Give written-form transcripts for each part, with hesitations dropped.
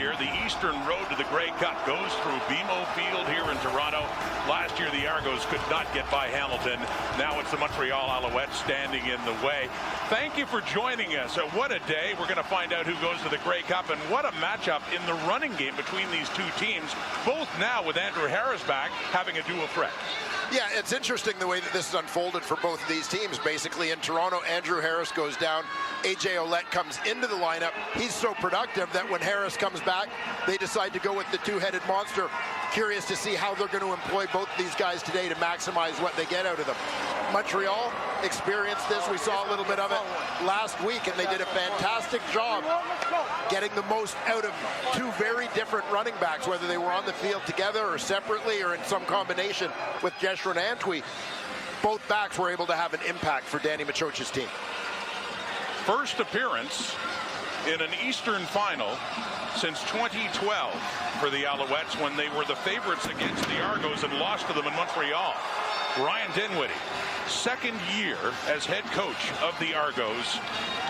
year, the eastern road to the Grey Cup goes through BMO Field here in Toronto. Last year, the Argos could not get by Hamilton. Now it's the Montreal Alouettes standing in the way. Thank you for joining us. What a day. We're going to find out who goes to the Grey Cup, and what a matchup in the running game between these two teams, both now with Andrew Harris back, having a dual threat. Yeah, it's interesting the way that this has unfolded for both of these teams. Basically, in Toronto, Andrew Harris goes down. A.J. Ouellette comes into the lineup. He's so productive that when Harris comes back, they decide to go with the two-headed monster. Curious to see how they're going to employ both of these guys today to maximize what they get out of them. Montreal experienced this. We saw a little bit of it last week, and they did a fantastic job getting the most out of two very different running backs, whether they were on the field together or separately or in some combination with Jeshurun Antwi. Both backs were able to have an impact for Danny Machoch's team. First appearance in an Eastern final since 2012 for the Alouettes, when they were the favorites against the Argos and lost to them in Montreal. Ryan Dinwiddie, second year as head coach of the Argos,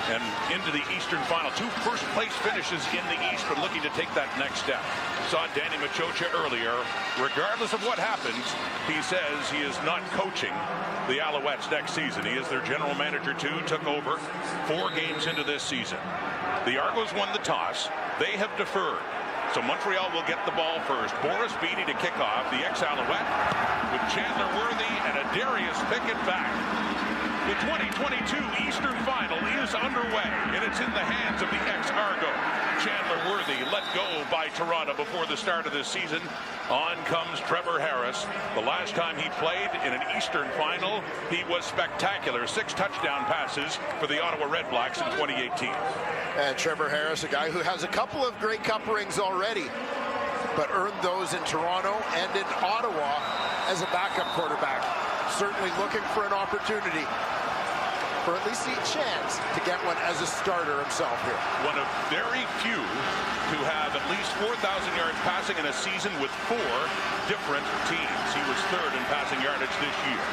and into the Eastern final. Two first-place finishes in the East, but looking to take that next step. Saw Danny Machocha earlier. Regardless of what happens, he says he is not coaching the Alouettes next season. He is their general manager too, took over 4 games into this season. The Argos won the toss. They have deferred. So Montreal will get the ball first. Boris Beattie to kick off, the ex-Alouette, with Chandler Worthy and a Darius Pickett back. The 2022 Eastern Final is underway, and it's in the hands of the ex-Argo. Chandler Worthy let go by Toronto before the start of this season. On comes Trevor Harris. The last time he played in an Eastern Final, he was spectacular. 6 touchdown passes for the Ottawa Redblacks in 2018. And Trevor Harris, a guy who has a couple of Grey Cup rings already, but earned those in Toronto and in Ottawa as a backup quarterback. Certainly looking for an opportunity, for at least a chance to get one as a starter himself here. One of very few to have at least 4,000 yards passing in a season with 4 different teams. He was 3rd in passing yardage this year.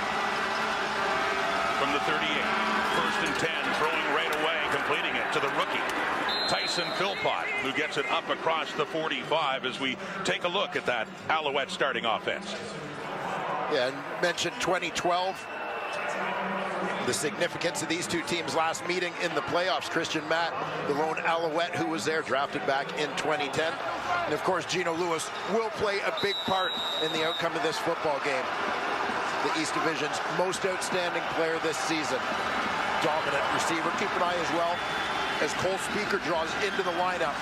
From the 38, 1st and 10, throwing right away, completing it to the rookie, Tyson Philpott, who gets it up across the 45 as we take a look at that Alouette starting offense. Yeah, and mentioned 2012. The significance of these two teams last meeting in the playoffs. Christian Matt, the lone Alouette who was there, drafted back in 2010. And of course, Gino Lewis will play a big part in the outcome of this football game. The East Division's most outstanding player this season. Dominant receiver. Keep an eye as well as Cole Speaker draws into the lineup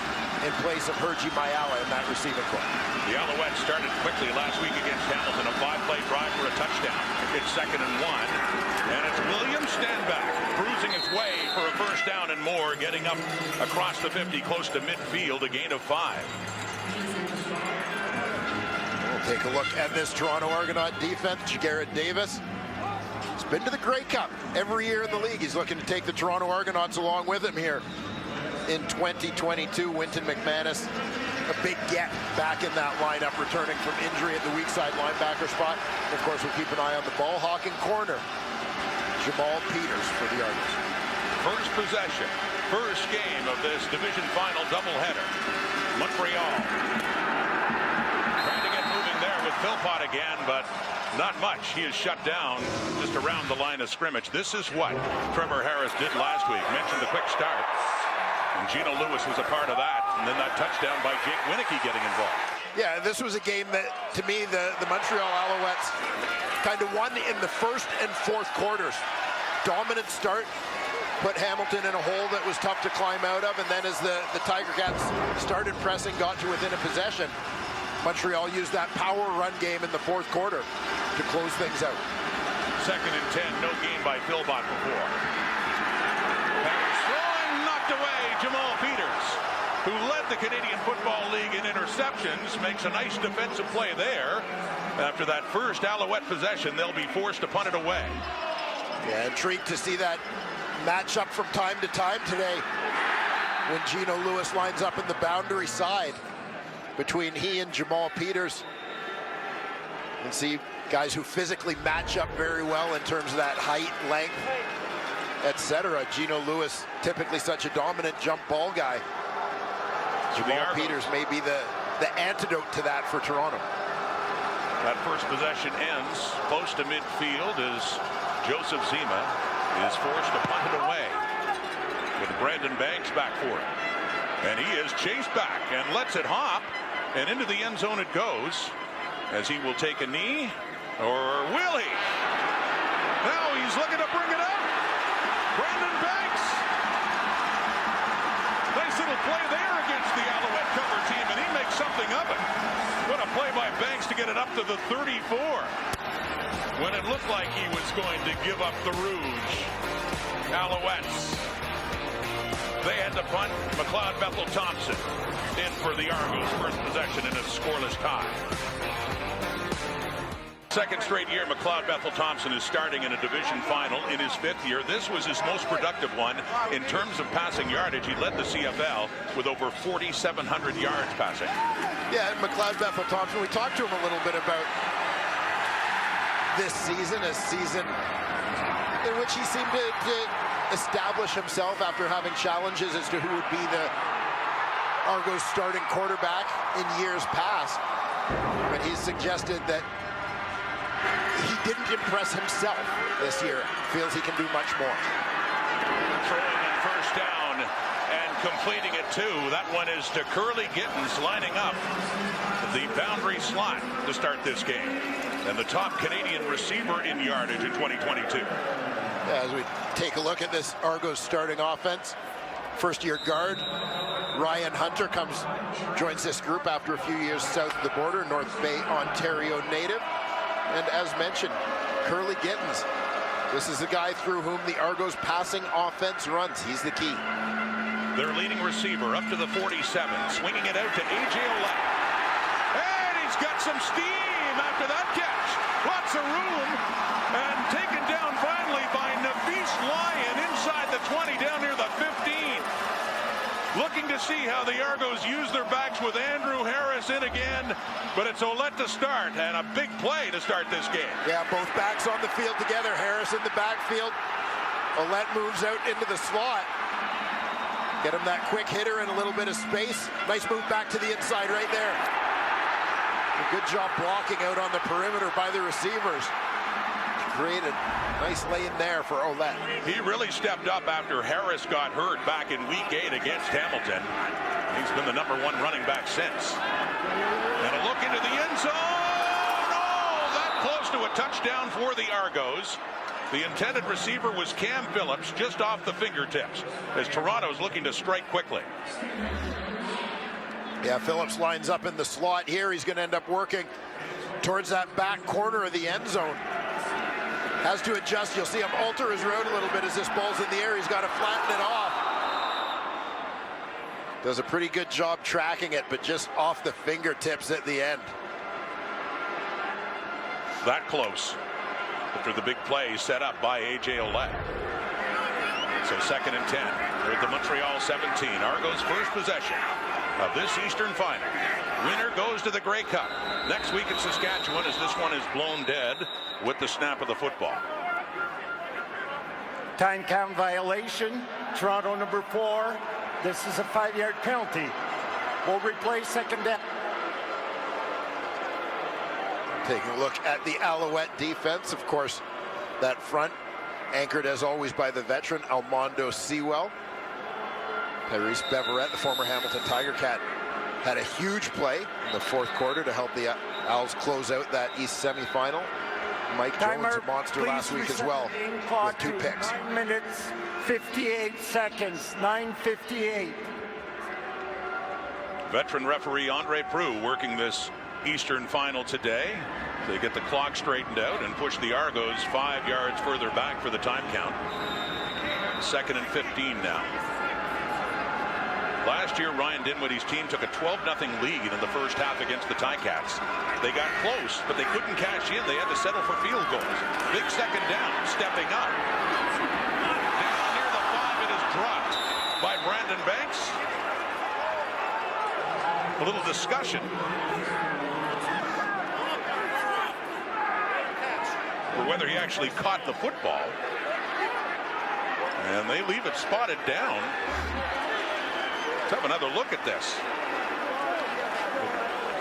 in place of Herji Mayala in that receiving corps. The Alouettes started quickly last week against Hamilton. A 5-play drive for a touchdown. It's 2nd and 1. And it's William Stanback cruising his way for a first down and more, getting up across the 50, close to midfield, a gain of 5. We'll take a look at this Toronto Argonaut defense. Jagarrett Davis has been to the Grey Cup every year in the league. He's looking to take the Toronto Argonauts along with him here in 2022. Wynton McManus, a big get back in that lineup, returning from injury at the weak side linebacker spot. Of course, we'll keep an eye on the ball hawking corner, Jamal Peters for the Argos. First possession, first game of this division final doubleheader. Montreal trying to get moving there with Philpott again, but not much. He is shut down just around the line of scrimmage. This is what Trevor Harris did last week. Mentioned the quick start, and Gino Lewis was a part of that. And then that touchdown by Jake Winicky getting involved. Yeah, this was a game that, to me, the Montreal Alouettes kind of won in the 1st and 4th quarters. Dominant start, put Hamilton in a hole that was tough to climb out of, and then as the Tiger Cats started pressing, got to within a possession, Montreal used that power run game in the 4th quarter to close things out. 2nd and 10, no gain by Philpott before. Pass throwing, knocked away, Jamal Peters, who led the Canadian Football League in interceptions, makes a nice defensive play there. After that first Alouette possession, they'll be forced to punt it away. Yeah, intrigued to see that matchup from time to time today when Gino Lewis lines up in the boundary side between he and Jamal Peters. You can see guys who physically match up very well in terms of that height, length, etc. Gino Lewis, typically such a dominant jump ball guy. Jamal Peters may be the antidote to that for Toronto. That first possession ends close to midfield as Joseph Zima is forced to punt it away with Brandon Banks back for it. And he is chased back and lets it hop, and into the end zone it goes as he will take a knee, or will he? Now he's looking to bring it up. Brandon Banks. Nice little play there against the Alouette cover team, and he makes something of it. What a play by Banks to get it up to the 34 when it looked like he was going to give up the Rouge. Alouettes. They had to punt. McLeod Bethel-Thompson in for the Argos' first possession in a scoreless tie. Second straight year, McLeod Bethel-Thompson is starting in a division final in his 5th year. This was his most productive one in terms of passing yardage. He led the CFL with over 4,700 yards passing. Yeah, McLeod Bethel-Thompson, we talked to him a little bit about this season, a season in which he seemed to establish himself after having challenges as to who would be the Argos starting quarterback in years past. But he's suggested that he didn't impress himself this year. Feels he can do much more. Throwing in first down and completing it too. That one is to Curly Gittens, lining up the boundary slot to start this game. And the top Canadian receiver in yardage in 2022. Yeah, as we take a look at this Argos starting offense, first-year guard Ryan Hunter joins this group after a few years south of the border, North Bay, Ontario native. And as mentioned, Curly Gittens. This is the guy through whom the Argos passing offense runs. He's the key. Their leading receiver up to the 47, swinging it out to A.J. Olet. And he's got some steam after that catch. Lots of room, and taken down finally by Nafis Lyon inside the 20, down near the 15. Looking to see how the Argos use their backs with Andrew Harris in again, but it's Olet to start, and a big play to start this game. Yeah, both backs on the field together. Harris in the backfield. Olet moves out into the slot. Get him that quick hitter and a little bit of space. Nice move back to the inside right there. A good job blocking out on the perimeter by the receivers. Created a nice lane there for Olet. He really stepped up after Harris got hurt back in week 8 against Hamilton. He's been the #1 running back since. And a look into the end zone. Oh, that close to a touchdown for the Argos. The intended receiver was Cam Phillips, just off the fingertips, as Toronto's looking to strike quickly. Yeah, Phillips lines up in the slot here. He's going to end up working towards that back corner of the end zone. Has to adjust. You'll see him alter his route a little bit as this ball's in the air. He's got to flatten it off. Does a pretty good job tracking it, but just off the fingertips at the end. That close after the big play set up by A.J. Olet. So 2nd and 10. They're at the Montreal 17. Argos' first possession of this Eastern Final. Winner goes to the Grey Cup next week in Saskatchewan, as this one is blown dead with the snap of the football. Time count violation. Toronto number 4. This is a 5-yard penalty. We'll replay second down. Taking a look at the Alouette defense. Of course, that front anchored as always by the veteran Almondo Sewell. Tyrese Beverett, the former Hamilton Tiger Cat, had a huge play in the 4th quarter to help the Owls close out that East semifinal. Mike Jones, a monster last week as well, with 2 picks. 9 minutes, 58 seconds, 9:58. Veteran referee Andre Proulx working this Eastern Final today to get the clock straightened out and push the Argos 5 yards further back for the time count. 2nd and 15 now. Last year, Ryan Dinwiddie's team took a 12-0 lead in the first half against the Ticats. They got close, but they couldn't cash in. They had to settle for field goals. Big second down, stepping up. Down near the 5, it is dropped by Brandon Banks. A little discussion for whether he actually caught the football. And they leave it spotted down. Let's have another look at this.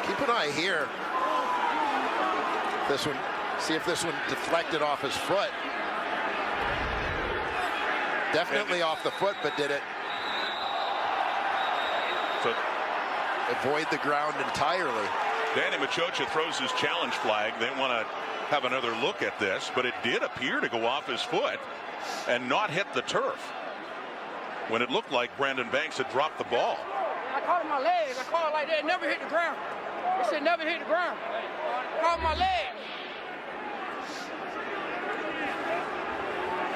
Keep an eye here. This one, see if this one deflected off his foot. Definitely off the foot, but did it So avoid the ground entirely? Danny Machocha throws his challenge flag. They want to have another look at this, but it did appear to go off his foot and not hit the turf when it looked like Brandon Banks had dropped the ball. I caught it in my legs. I caught it like that. It never hit the ground. It said never hit the ground. I caught my legs.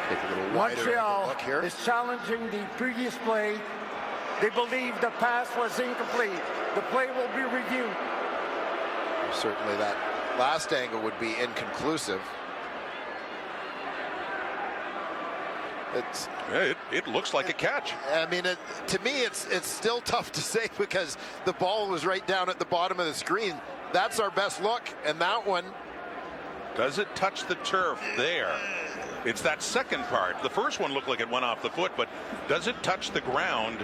Take a little wider Montreal look here. is challenging the previous play. They believe the pass was incomplete. The play will be reviewed. Certainly that last angle would be inconclusive. It looks like a catch. I mean, to me, it's still tough to say because the ball was right down at the bottom of the screen. That's our best look, and that one. Does it touch the turf there? It's that second part. The first one looked like it went off the foot, but does it touch the ground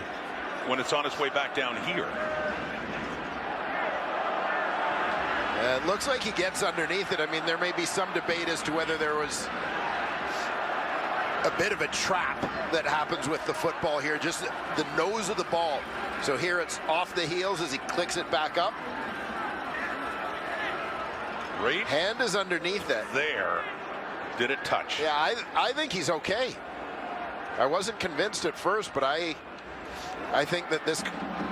when it's on its way back down here? It looks like he gets underneath it. I mean, there may be some debate as to whether there was a bit of a trap that happens with the football here, just the nose of the ball. So here it's off the heels as he clicks it back up. Right Hand is underneath it. there. Did it touch? Yeah, I think he's okay. I wasn't convinced at first, but I think that this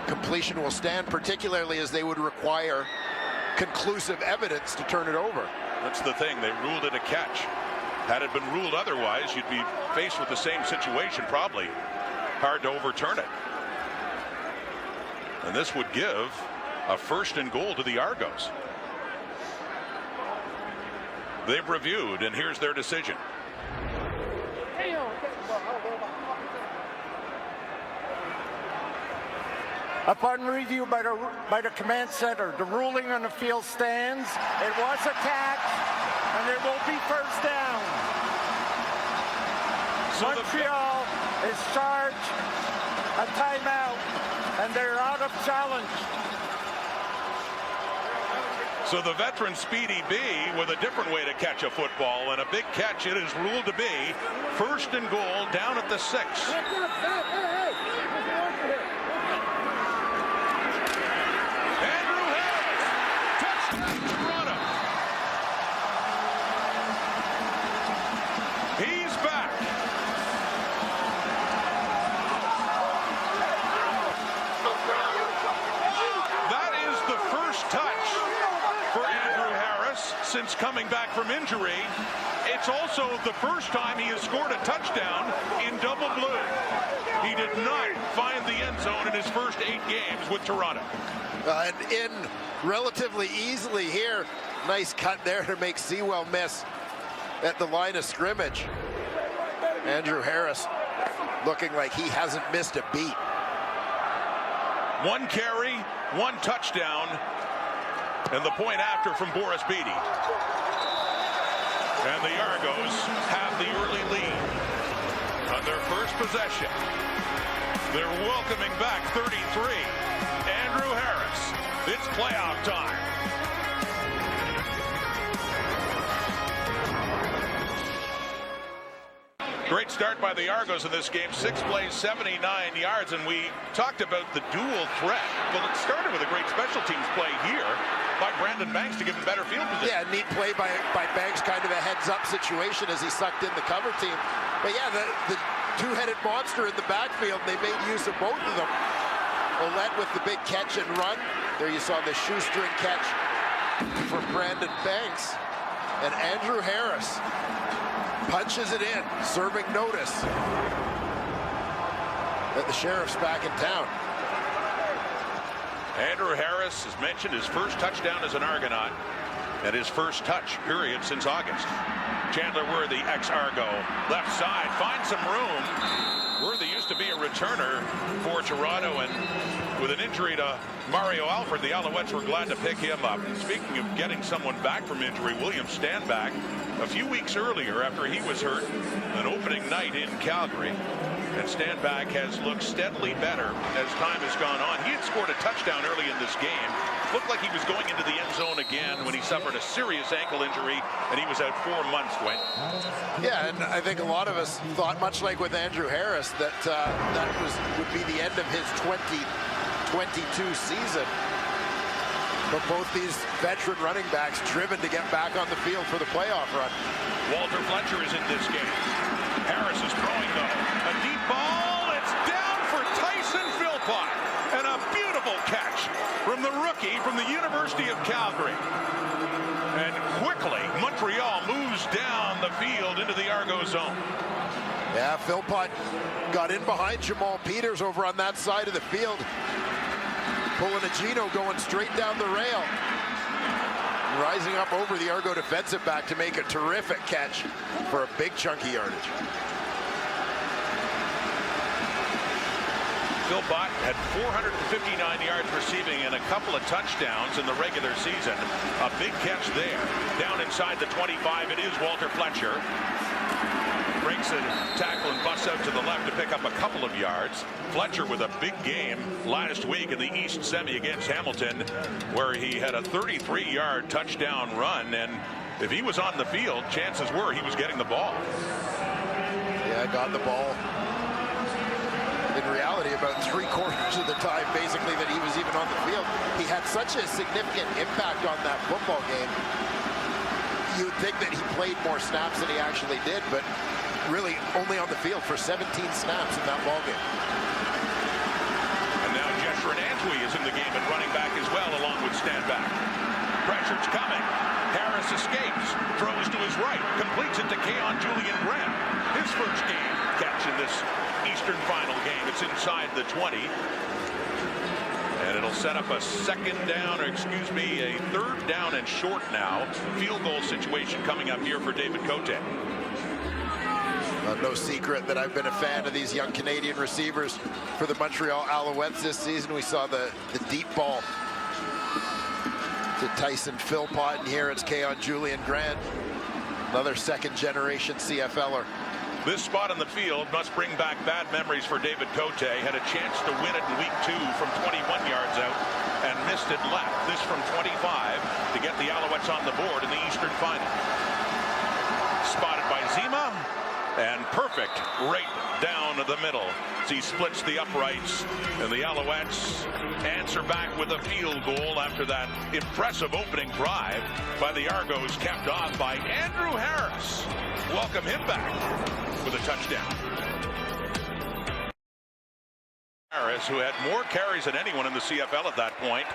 completion will stand, particularly as they would require conclusive evidence to turn it over. That's the thing. They ruled it a catch. Had it been ruled otherwise, you'd be faced with the same situation, probably. Hard to overturn it. And this would give a 1st and goal to the Argos. They've reviewed, and here's their decision. Upon review by the command center, the ruling on the field stands. It was a catch, and there will be first down. So Montreal is charged a timeout, and they're out of challenge. So the veteran Speedy B with a different way to catch a football, and a big catch it is ruled to be 1st and goal down at the 6. Andrew Harris, touchdown Toronto. He's back. That is the first touch for Andrew Harris since coming back from injury. It's also the first time he has scored a touchdown in double blue. He did not find the end zone in his first 8 games with Toronto. And in relatively easily here. Nice cut there to make Sewell miss at the line of scrimmage. Andrew Harris looking like he hasn't missed a beat. 1 carry, 1 touchdown, and the point after from Boris Beatty. And the Argos have the early lead on their first possession. They're welcoming back 33. Andrew Harris. It's playoff time. Great start by the Argos in this game. 6 plays, 79 yards, and we talked about the dual threat. Well, it started with a great special teams play here by Brandon Banks to give him better field position. Yeah, neat play by Banks, kind of a heads-up situation as he sucked in the cover team. But yeah, the two-headed monster in the backfield, they made use of both of them. Ouellette with the big catch and run. There you saw the shoestring catch from Brandon Banks. And Andrew Harris punches it in, serving notice that the sheriff's back in town. Andrew Harris, as mentioned, his first touchdown as an Argonaut and his first touch, period, since August. Chandler Worthy, ex-Argo, left side, finds some room. Worthy used to be a returner for Toronto, and with an injury to Mario Alford, the Alouettes were glad to pick him up. And speaking of getting someone back from injury, William Stanback, a few weeks earlier after he was hurt, an opening night in Calgary, And Stanback has looked steadily better as time has gone on. He had scored a touchdown early in this game. Looked like he was going into the end zone again when he suffered a serious ankle injury, and he was out 4 months, Dwayne. Yeah, and I think a lot of us thought, much like with Andrew Harris, that would be the end of his 2022 season. But both these veteran running backs driven to get back on the field for the playoff run. Walter Fletcher is in this game. Harris is throwing, though. A deep ball. It's down for Tyson Philpott. And a beautiful catch from the rookie from the University of Calgary. And quickly, Montreal moves down the field into the Argo zone. Yeah, Philpott got in behind Jamal Peters over on that side of the field. Pulling a Gino going straight down the rail. Rising up over the Argo defensive back to make a terrific catch for a big chunky yardage. Philpott had 459 yards receiving and a couple of touchdowns in the regular season. A big catch there. Down inside the 25, it is Walter Fletcher. Breaks a tackle and busts out to the left to pick up a couple of yards. Fletcher with a big game last week in the East Semi against Hamilton, where he had a 33-yard touchdown run, and if he was on the field, chances were he was getting the ball. Yeah, got the ball. In reality, about 3/4 of the time, basically, that he was even on the field. He had such a significant impact on that football game. You'd think that he played more snaps than he actually did, but really only on the field for 17 snaps in that ballgame. And now Jeshurun Antwi is in the game at running back as well, along with Stanback. Pressure's coming. Harris escapes, throws to his right, completes it to Keon Julian Grant. His first game catch in this Eastern Final game. It's inside the 20. And it'll set up a a third down and short now. Field goal situation coming up here for David Cote. No secret that I've been a fan of these young Canadian receivers for the Montreal Alouettes this season. We saw the deep ball to Tyson Philpott, and here it's Keon Julian Grant, another second-generation CFLer. This spot on the field must bring back bad memories for David Cote. Had a chance to win it in week 2 from 21 yards out and missed it left. This from 25 to get the Alouettes on the board in the Eastern Final. Spotted by Zima, and perfect right down the middle. He splits the uprights, and the Alouettes answer back with a field goal after that impressive opening drive by the Argos, capped off by Andrew Harris. Welcome him back with a touchdown. Harris, who had more carries than anyone in the CFL at that point,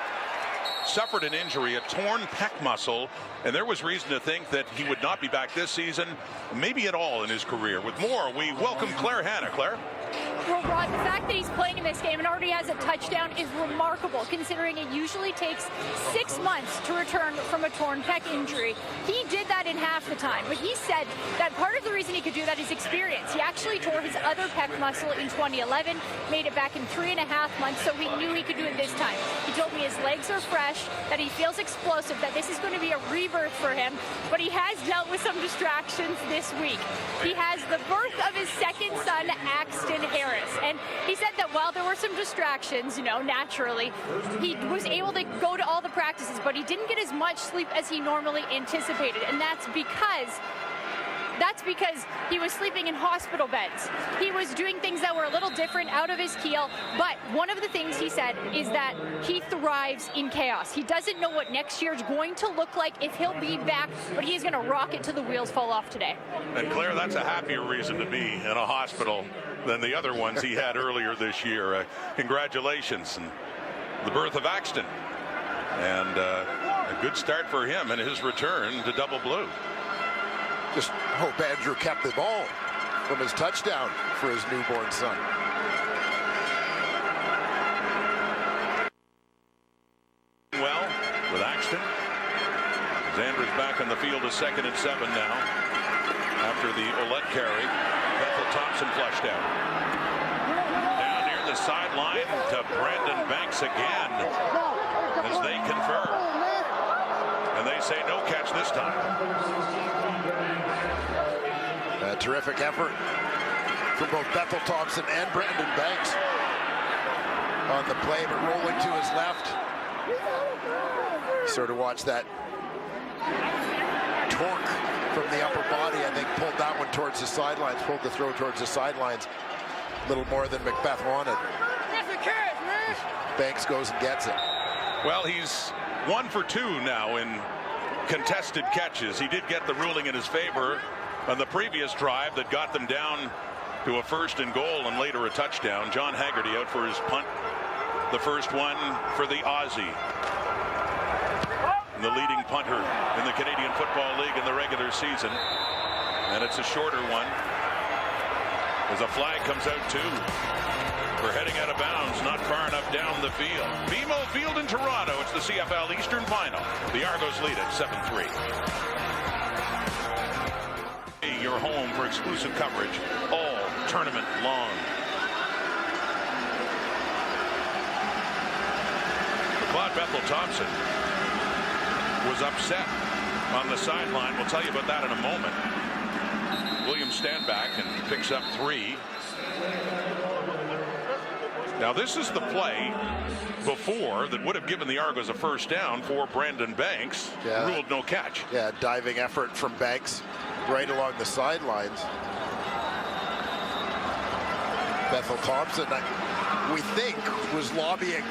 suffered an injury, a torn pec muscle, and there was reason to think that he would not be back this season, maybe at all in his career. With more, we welcome Claire Hanna. Claire? Well, Rod, the fact that he's playing in this game and already has a touchdown is remarkable, considering it usually takes 6 months to return from a torn pec injury. He did that in half the time, but he said that part of the reason he could do that is experience. He actually tore his other pec muscle in 2011, made it back in 3.5 months, so he knew he could do it this time. He told me his legs are fresh, that he feels explosive, that this is going to be a rebirth for him, but he has dealt with some distractions this week. He has the birth of his second son, Axton Harris. And he said that while there were some distractions, naturally, he was able to go to all the practices, but he didn't get as much sleep as he normally anticipated. And that's because he was sleeping in hospital beds. He was doing things that were a little different out of his keel, but one of the things he said is that he thrives in chaos. He doesn't know what next year is going to look like, if he'll be back, but he's going to rock it till the wheels fall off today. And Claire, that's a happier reason to be in a hospital than the other ones he had earlier this year. Congratulations and the birth of Axton, and a good start for him in his return to Double Blue. Just hope Andrew kept the ball from his touchdown for his newborn son. Well, with Axton, Xander's back on the field, is 2nd and 7 now after the Ouellette carry. Bethel Thompson flushed out. Down near the sideline to Brandon Banks again as they confer. And they say no catch this time. A terrific effort from both Bethel Thompson and Brandon Banks on the play, but rolling to his left. Sort of watch that torque from the upper body. I think pulled that one towards the sidelines, pulled the throw towards the sidelines. A little more than Macbeth wanted. Banks goes and gets it. Well, he's 1 for 2 now in contested catches. He did get the ruling in his favor on the previous drive that got them down to a 1st and goal and later a touchdown. John Haggerty out for his punt. The first one for the Aussie. The leading punter in the Canadian Football League in the regular season. And it's a shorter one as a flag comes out too for heading out of bounds, not far enough down the field. BMO Field in Toronto. It's the CFL Eastern Final. The Argos lead at 7-3. Your home for exclusive coverage all tournament long. Claude Bethel Thompson was upset on the sideline. We'll tell you about that in a moment. Williams stand back and picks up 3. Now this is the play before that would have given the Argos a first down for Brandon Banks. Yeah. Ruled no catch. Yeah, diving effort from Banks right along the sidelines. Bethel Thompson, we think, was lobbying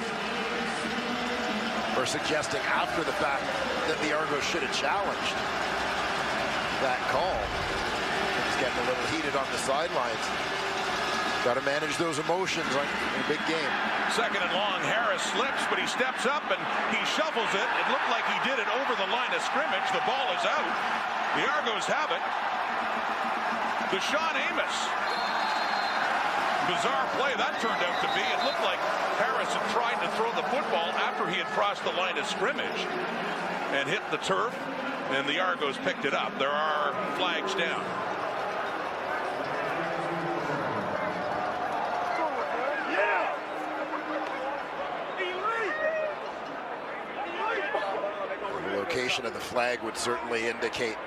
or suggesting after the fact that the Argos should have challenged that call. He's getting a little heated on the sidelines. Got to manage those emotions in a big game. 2nd and long. Harris slips, but he steps up and he shovels it. It looked like he did it over the line of scrimmage. The ball is out. The Argos have it. Deshaun Amos. Bizarre play that turned out to be. It looked like Harris had tried to throw the football after he had crossed the line of scrimmage and hit the turf, and the Argos picked it up. There are flags down. The location of the flag would certainly indicate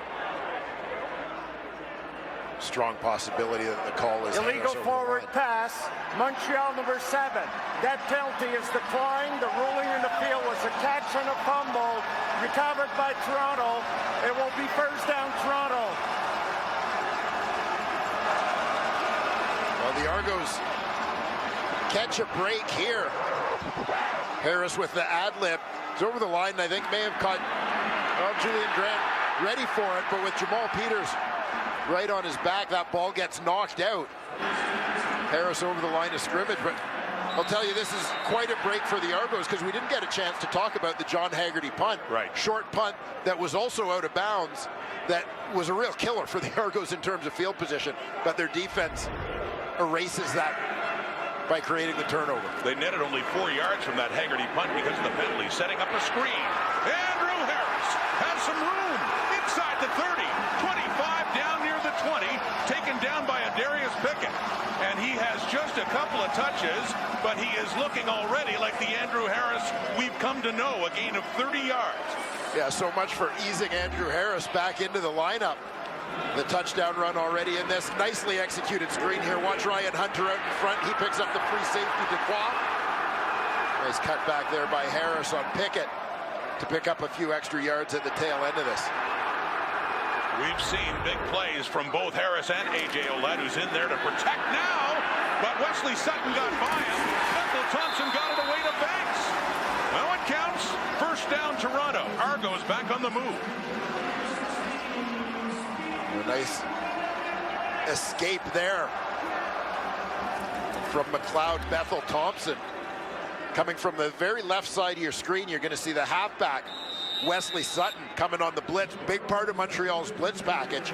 strong possibility that the call is illegal forward pass. Montreal number 7. That penalty is declined. The ruling in the field was a catch and a fumble. Recovered by Toronto. It will be first down Toronto. Well, the Argos catch a break here. Harris with the ad-lib. It's over the line, and I think may have caught Julian Grant ready for it, but with Jamal Peters right on his back, that ball gets knocked out. Harris over the line of scrimmage, but I'll tell you, this is quite a break for the Argos because we didn't get a chance to talk about the John Haggerty punt. Right. Short punt that was also out of bounds. That was a real killer for the Argos in terms of field position, but their defense erases that by creating the turnover. They netted only 4 yards from that Haggerty punt because of the penalty. Setting up a screen. Andrew Harris has some room inside the 30. 25 down near the 20. Taken down by Adarius Pickett. And he has just a couple of touches, but he is looking already like the Andrew Harris we've come to know. A gain of 30 yards. Yeah, so much for easing Andrew Harris back into the lineup. The touchdown run already in this nicely executed screen here. Watch Ryan Hunter out in front. He picks up the free safety to Quaff. Nice cut back there by Harris on Pickett to pick up a few extra yards at the tail end of this. We've seen big plays from both Harris and A.J. Ouellette, who's in there to protect now. But Wesley Sutton got by him. Bethel Thompson got it away to Banks. Well, it counts. First down, Toronto. Argos back on the move. A nice escape there from McLeod. Bethel Thompson coming from the very left side of your screen. You're going to see the halfback Wesley Sutton coming on the blitz. Big part of Montreal's blitz package.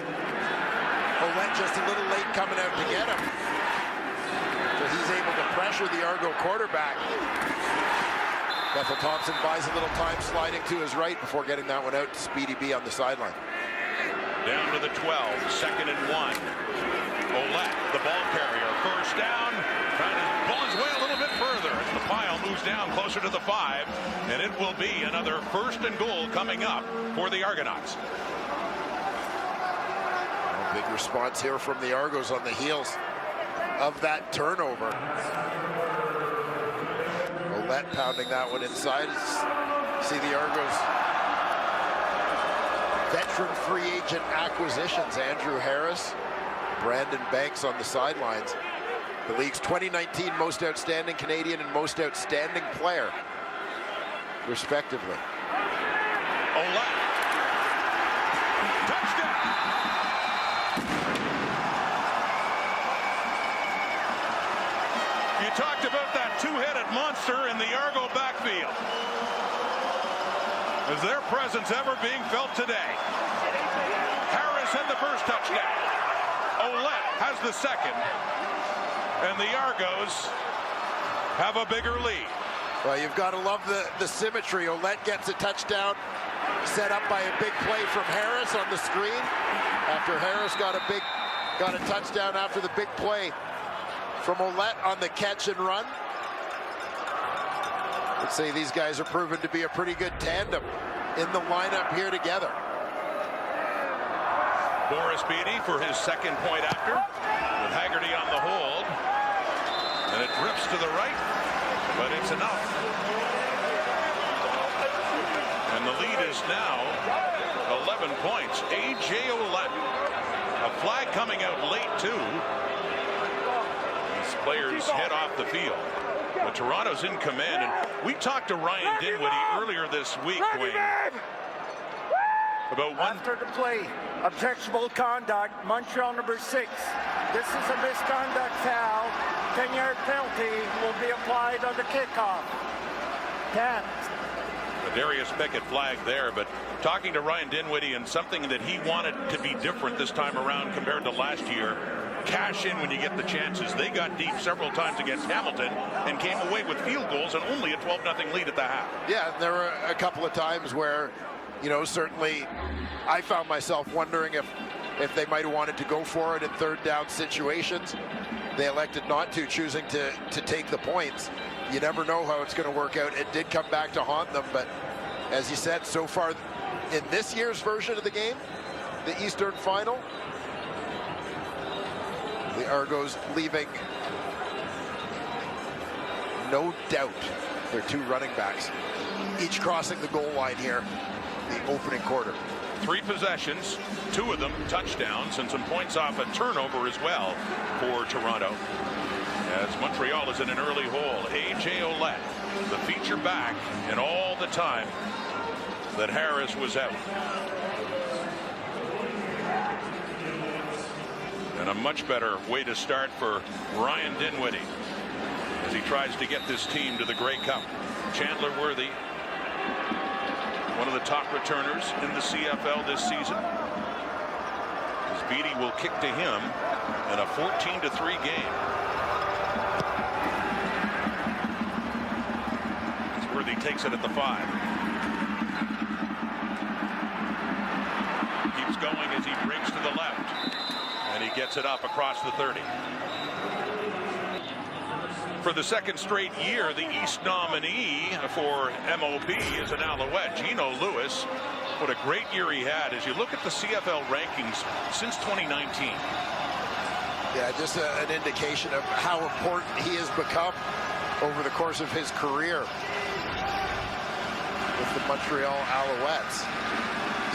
Ouellette just a little late coming out to get him, so he's able to pressure the Argo quarterback. Bethel Thompson buys a little time sliding to his right before getting that one out to Speedy B on the sideline. Down to the 12, 2nd and 1. Ouellette, the ball carrier, first down, trying to pull his way a little bit further as the pile moves down closer to the 5, and it will be another 1st and goal coming up for the Argonauts. Big response here from the Argos on the heels of that turnover. Ouellette pounding that one inside. See the Argos veteran free agent acquisitions. Andrew Harris, Brandon Banks on the sidelines. The league's 2019 most outstanding Canadian and most outstanding player, respectively. Ouellette. Touchdown. You talked about that two-headed monster in the Argo backfield. Is their presence ever being felt today? Harris had the first touchdown. Ouellette has the second. And the Argos have a bigger lead. Well, you've got to love the symmetry. Ouellette gets a touchdown set up by a big play from Harris on the screen. After Harris got a touchdown after the big play from Ouellette on the catch and run. Let's say these guys are proven to be a pretty good tandem in the lineup here together. Boris Beatty for his second point after, with Haggerty on the hold. And it drifts to the right, but it's enough. And the lead is now 11 points. A.J. Ouellette. A flag coming out late, too. These players head off the field. But Toronto's in command. And we talked to Ryan Dinwiddie earlier this week, Wayne, about one. After the play, objectionable conduct, Montreal number 6. This is a misconduct foul. 10-yard penalty will be applied on the kickoff. 10. A Darius Pickett flag there, but talking to Ryan Dinwiddie, and something that he wanted to be different this time around compared to last year. Cash in when you get the chances. They got deep several times against Hamilton and came away with field goals and only a 12-0 lead at the half. Yeah, there were a couple of times where, you know, certainly I found myself wondering if they might have wanted to go for it in third down situations. They elected not to, choosing to take the points. You never know how it's going to work out. It did come back to haunt them, but as you said, so far in this year's version of the game, the Eastern Final, the Argos leaving no doubt their two running backs, each crossing the goal line here, the opening quarter. 3 possessions, 2 of them touchdowns, and some points off a turnover as well for Toronto. As Montreal is in an early hole, A.J. Ouellette, the feature back, and all the time that Harris was out. And a much better way to start for Ryan Dinwiddie as he tries to get this team to the Grey Cup. Chandler Worthy, one of the top returners in the CFL this season. As Beatty will kick to him in a 14-3 game. As Worthy takes it at the 5. Keeps going as he breaks to the left. And he gets it up across the 30. For the second straight year, the East nominee for MOP is an Alouette, Gino Lewis. What a great year he had as you look at the CFL rankings since 2019. Yeah, just an indication of how important he has become over the course of his career with the Montreal Alouettes.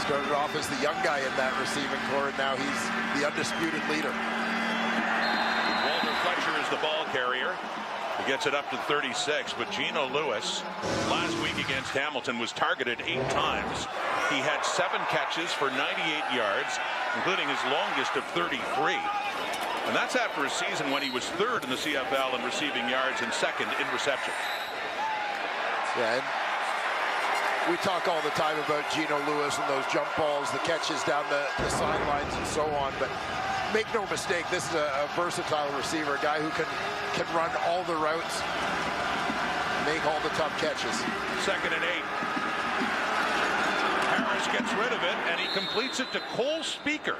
Started off as the young guy in that receiving corps, and now he's the undisputed leader. Walter Fletcher is the ball carrier. He gets it up to 36, but Gino Lewis last week against Hamilton was targeted 8 times. He had 7 catches for 98 yards, including his longest of 33. And that's after a season when he was 3rd in the CFL in receiving yards and 2nd in receptions. Yeah, and we talk all the time about Gino Lewis and those jump balls, the catches down the sidelines and so on, but make no mistake, this is a versatile receiver, a guy who can run all the routes, make all the tough catches. 2nd and 8. Harris gets rid of it, and he completes it to Cole Speaker,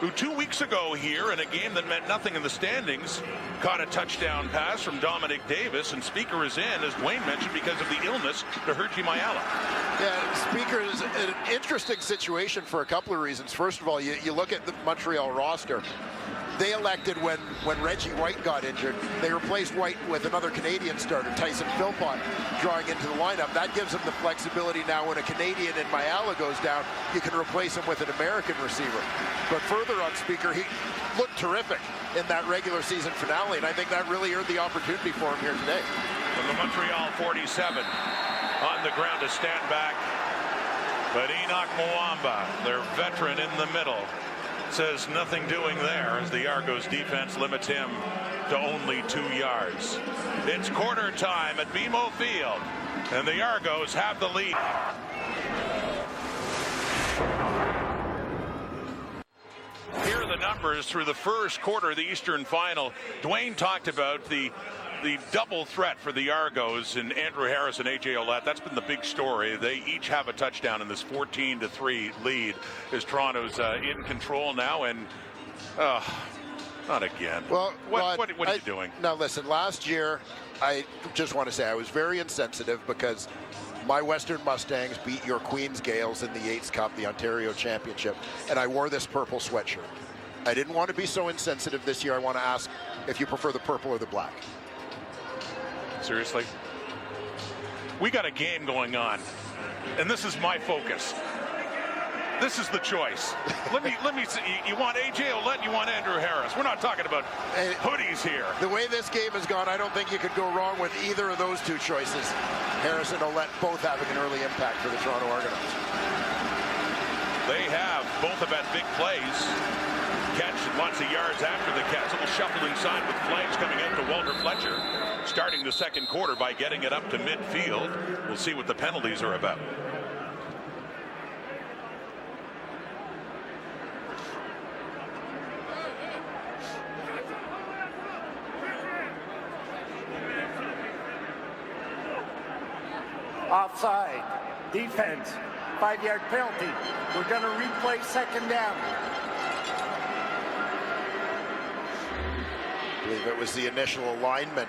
who 2 weeks ago here in a game that meant nothing in the standings caught a touchdown pass from Dominic Davis, and Speaker is in, as Dwayne mentioned, because of the illness to Herji Mayala. Yeah, Speaker is an interesting situation for a couple of reasons. First of all, you look at the Montreal roster. They elected when Reggie White got injured, they replaced White with another Canadian starter, Tyson Philpott, drawing into the lineup. That gives them the flexibility now when a Canadian in Mayala goes down, you can replace him with an American receiver. But further on, Speaker, he looked terrific in that regular season finale, and I think that really earned the opportunity for him here today. From the Montreal 47, on the ground to stand back, but Enoch Mwamba, their veteran in the middle, says nothing doing there as the Argos defense limits him to only 2 yards. It's quarter time at BMO Field, and the Argos have the lead. Here are the numbers through the first quarter of the Eastern Final. Dwayne talked about the double threat for the Argos in Andrew Harris and A.J. Ouellette. That's been the big story. They each have a touchdown in this 14-3 lead as Toronto's in control now. And not again. Well, what are you doing? Now, listen, last year, I just want to say I was very insensitive because my Western Mustangs beat your Queens Gales in the Yates Cup, the Ontario Championship, and I wore this purple sweatshirt. I didn't want to be so insensitive this year. I want to ask if you prefer the purple or the black. Seriously? We got a game going on, and this is my focus. This is the choice. Let me see. You want A.J. Ouellette, you want Andrew Harris. We're not talking about hoodies here. The way this game has gone, I don't think you could go wrong with either of those two choices. Harris and Ouellette both having an early impact for the Toronto Argonauts. They both have had big plays. Catch lots of yards after the catch. A little shuffle inside with flags coming out to Walter Fletcher. Starting the second quarter by getting it up to midfield. We'll see what the penalties are about. Offside. Defense. 5-yard penalty. We're going to replay second down. I believe it was the initial alignment.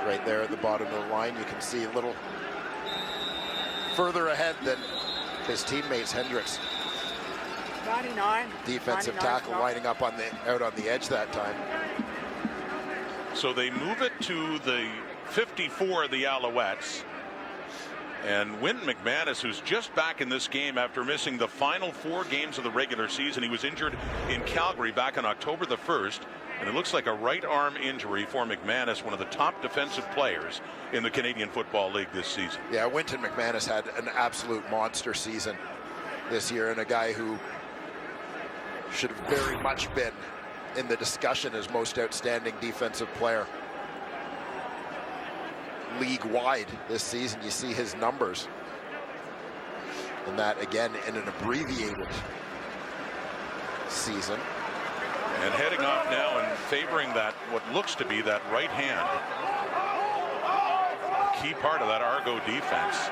Right there at the bottom of the line, you can see a little further ahead than his teammates. Hendricks, 99. defensive tackle, lining up out on the edge that time. So they move it to the 54 of the Alouettes. And Wynton McManus, who's just back in this game after missing the final 4 games of the regular season. He was injured in Calgary back on October the 1st. And it looks like a right arm injury for McManus, one of the top defensive players in the Canadian Football League this season. Yeah, Wynton McManus had an absolute monster season this year, and a guy who should have very much been in the discussion as most outstanding defensive player league-wide this season. You see his numbers. And that, again, in an abbreviated season. And heading off now and favoring that, what looks to be that right hand. Key part of that Argo defense.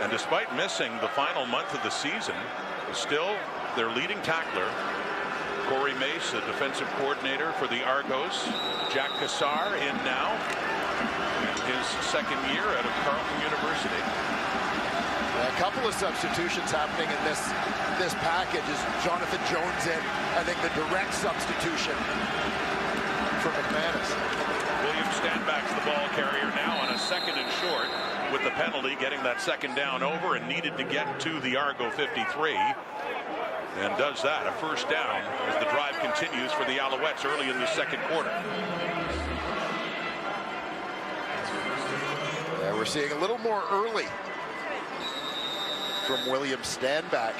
And despite missing the final month of the season, still their leading tackler, Corey Mace, the defensive coordinator for the Argos. Jack Cassar in now. His second year out of Carleton University. A couple of substitutions happening in this package. Is Jonathan Jones in? I think the direct substitution for McManus. William Stanback's the ball carrier now on a second and short with the penalty, getting that second down over and needed to get to the Argo 53. And does that, a first down as the drive continues for the Alouettes early in the second quarter. Yeah, we're seeing a little more early from William Stanback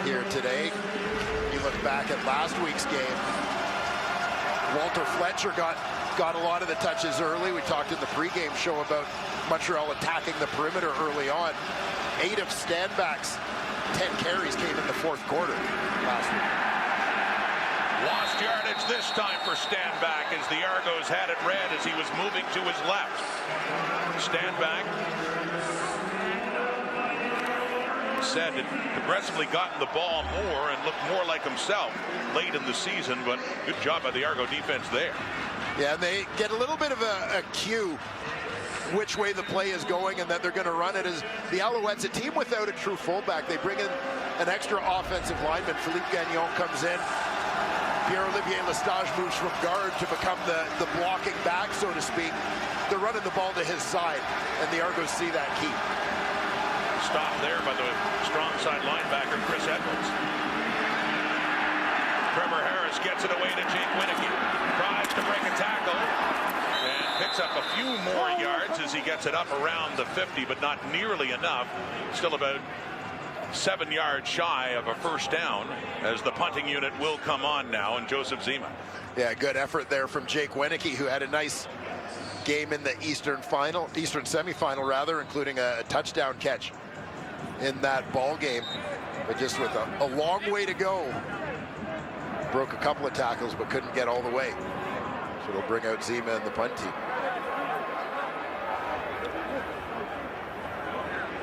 here today. You look back at last week's game, Walter Fletcher got a lot of the touches early. We talked in the pregame show about Montreal attacking the perimeter early on. 8 of Stanback's 10 carries came in the fourth quarter last week. Lost yardage this time for Stanback as the Argos had it red as he was moving to his left. Stanback said it progressively gotten the ball more and looked more like himself late in the season, but good job by the Argo defense there. Yeah, and they get a little bit of a cue which way the play is going and that they're going to run it. Is the Alouettes a team without a true fullback? They bring in an extra offensive lineman. Philippe Gagnon comes in. Pierre-Olivier Lestage moves from guard to become the blocking back, so to speak. They're running the ball to his side, and the Argos see that key. Stop there by the strong side linebacker, Chris Edwards. Trevor Harris gets it away to Jake Winicky. Tries to break a tackle and picks up a few more yards as he gets it up around the 50, but not nearly enough. Still about 7 yards shy of a first down, as the punting unit will come on now, and Joseph Zima. Yeah, good effort there from Jake Winicky, who had a nice game in the Eastern semifinal rather, including a touchdown catch in that ball game, but just with a long way to go. Broke a couple of tackles but couldn't get all the way, so it'll bring out Zima and the punt team.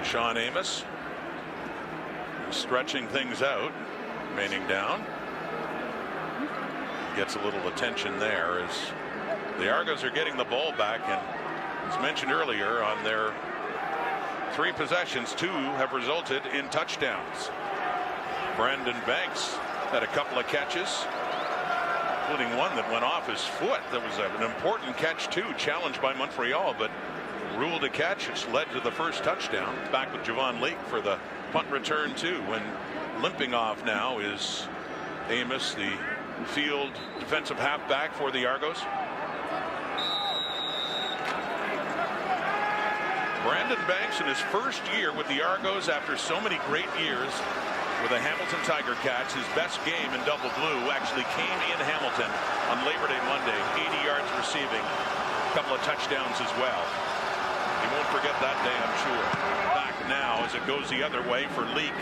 Sean Amos stretching things out, remaining down. Gets a little attention there as the Argos are getting the ball back, and as mentioned earlier, on their 3 possessions, 2 have resulted in touchdowns. Brandon Banks had a couple of catches, including one that went off his foot. That was an important catch too, challenged by Montreal, but ruled a catch. It's led to the first touchdown. Back with Javon Leake for the punt return too. When limping off now is Amos, the field defensive halfback for the Argos. Brandon Banks in his first year with the Argos after so many great years with the Hamilton Tiger Cats. His best game in double blue actually came in Hamilton on Labor Day Monday. 80 yards receiving, a couple of touchdowns as well. He won't forget that day, I'm sure. Back now as it goes the other way for Leake,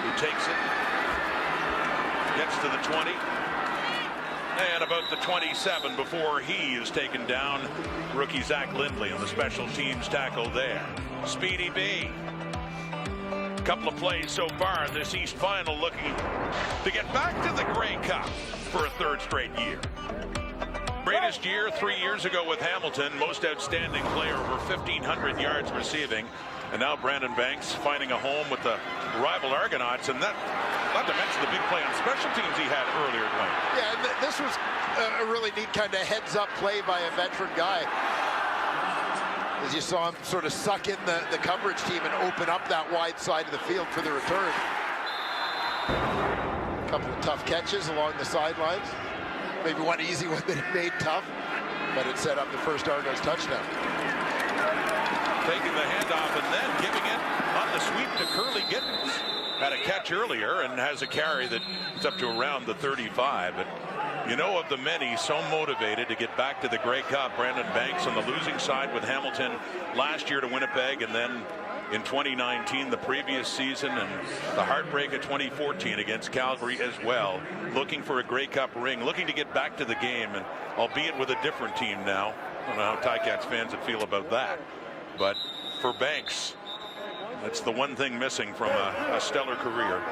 who takes it, gets to the 20, and about the 27 before he is taken down. Rookie Zach Lindley on the special teams tackle there. Speedy B. Couple of plays so far in this East Final, looking to get back to the Grey Cup for a 3rd straight year. Greatest year 3 years ago with Hamilton, most outstanding player, over 1,500 yards receiving, and now Brandon Banks finding a home with the rival Argonauts, and that, not to mention the big play on special teams he had earlier, Dwayne. Yeah, and this was a really neat kind of heads-up play by a veteran guy, as you saw him sort of suck in the coverage team and open up that wide side of the field for the return. A couple of tough catches along the sidelines. Maybe one easy one that he made tough, but it set up the first Argos touchdown. Taking the handoff and then giving it on the sweep to Curly Giddens. Had a catch earlier and has a carry that's up to around the 35. But you know, of the many so motivated to get back to the Grey Cup, Brandon Banks on the losing side with Hamilton last year to Winnipeg, and then in 2019, the previous season, and the heartbreak of 2014 against Calgary as well. Looking for a Grey Cup ring, looking to get back to the game, and albeit with a different team now. I don't know how Ticats fans would feel about that. But for Banks, that's the one thing missing from a stellar career.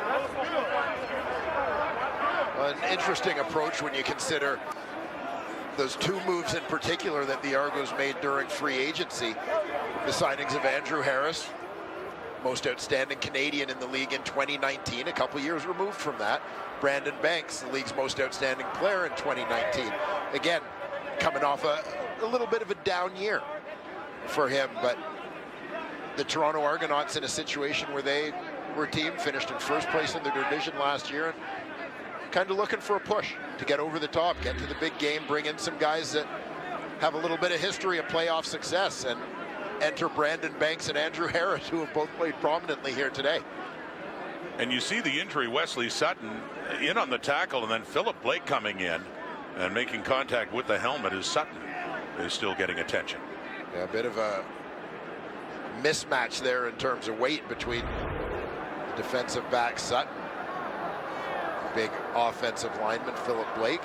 An interesting approach when you consider those 2 moves in particular that the Argos made during free agency. The signings of Andrew Harris, most outstanding Canadian in the league in 2019, a couple years removed from that. Brandon Banks, the league's most outstanding player in 2019. Again, coming off a little bit of a down year for him, but the Toronto Argonauts in a situation where they were a team, finished in first place in their division last year, and kind of looking for a push to get over the top, get to the big game, bring in some guys that have a little bit of history of playoff success, and enter Brandon Banks and Andrew Harris, who have both played prominently here today. And you see the injury, Wesley Sutton in on the tackle, and then Philip Blake coming in and making contact with the helmet as Sutton is still getting attention. Yeah, a bit of a mismatch there in terms of weight between the defensive back Sutton, big offensive lineman Philip Blake.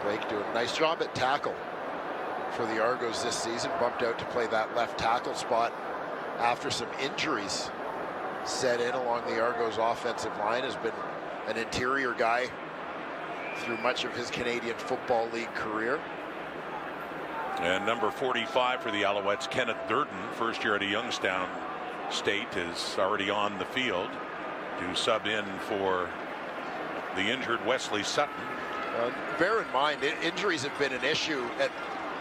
Blake doing a nice job at tackle for the Argos this season, bumped out to play that left tackle spot after some injuries set in along the Argos offensive line. Has been an interior guy through much of his Canadian Football League career. And number 45 for the Alouettes, Kenneth Durden, first year at a Youngstown State, is already on the field to sub in for the injured Wesley Sutton. Bear in mind, injuries have been an issue at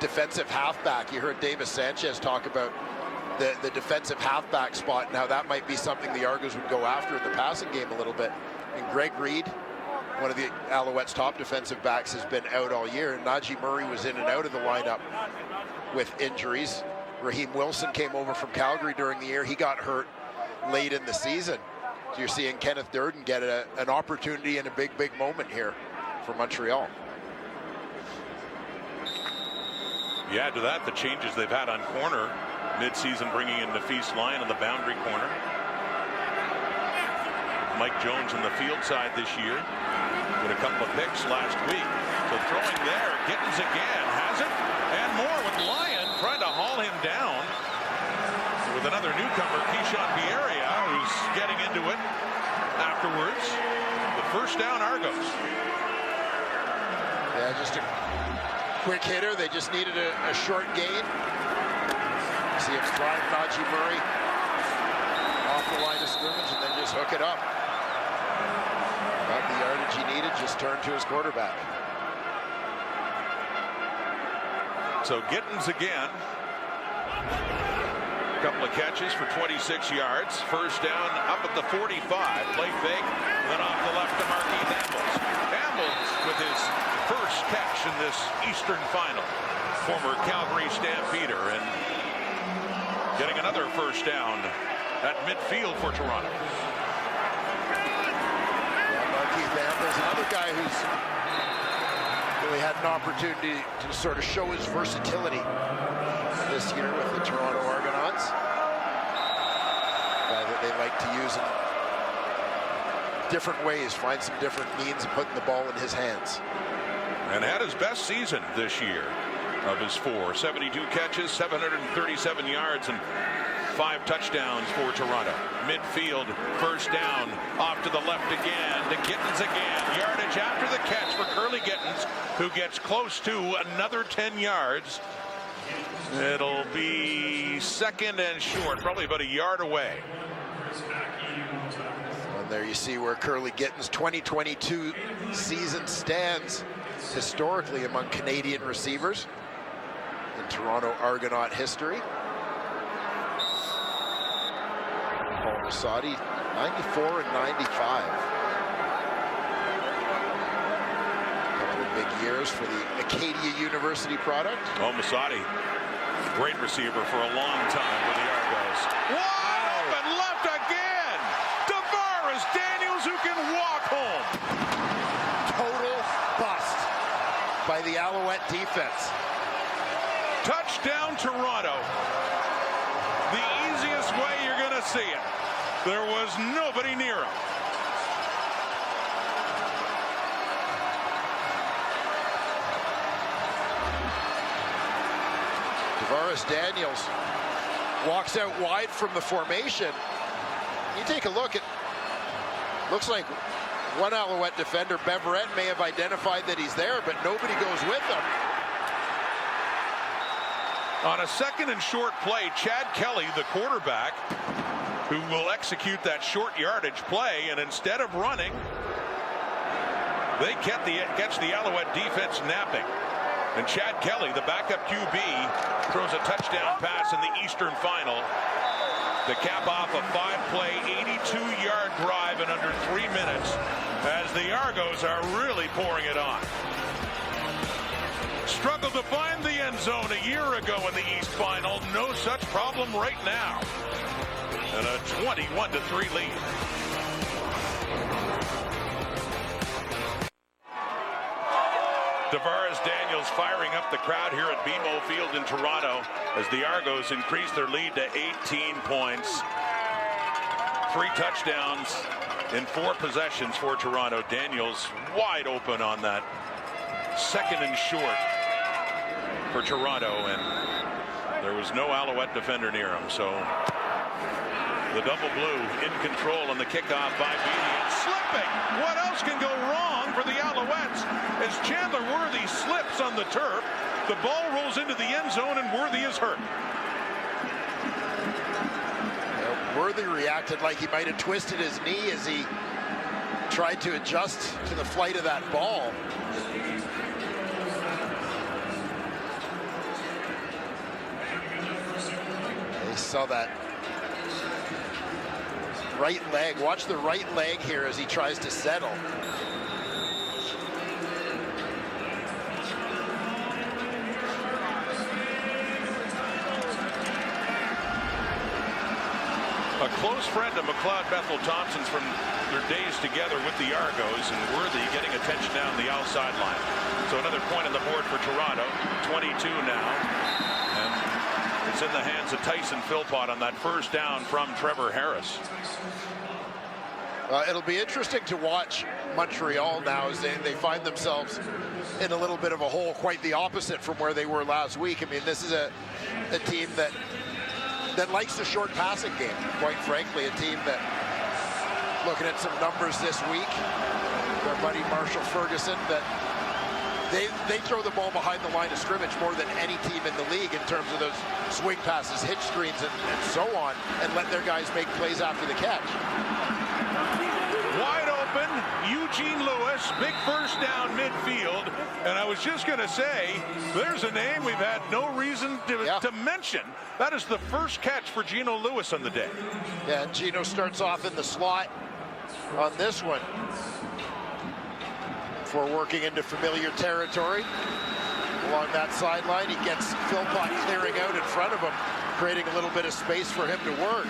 defensive halfback. You heard Davis Sanchez talk about the defensive halfback spot and how that might be something the Argos would go after in the passing game a little bit. And Greg Reed, one of the Alouettes' top defensive backs, has been out all year. And Najee Murray was in and out of the lineup with injuries. Raheem Wilson came over from Calgary during the year. He got hurt late in the season. So you're seeing Kenneth Durden get an opportunity in a big moment here for Montreal. You add to that the changes they've had on corner mid-season, bringing in Nafis Lyon on the boundary corner. Mike Jones on the field side this year with a couple of picks last week. So throwing there, Gittins again has it, and more with Lyon trying to haul him down with another newcomer, Keyshawn Pierria, who's getting into it afterwards. The first down, Argos. Yeah, just a quick hitter. They just needed a short gain. See him drive Najee Murray off the line of scrimmage and then just hook it up. Got the yardage he needed, just turned to his quarterback. So Gittins again. A couple of catches for 26 yards. First down up at the 45. Play fake, then off the left to Marquis Ambles. Ambles with his first catch in this Eastern Final. Former Calgary Stampeder, and getting another first down at midfield for Toronto. Yeah, Marquis Ambles, another guy who's really had an opportunity to sort of show his versatility this year with the Toronto Argonauts. Guy that they like to use in different ways, find some different means of putting the ball in his hands. And had his best season this year of his 4. 72 catches, 737 yards, and 5 touchdowns for Toronto. Midfield, first down, off to the left again, to Gittins again. Yardage after the catch for Curly Gittins, who gets close to another 10 yards. It'll be second and short, probably about a yard away. And there you see where Curly Gittins' 2022 season stands historically among Canadian receivers in Toronto Argonaut history. Paul Masadi, 94 and 95. A couple of big years for the Acadia University product. Oh, Masadi, great receiver for a long time for the Argos. Wide open left again. Tavares Daniels, who can walk home. Total bust by the Alouette defense. Touchdown Toronto. The easiest way you're going to see it. There was nobody near him. Tavares Daniels walks out wide from the formation. You take a look at, looks like one Alouette defender, Beverett, may have identified that he's there, but nobody goes with him. On a second and short play, Chad Kelly, the quarterback, who will execute that short yardage play, and instead of running, they catch the Alouette defense napping. And Chad Kelly, the backup QB, throws a touchdown pass in the Eastern Final to cap off a 5-play, 82-yard drive in under 3 minutes as the Argos are really pouring it on. Struggled to find the end zone a year ago in the East Final. No such problem right now. And a 21-3 lead. Tavares Daniels firing up the crowd here at BMO Field in Toronto as the Argos increase their lead to 18 points. 3 touchdowns in 4 possessions for Toronto. Daniels wide open on that second and short for Toronto, and there was no Alouette defender near him. So The double blue in control on the kickoff by Beatty and slipping. What else can go wrong for the Alouettes as Chandler Worthy slips on the turf? The ball rolls into the end zone and Worthy is hurt. Worthy reacted like he might have twisted his knee as he tried to adjust to the flight of that ball. They saw that right leg. Watch the right leg here as he tries to settle. A close friend of McLeod Bethel Thompson's from their days together with the Argos, and Worthy getting attention down the outside line. So another point on the board for Toronto. 22 now. And it's in the hands of Tyson Philpott on that first down from Trevor Harris. It'll be interesting to watch Montreal now as they find themselves in a little bit of a hole, quite the opposite from where they were last week. I mean, this is a team that likes the short passing game, quite frankly. A team that, looking at some numbers this week, their buddy Marshall Ferguson, that they throw the ball behind the line of scrimmage more than any team in the league in terms of those swing passes, hitch screens, and so on, and let their guys make plays after the catch. Wide open, Eugene Lewis, big first down midfield. And I was just going to say, there's a name we've had no reason to mention. That is the first catch for Geno Lewis on the day. Yeah, Geno starts off in the slot on this one before working into familiar territory. Along that sideline, he gets Philpott clearing out in front of him, creating a little bit of space for him to work.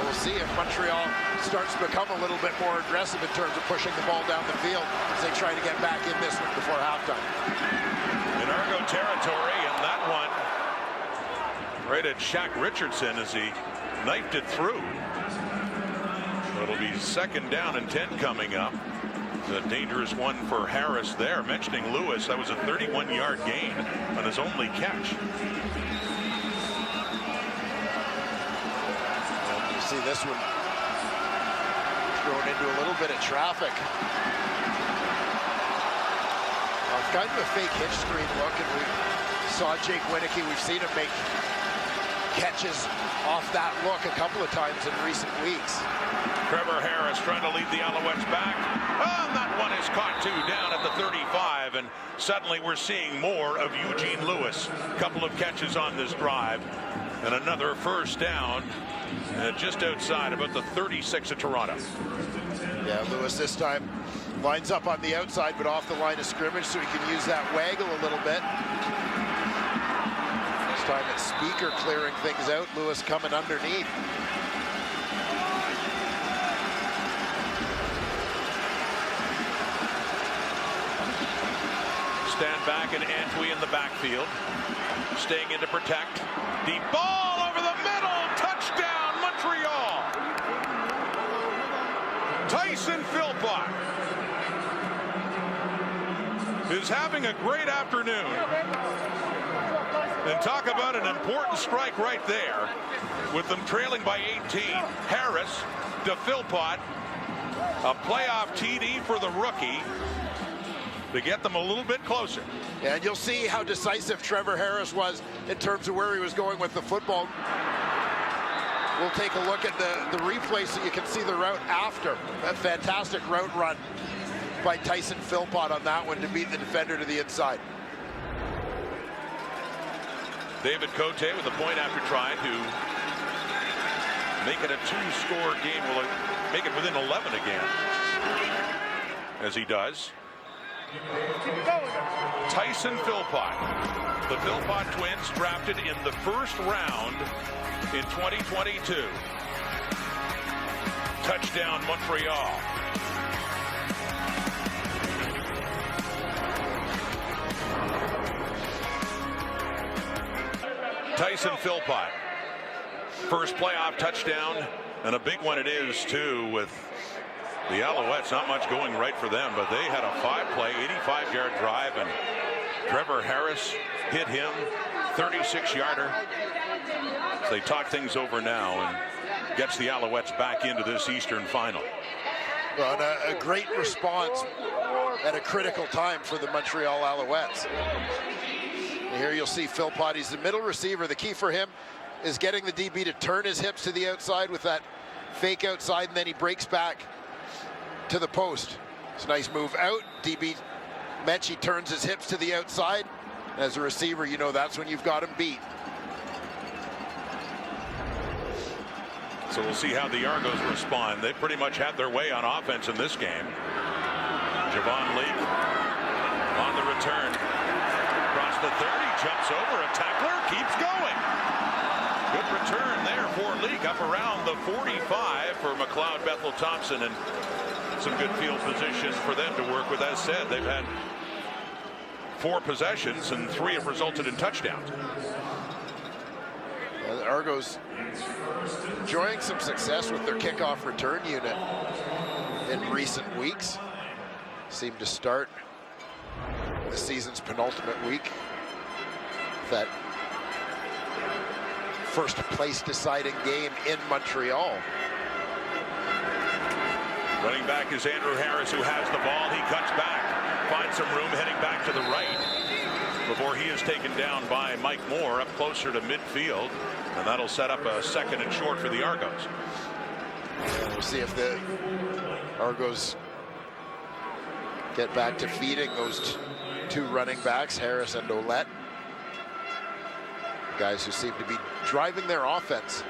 We'll see if Montreal starts to become a little bit more aggressive in terms of pushing the ball down the field as they try to get back in this one before halftime. In Argo territory, and that one right at Shaq Richardson as he knifed it through. It'll be second down and 10 coming up. The dangerous one for Harris there. Mentioning Lewis, that was a 31-yard gain on his only catch. See this one thrown into a little bit of traffic. Kind of a fake hitch screen look, and we saw Jake Winicky. We've seen him make catches off that look a couple of times in recent weeks. Trevor Harris trying to lead the Alouettes back. Oh, and that one is caught too down at the 35, and suddenly we're seeing more of Eugene Lewis. A couple of catches on this drive, and another first down. Just outside, about the 36 of Toronto. Yeah, Lewis this time lines up on the outside, but off the line of scrimmage, so he can use that waggle a little bit. This time it's Speaker clearing things out. Lewis coming underneath. Stand back and Antwi in the backfield. Staying in to protect. Deep ball over the middle. Touchdown, Montreal. Tyson Philpott is having a great afternoon. And talk about an important strike right there. With them trailing by 18. Harris to Philpott. A playoff TD for the rookie to get them a little bit closer. And you'll see how decisive Trevor Harris was in terms of where he was going with the football. We'll take a look at the replay so you can see the route after. A fantastic route run by Tyson Philpott on that one to beat the defender to the inside. David Cote with a point after try to make it a two-score game. Will make it within 11 again, as he does. Tyson Philpott. The Philpott twins drafted in the first round in 2022. Touchdown, Montreal. Tyson Philpott. First playoff touchdown, and a big one it is, too, with the Alouettes. Not much going right for them, but they had a 5-play, 85-yard drive, and Trevor Harris hit him, 36-yarder. So they talk things over now and gets the Alouettes back into this Eastern final. Well, and a great response at a critical time for the Montreal Alouettes. And here you'll see Philpott. He's the middle receiver. The key for him is getting the DB to turn his hips to the outside with that fake outside, and then he breaks back to the post. It's a nice move out. DB Mechie turns his hips to the outside. As a receiver, you know that's when you've got him beat. So we'll see how the Argos respond. They pretty much had their way on offense in this game. Javon Leake on the return. Across the 30, jumps over a tackler, keeps going. Good return there for Leake, up around the 45 for McLeod Bethel Thompson, and some good field position for them to work with. As said, they've had 4 possessions and 3 have resulted in touchdowns. The Argos enjoying some success with their kickoff return unit in recent weeks. Seem to start the season's penultimate week. That first place deciding game in Montreal. Running back is Andrew Harris, who has the ball. He cuts back, finds some room, heading back to the right before he is taken down by Mike Moore up closer to midfield, and that'll set up a 2nd and short for the Argos. We'll see if the Argos get back to feeding those 2 running backs, Harris and Ouellette. Guys who seem to be driving their offense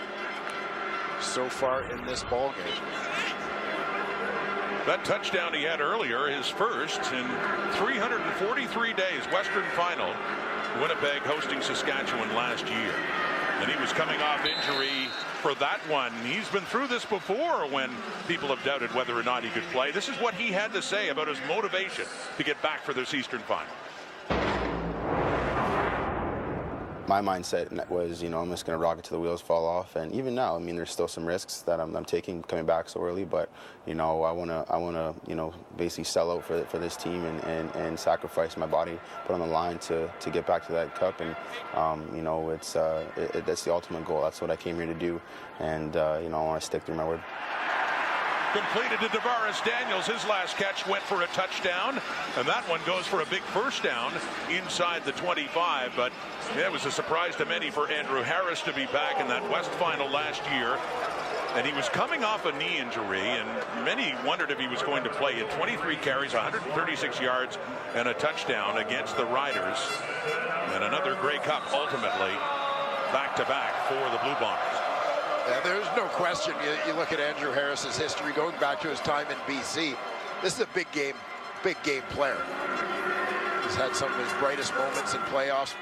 so far in this ball game. That touchdown he had earlier, his first in 343 days. Western final, Winnipeg hosting Saskatchewan last year. And he was coming off injury for that one. He's been through this before when people have doubted whether or not he could play. This is what he had to say about his motivation to get back for this Eastern final. My mindset was, I'm just going to rock it till the wheels fall off. And even now, I mean, there's still some risks that I'm taking coming back so early. But, I want to, basically sell out for this team and sacrifice my body, put on the line to get back to that cup. And, that's the ultimate goal. That's what I came here to do. And, I want to stick through my word. Completed to Tavares Daniels. His last catch went for a touchdown, and that one goes for a big first down inside the 25. But it was a surprise to many for Andrew Harris to be back in that West final last year. And he was coming off a knee injury, and many wondered if he was going to play. He had 23 carries, 136 yards, and a touchdown against the Riders. And another Grey Cup ultimately back-to-back for the Blue Bombers. Yeah, there's no question. You look at Andrew Harris's history going back to his time in BC. This is a big game player. He's had some of his brightest moments in playoffs.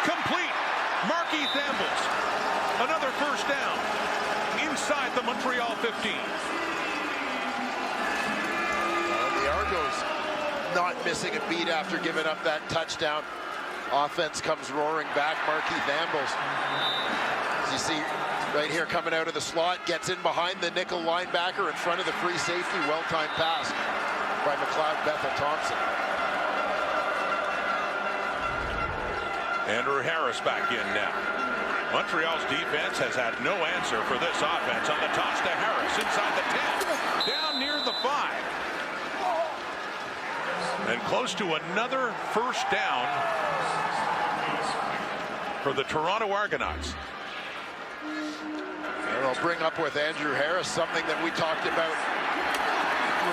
Complete. Marky Thambles. Another first down inside the Montreal 15. The Argos not missing a beat after giving up that touchdown. Offense comes roaring back. Marky Thambles, as you see right here, coming out of the slot, gets in behind the nickel linebacker in front of the free safety. Well-timed pass by McLeod Bethel Thompson. Andrew Harris back in now. Montreal's defense has had no answer for this offense. On the toss to Harris inside the 10, down near the 5. And close to another first down for the Toronto Argonauts. And I'll bring up with Andrew Harris something that we talked about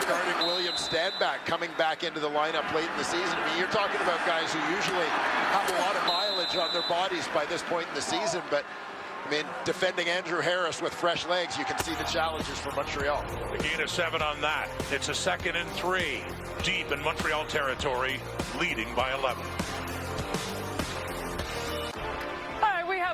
regarding William Stanback coming back into the lineup late in the season. I mean, you're talking about guys who usually have a lot of mileage on their bodies by this point in the season, but I mean, defending Andrew Harris with fresh legs, you can see the challenges for Montreal. The gain of 7 on that. It's a 2nd and 3. Deep in Montreal territory, leading by 11.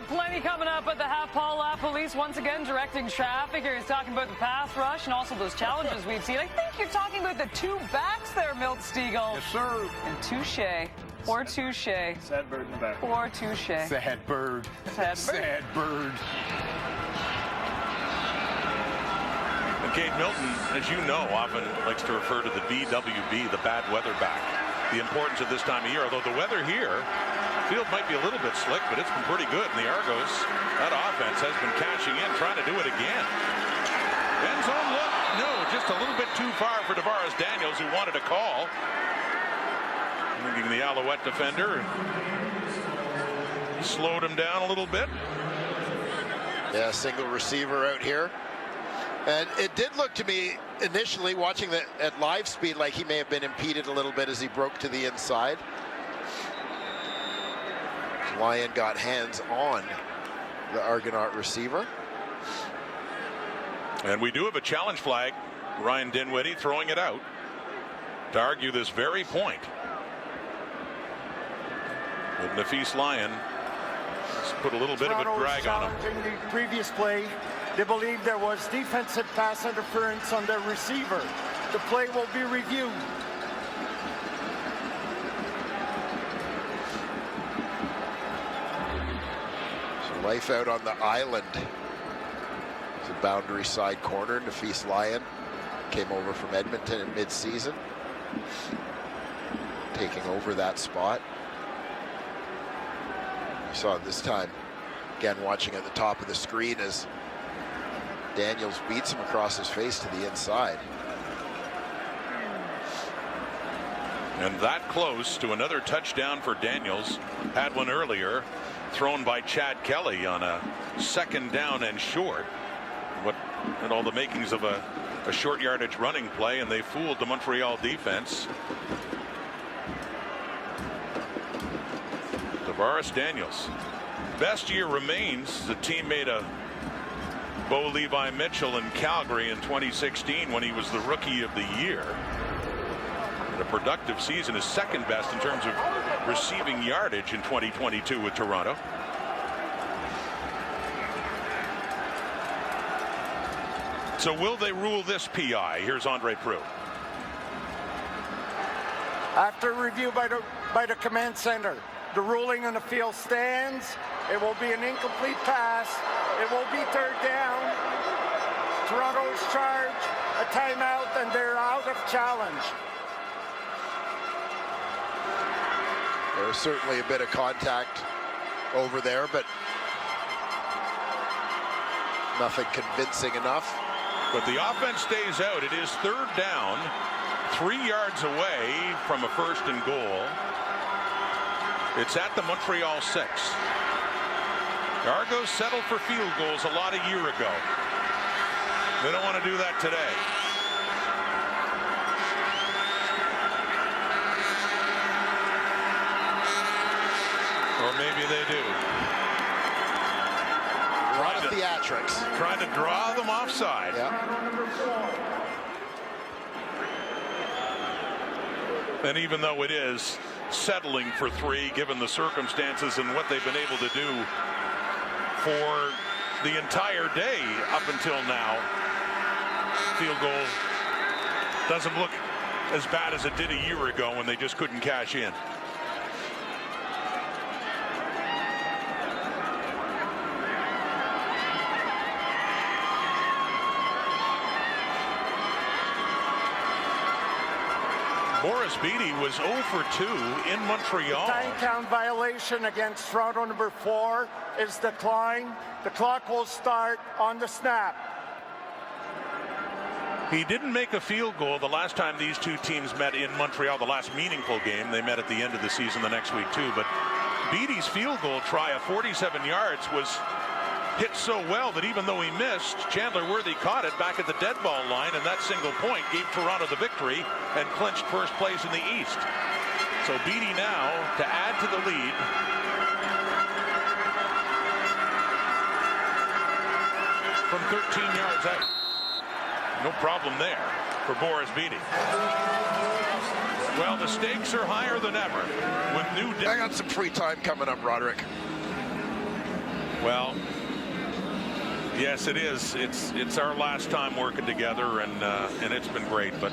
Plenty coming up at the half. Paul Police once again directing traffic. He's talking about the pass rush and also those challenges we've seen. I think you're talking about the 2 backs there, Milt Stiegel. Yes, sir. And touche. Or touche. Sad bird in the back. Or touche. Sad bird. Sad bird. Sad bird. And Kate Milton, as you know, often likes to refer to the BWB, the bad weather back. the importance of this time of year. Although the weather here, field might be a little bit slick, but it's been pretty good. And the Argos, that offense has been cashing in, trying to do it again. End zone look, no, just a little bit too far for Tavares Daniels, who wanted a call. Thinking the Alouette defender slowed him down a little bit. Yeah, single receiver out here. And it did look to me initially, watching that at live speed, like he may have been impeded a little bit as he broke to the inside. Lyon got hands on the Argonaut receiver. And we do have a challenge flag. Ryan Dinwiddie throwing it out to argue this very point. With Nafis Lyon put a little bit of a drag on him. In the previous play, they believe there was defensive pass interference on their receiver. The play will be reviewed. So life out on the island. It's a boundary side corner. Nafis Lyon came over from Edmonton in mid-season, taking over that spot. You saw it this time, again, watching at the top of the screen as Daniels beats him across his face to the inside. And that close to another touchdown for Daniels. Had one earlier, thrown by Chad Kelly on a second down and short. What had all the makings of a short yardage running play, and they fooled the Montreal defense. Tavares Daniels, best year remains. The team made a Bo Levi Mitchell in Calgary in 2016 when he was the rookie of the year. And a productive season, his second best in terms of receiving yardage in 2022 with Toronto. So will they rule this PI? Here's Andre Proulx. After review by the command center, the ruling on the field stands. It will be an incomplete pass. It will be third down. Toronto's charge, a timeout, and they're out of challenge. There was certainly a bit of contact over there, but nothing convincing enough. But the offense stays out. It is third down, 3 yards away from a first and goal. It's at the Montreal 6. The Argos settled for field goals a lot a year ago. They don't want to do that today. Or maybe they do. A lot of theatrics. Trying to draw them offside. Yeah. And even though it is settling for 3, given the circumstances and what they've been able to do for the entire day up until now, field goal doesn't look as bad as it did a year ago when they just couldn't cash in. Boris Beatty was 0 for 2 in Montreal. Time count violation against Toronto number 4 is declined. The clock will start on the snap. He didn't make a field goal the last time these two teams met in Montreal, the last meaningful game. They met at the end of the season the next week too. But Beatty's field goal try of 47 yards was hit so well that even though he missed, Chandler Worthy caught it back at the dead ball line, and that single point gave Toronto the victory and clinched first place in the East. So Beatty now to add to the lead. From 13 yards out. No problem there for Boris Beatty. Well, the stakes are higher than ever with new. I got some free time coming up, Roderick. Well, yes, it is. It's our last time working together, and it's been great. But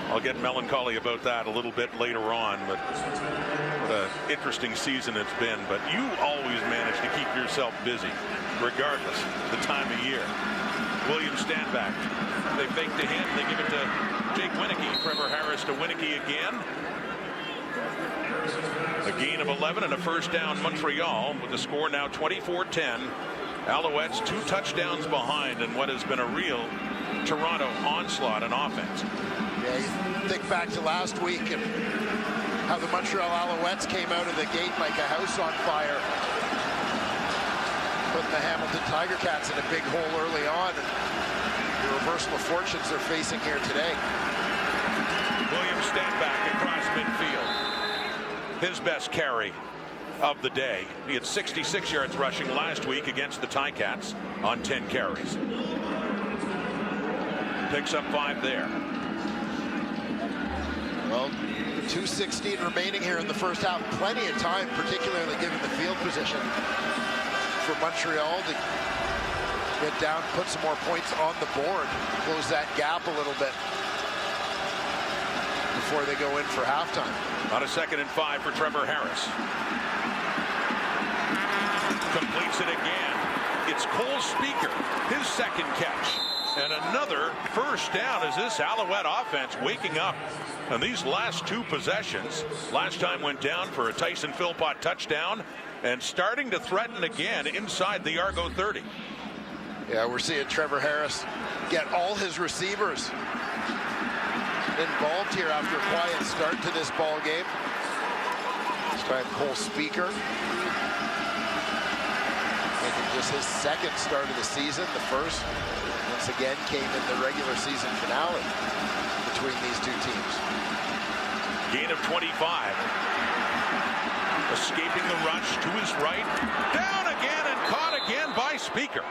I'll get melancholy about that a little bit later on. But what an interesting season it's been. But you always manage to keep yourself busy, regardless of the time of year. William Stanback. They fake to him. They give it to Jake Winicky. Trevor Harris to Winicky again. A gain of 11 and a first down Montreal with the score now 24-10. Alouettes 2 touchdowns behind in what has been a real Toronto onslaught in offense. Yeah, you think back to last week and how the Montreal Alouettes came out of the gate like a house on fire, putting the Hamilton Tiger Cats in a big hole early on, and the reversal of fortunes they're facing here today. William Stanback across midfield. His best carry of the day. He had 66 yards rushing last week against the Ticats on 10 carries. Picks up 5 there. Well, 2:16 remaining here in the first half. Plenty of time, particularly given the field position, for Montreal to get down, put some more points on the board, close that gap a little bit before they go in for halftime. On a 2nd and 5 for Trevor Harris. Completes it again. It's Cole Speaker, his 2nd catch. And another first down as this Alouette offense waking up. And these last 2 possessions, last time went down for a Tyson Philpott touchdown, and starting to threaten again inside the Argo 30. Yeah, we're seeing Trevor Harris get all his receivers involved here after a quiet start to this ball game. This time Cole Speaker making just his 2nd start of the season. The first, once again, came in the regular season finale between these 2 teams. Gain of 25. Escaping the rush to his right. Down again and caught again by Speaker.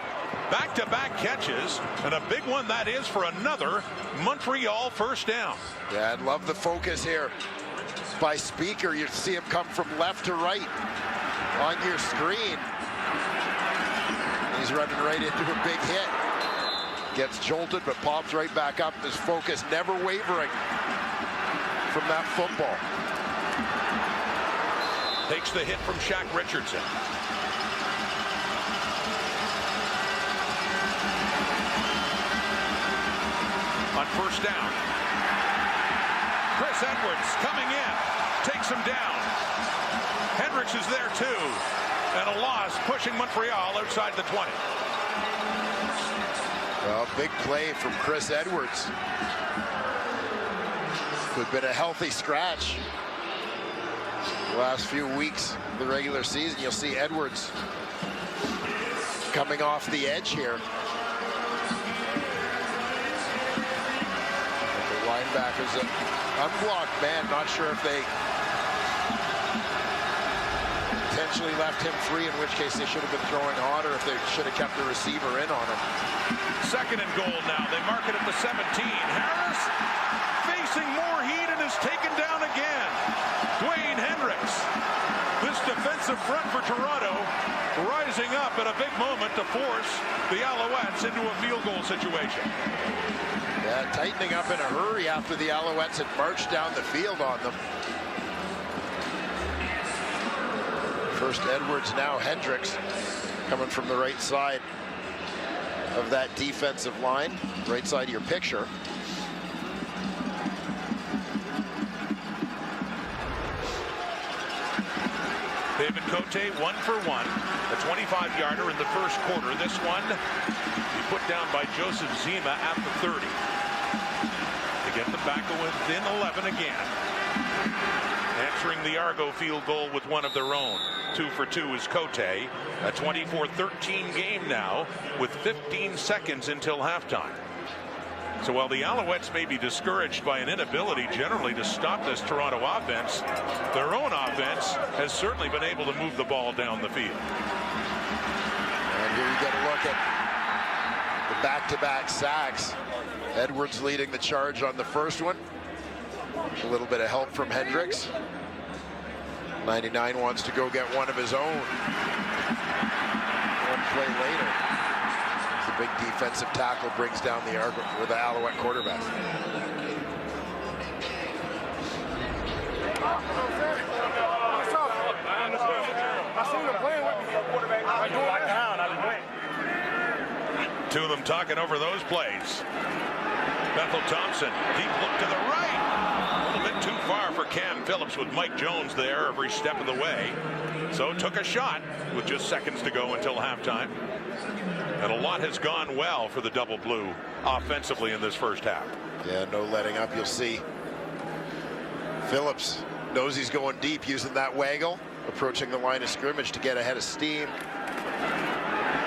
Back-to-back catches, and a big one that is for another Montreal first down. Yeah, I love the focus here by Speaker. You see him come from left to right on your screen. He's running right into a big hit. Gets jolted, but pops right back up. His focus never wavering from that football. Takes the hit from Shaq Richardson. On first down, Chris Edwards coming in, takes him down. Hendricks is there too, and a loss pushing Montreal outside the 20. Well, big play from Chris Edwards, who'd been a healthy scratch the last few weeks of the regular season. You'll see Edwards coming off the edge here. Linebackers, an unblocked man. Not sure if they intentionally left him free, in which case they should have been throwing hard, or if they should have kept the receiver in on him. 2nd and goal now. They mark it at the 17. Harris facing more heat and is taken down again. Dwayne Hendricks, this defensive front for Toronto, rising up at a big moment to force the Alouettes into a field goal situation. Yeah, tightening up in a hurry after the Alouettes had marched down the field on them. First Edwards, now Hendricks, coming from the right side of that defensive line, right side of your picture. David Cote 1 for 1, a 25-yarder in the first quarter. This one he put down by Joseph Zima at the 30. To get them back within 11 again. Answering the Argo field goal with one of their own. 2 for 2 is Cote. A 24-13 game now with 15 seconds until halftime. So while the Alouettes may be discouraged by an inability generally to stop this Toronto offense, their own offense has certainly been able to move the ball down the field. And here you get a look at the back-to-back sacks. Edwards leading the charge on the first one. A little bit of help from Hendricks. 99 wants to go get one of his own. One play later, the big defensive tackle brings down the Alouette quarterback. Two of them talking over those plays. Bethel Thompson, deep look to the right. A little bit too far for Cam Phillips with Mike Jones there every step of the way. So took a shot with just seconds to go until halftime. And a lot has gone well for the double blue offensively in this first half. Yeah, no letting up. You'll see Phillips knows he's going deep, using that waggle, approaching the line of scrimmage to get ahead of steam.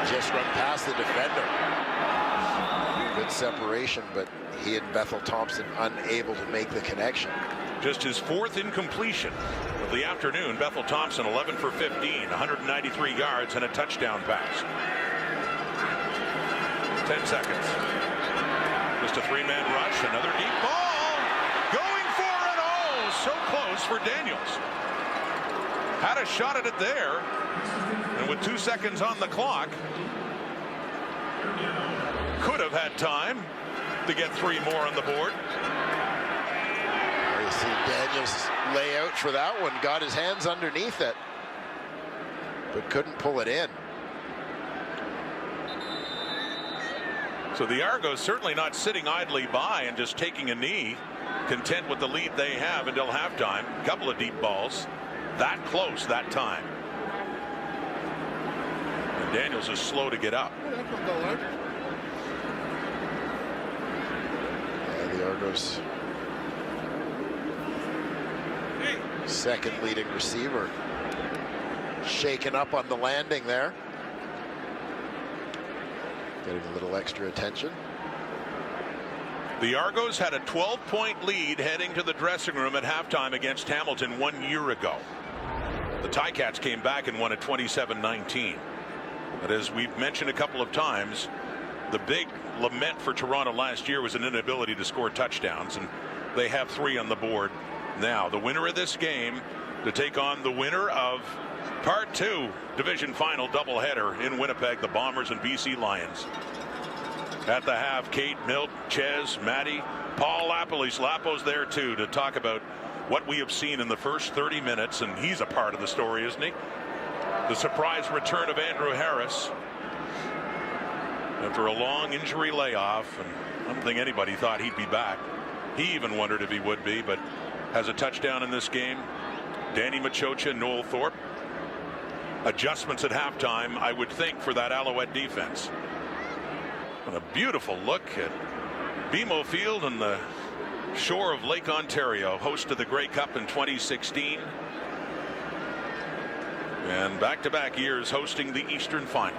Just run past the defender. Good separation, but he and Bethel Thompson unable to make the connection. Just his fourth incompletion of the afternoon. Bethel Thompson 11 for 15, 193 yards and a touchdown pass. 10 seconds. Just a three-man rush, another deep ball. Going for it, oh, so close for Daniels. Had a shot at it there, and with 2 seconds on the clock, could have had time to get 3 more on the board. You see Daniels lay out for that one, got his hands underneath it, but couldn't pull it in. So the Argos certainly not sitting idly by and just taking a knee, content with the lead they have until halftime. A couple of deep balls, that close that time. And Daniels is slow to get up. And the Argos second leading receiver shaken up on the landing there. Getting a little extra attention. The Argos had a 12-point lead heading to the dressing room at halftime against Hamilton 1 year ago. The Ticats came back and won at 27-19. But as we've mentioned a couple of times, the big lament for Toronto last year was an inability to score touchdowns, and they have 3 on the board now. The winner of this game to take on the winner of Part 2 division final doubleheader in Winnipeg, the Bombers and BC Lions. At the half, Kate, Milt, Ches, Maddie, Paul Lapo's there too to talk about what we have seen in the first 30 minutes, and he's a part of the story, isn't he? The surprise return of Andrew Harris after a long injury layoff, and I don't think anybody thought he'd be back. He even wondered if he would be, but has a touchdown in this game. Danny Machocha, Noel Thorpe. Adjustments at halftime, I would think, for that Alouette defense. And a beautiful look at BMO Field and the shore of Lake Ontario, host to the Grey Cup in 2016. And back-to-back years hosting the Eastern Final.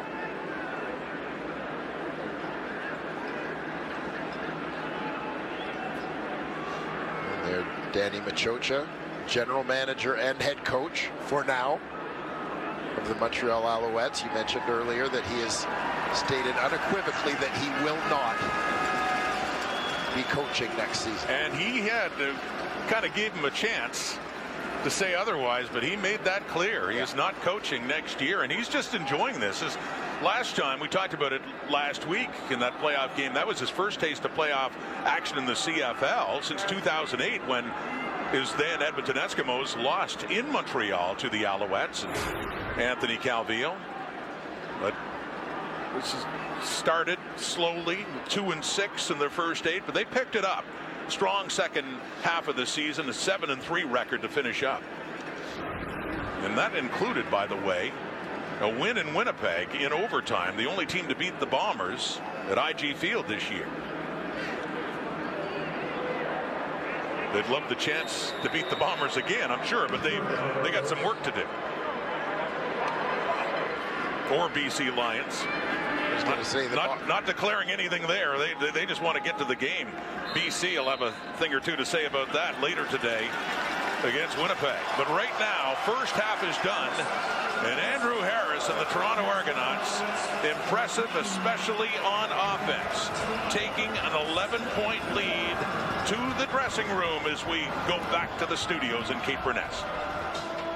And there, Danny Machocha, general manager and head coach for now of the Montreal Alouettes. You mentioned earlier that he has stated unequivocally that he will not be coaching next season. And he had to kind of gave him a chance to say otherwise, but he made that clear. He is not coaching next year, and he's just enjoying this. As last time, we talked about it last week in that playoff game, that was his first taste of playoff action in the CFL since 2008, when his then Edmonton Eskimos lost in Montreal to the Alouettes and Anthony Calvillo. But this is started slowly, 2-6 in their first 8, but they picked it up. Strong second half of the season, a 7-3 record to finish up. And that included, by the way, a win in Winnipeg in overtime, the only team to beat the Bombers at IG Field this year. They'd love the chance to beat the Bombers again, I'm sure, but they got some work to do. Or BC Lions. I was going to say not declaring anything there. They just want to get to the game. BC will have a thing or two to say about that later today against Winnipeg. But right now, first half is done, and Andrew Harris and the Toronto Argonauts, impressive, especially on offense, taking an 11-point lead to the dressing room as we go back to the studios in Cape Burness.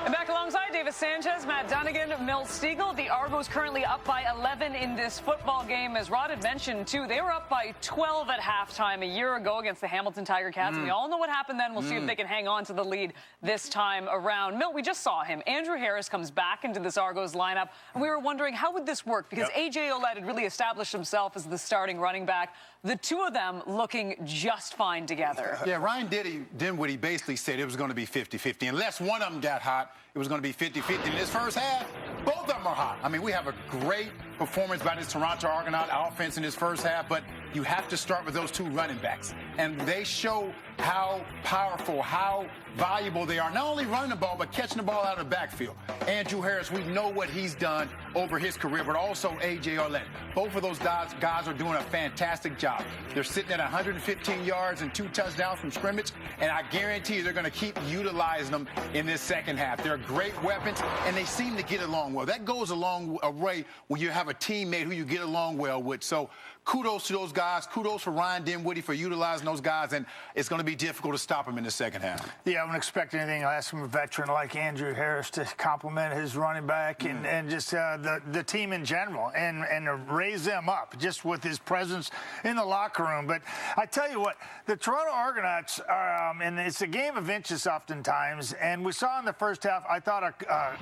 And back alongside David Davis Sanchez, Matt Dunnigan, Milt Stegall. The Argos currently up by 11 in this football game. As Rod had mentioned, too, they were up by 12 at halftime a year ago against the Hamilton Tiger Cats. And we all know what happened then. We'll see if they can hang on to the lead this time around. Milt, we just saw him. Andrew Harris comes back into this Argos lineup. And we were wondering, how would this work? Because A.J. Ouellette had really established himself as the starting running back. The two of them looking just fine together. Yeah, Ryan Dinwiddie basically said it was going to be 50-50. Unless one of them got hot, it was going to be 50-50. In this first half, both of them are hot. I mean, we have a great performance by this Toronto Argonaut offense in this first half, but you have to start with those two running backs. And they show how powerful, how valuable they are. Not only running the ball, but catching the ball out of the backfield. Andrew Harris, we know what he's done over his career, but also A.J. Ouellette. Both of those guys are doing a fantastic job. They're sitting at 115 yards and 2 touchdowns from scrimmage, and I guarantee you they're going to keep utilizing them in this second half. They're great weapons, and they seem to get along well. That goes a long way when you have a teammate who you get along well with. So kudos to those guys. Kudos for Ryan Dinwiddie for utilizing those guys, and it's going to be difficult to stop them in the second half. Yeah, I wouldn't expect anything less from a veteran like Andrew Harris to compliment his running back and just the team in general and to raise them up just with his presence in the locker room. But I tell you what, the Toronto Argonauts are, and it's a game of inches oftentimes, and we saw in the first half, I thought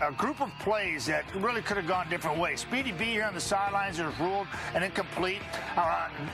a group of plays that really could have gone different ways. Speedy B here on the sidelines is ruled an incomplete.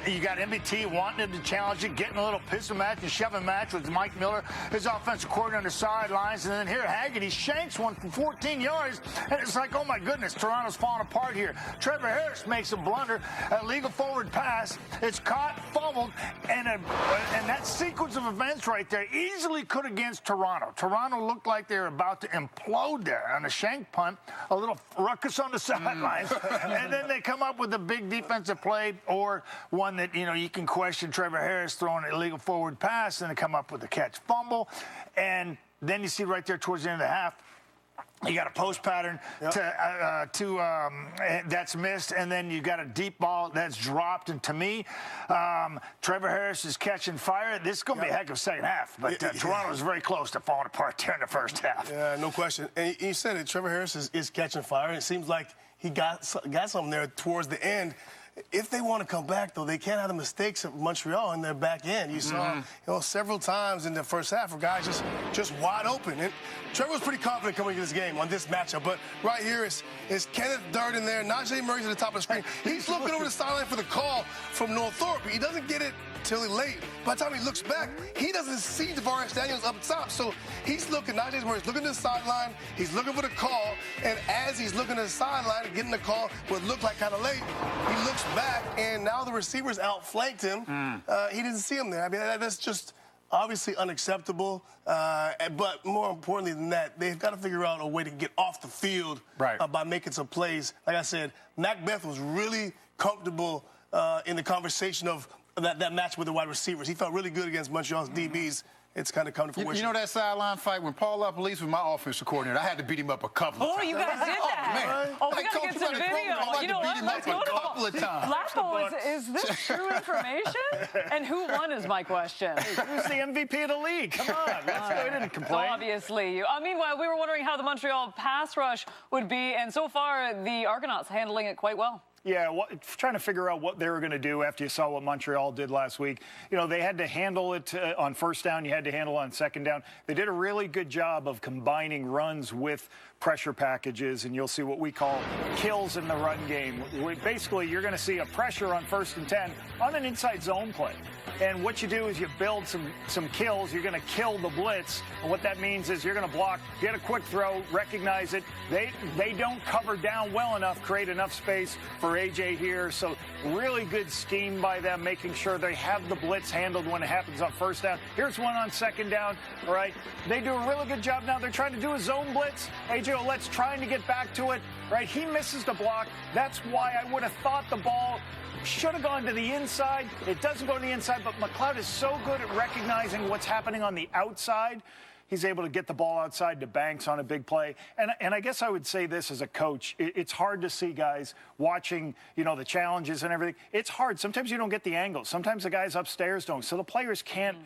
You got MBT wanting to challenge it, getting a little pistol match and shoving match with Mike Miller, his offensive coordinator on the sidelines, and then here Haggerty shanks one from 14 yards, and it's like, oh my goodness, Toronto's falling apart here. Trevor Harris makes a blunder, a legal forward pass. It's caught, fumbled, and that sequence of events right there easily could against Toronto. Toronto looked like they were about to implode there on a shank punt, a little ruckus on the sidelines, and then they come up with a big defensive play or one that, you can question Trevor Harris throwing an illegal forward pass, and they come up with a catch fumble. And then you see right there towards the end of the half, you got a post pattern that's missed, and then you got a deep ball that's dropped. And to me, Trevor Harris is catching fire. This is going to be a heck of a second half, but Toronto is very close to falling apart there in the first half. Yeah, no question. And you said it, Trevor Harris is catching fire, and it seems like he got something there towards the end. If they want to come back, though, they can't have the mistakes of Montreal in their back end. You saw, several times in the first half where guys just wide open. And Trevor was pretty confident coming into this game on this matchup. But right here is Kenneth Durden there. Najee Murray's at the top of the screen. He's looking over the sideline for the call from Northrop. He doesn't get it till late. By the time he looks back, he doesn't see Tavares Daniels up top. So he's looking, Najee Murray's looking to the sideline. He's looking for the call. And as he's looking to the sideline and getting the call, what looked like kind of late, he looks back, and now the receivers outflanked him. He didn't see him there. I mean, that's just obviously unacceptable. But more importantly than that, they've got to figure out a way to get off the field by making some plays. Like I said, Macbeth was really comfortable in the conversation of that match with the wide receivers. He felt really good against Montreal's DBs. It's kind of coming to fruition. You know that sideline fight when Paul LaPolice was my offensive coordinator? I had to beat him up a couple of times. Oh, you guys did that? Man. Oh, we got to get some video. You know what? Let's go to a couple of times. Lapo, is this true information? And who won is my question. Who's the MVP of the league? Come on, let's go. He didn't complain. Obviously. Meanwhile, we were wondering how the Montreal pass rush would be, and so far the Argonauts handling it quite well. Yeah, trying to figure out what they were going to do after you saw what Montreal did last week. They had to handle it on first down. You had to handle it on second down. They did a really good job of combining runs with pressure packages, and you'll see what we call kills in the run game. Basically, you're going to see a pressure on 1st and 10 on an inside zone play. And what you do is you build some kills. You're going to kill the blitz. And what that means is you're going to block, get a quick throw, recognize it. They don't cover down well enough, create enough space for AJ here. So really good scheme by them, making sure they have the blitz handled when it happens on first down. Here's one on second down, all right? They do a really good job now. They're trying to do a zone blitz. AJ Ouellette's trying to get back to it, right? He misses the block. That's why I would have thought the ball should have gone to the inside. It doesn't go to the inside, but McLeod is so good at recognizing what's happening on the outside. he's able to get the ball outside to Banks on a big play. And I guess I would say this as a coach. It's hard to see guys watching, the challenges and everything. It's hard. Sometimes you don't get the angles. Sometimes the guys upstairs don't. So the players can't,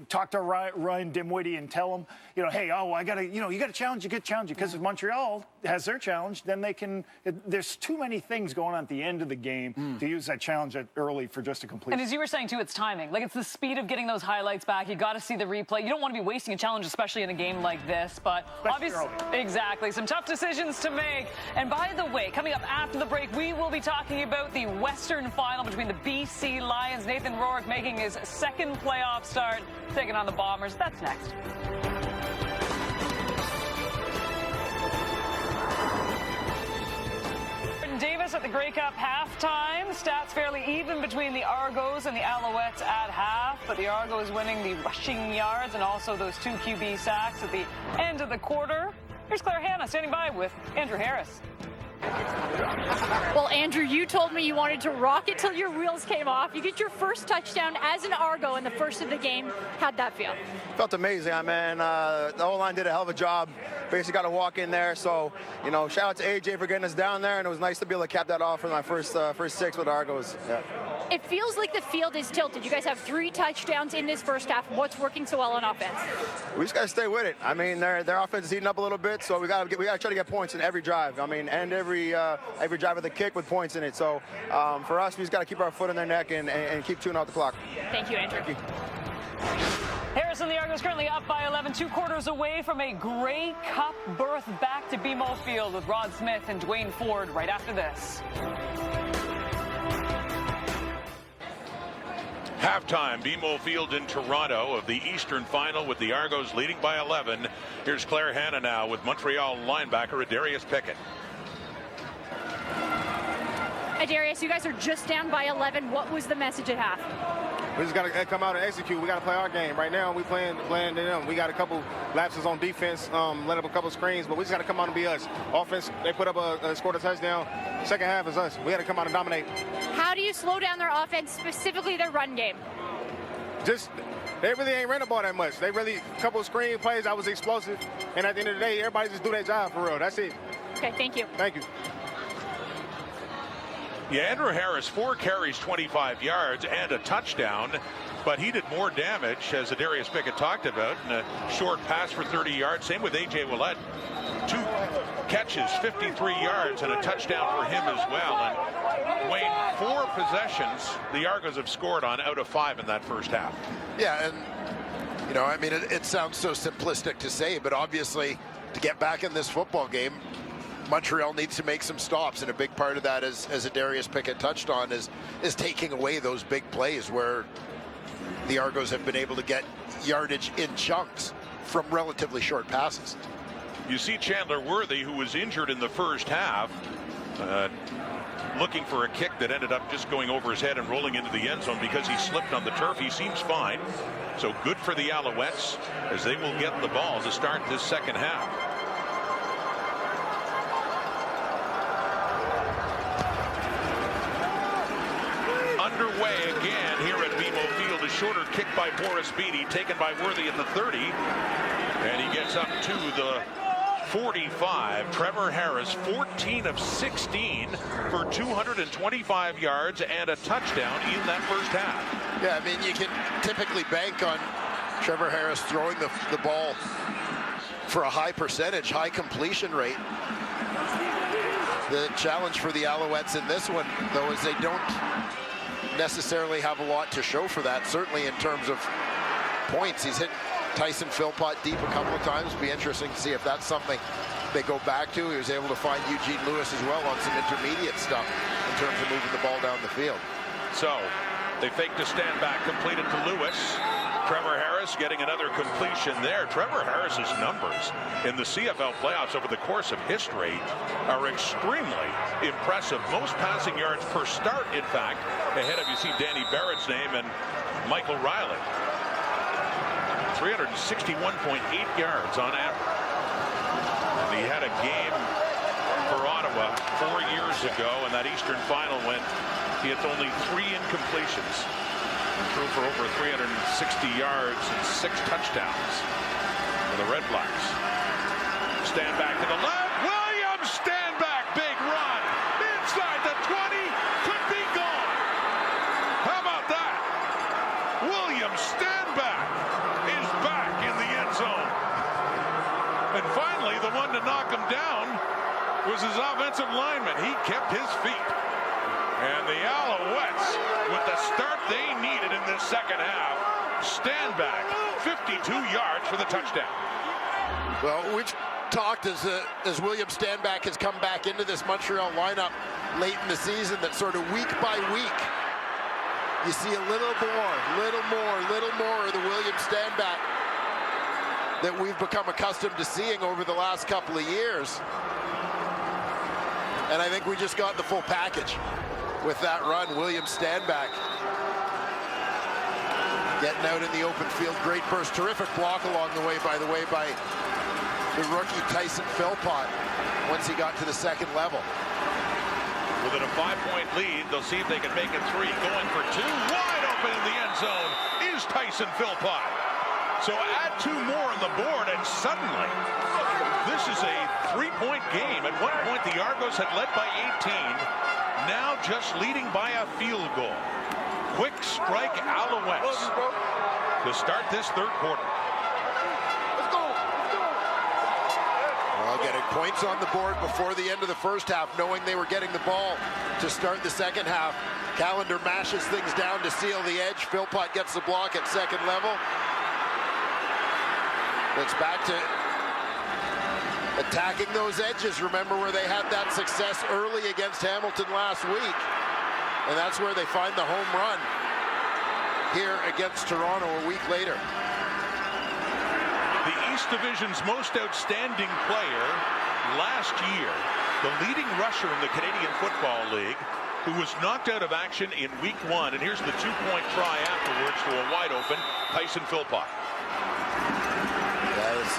talk to Ryan Dimwitty and tell him, hey, I got to, you got to challenge, you get challenged. Because if Montreal has their challenge, then they can, there's too many things going on at the end of the game to use that challenge early for just a completion. And as you were saying, too, it's timing. Like, it's the speed of getting those highlights back. You got to see the replay. You don't want to be wasting a challenge, especially in a game like this. But obviously, exactly, some tough decisions to make. And by the way, coming up after the break, we will be talking about the Western Final between the BC Lions. Nathan Rourke making his second playoff start, taking on the Bombers. That's next. Davis at the Grey Cup halftime. Stats fairly even between the Argos and the Alouettes at half, but the Argos winning the rushing yards and also those 2 QB sacks at the end of the quarter. Here's Claire Hanna standing by with Andrew Harris. Well, Andrew, you told me you wanted to rock it till your wheels came off. You get your first touchdown as an Argo in the first of the game. How'd that feel? Felt amazing, man. The O-line did a hell of a job. Basically got to walk in there. So, shout out to AJ for getting us down there, and it was nice to be able to cap that off for my first 6 with Argos. Yeah. It feels like the field is tilted. You guys have 3 touchdowns in this first half. What's working so well on offense? We just got to stay with it. I mean, their offense is heating up a little bit, so we got to try to get points in every drive. I mean, and every drive with a kick with points in it. So for us, we just got to keep our foot in their neck and keep tuning out the clock. Thank you, Andrew. Thank you. Harris and the Argos currently up by 11, 2 quarters away from a Grey Cup berth back to BMO Field with Rod Smith and Dwayne Ford right after this. Halftime, BMO Field in Toronto of the Eastern Final with the Argos leading by 11. Here's Claire Hanna now with Montreal linebacker Adarius Pickett. Adarius, you guys are just down by 11. What was the message at half? We just got to come out and execute. We got to play our game. Right now, we playing them. We got a couple lapses on defense, let up a couple screens, but we just got to come out and be us. Offense, they put up scored a touchdown. Second half is us. We got to come out and dominate. How do you slow down their offense, specifically their run game? They really ain't ran the ball that much. They really, a couple of screen plays, I was explosive. And at the end of the day, everybody just do their job for real. That's it. Okay, thank you. Thank you. Yeah, Andrew Harris, 4 carries, 25 yards, and a touchdown. But he did more damage, as Adarius Pickett talked about, in a short pass for 30 yards. Same with AJ Ouellette. 2 catches, 53 yards, and a touchdown for him as well. And Wayne, 4 possessions the Argos have scored on out of 5 in that first half. Yeah, and, I mean, it sounds so simplistic to say, but obviously to get back in this football game, Montreal needs to make some stops, and a big part of that, as Adarius Pickett touched on, is taking away those big plays where the Argos have been able to get yardage in chunks from relatively short passes. You see Chandler Worthy, who was injured in the first half, looking for a kick that ended up just going over his head and rolling into the end zone because he slipped on the turf. He seems fine. So good for the Alouettes, as they will get the ball to start this second half. Underway again here at BMO Field. A shorter kick by Boris Beatty, taken by Worthy at the 30. And he gets up to the 45. Trevor Harris, 14 of 16 for 225 yards and a touchdown in that first half. Yeah, I mean, you can typically bank on Trevor Harris throwing the ball for a high percentage, high completion rate. The challenge for the Alouettes in this one, though, is they don't necessarily have a lot to show for that, certainly in terms of points. He's hit Tyson Philpott deep a couple of times. Be interesting to see if that's something they go back to. He was able to find Eugene Lewis as well on some intermediate stuff in terms of moving the ball down the field. So they fake to stand back, completed to Lewis. Trevor Harris getting another completion there. Trevor Harris's numbers in the CFL playoffs over the course of history are extremely impressive. Most passing yards per start, in fact, ahead of, you see Danny Barrett's name and Michael Riley. 361.8 yards on average. And he had a game for Ottawa 4 years ago in that Eastern Final when he had only 3 incompletions. He threw for over 360 yards and 6 touchdowns. for the Red Blacks. Stand back to the left. Williams, stand back. Big run. Inside the 20. Could be gone. How about that? Williams, stand back, is back in the end zone. And finally, the one to knock him down was his offensive lineman. He kept his feet. And the Alouettes, with the start they needed in this second half, stand back 52 yards for the touchdown. Well, we've talked as William Stanback has come back into this Montreal lineup late in the season that sort of week by week you see a little more of the William Stanback that we've become accustomed to seeing over the last couple of years. And I think we just got the full package with that run. William Stanback getting out in the open field. Great burst. Terrific block along the way, by the rookie Tyson Philpott once he got to the second level. Within a 5-point lead, they'll see if they can make it 3. Going for 2. Wide open in the end zone is Tyson Philpott. So add 2 more on the board, and suddenly this is a 3-point game. At one point, the Argos had led by 18. Now just leading by a field goal. Quick strike Alouettes to start this third quarter. Well, getting points on the board before the end of the first half, knowing they were getting the ball to start the second half. Callender mashes things down to seal the edge. Philpott gets the block at second level. It's back to attacking those edges. Remember where they had that success early against Hamilton last week. And that's where they find the home run here against Toronto a week later. The East Division's most outstanding player last year, the leading rusher in the Canadian Football League, who was knocked out of action in week 1. And here's the 2-point try afterwards to a wide open Tyson Philpott. That is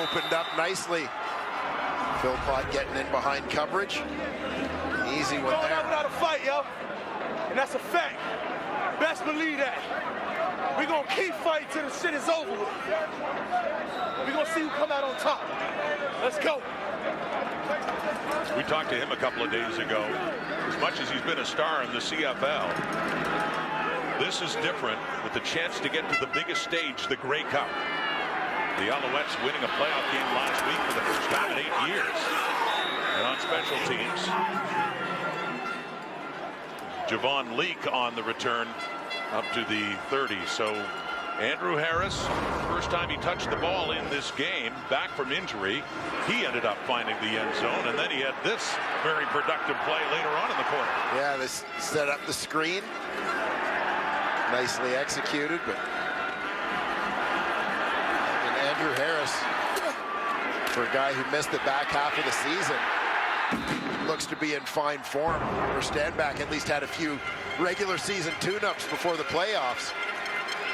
opened up nicely. Philpott getting in behind coverage. Easy one there. Not a fight, yo. And that's a fact. Best believe that. We're going to keep fighting till the shit is over with. We're going to see who come out on top. Let's go. We talked to him a couple of days ago. As much as he's been a star in the CFL, this is different with the chance to get to the biggest stage, the Grey Cup. The Alouettes winning a playoff game last week for the first time in 8 years. And on special teams, Javon Leake on the return up to the 30. So Andrew Harris, first time he touched the ball in this game, back from injury. He ended up finding the end zone, and then he had this very productive play later on in the quarter. Yeah, this set up the screen. Nicely executed, but Andrew Harris, for a guy who missed the back half of the season, looks to be in fine form. Or Stanback at least had a few regular season tune-ups before the playoffs.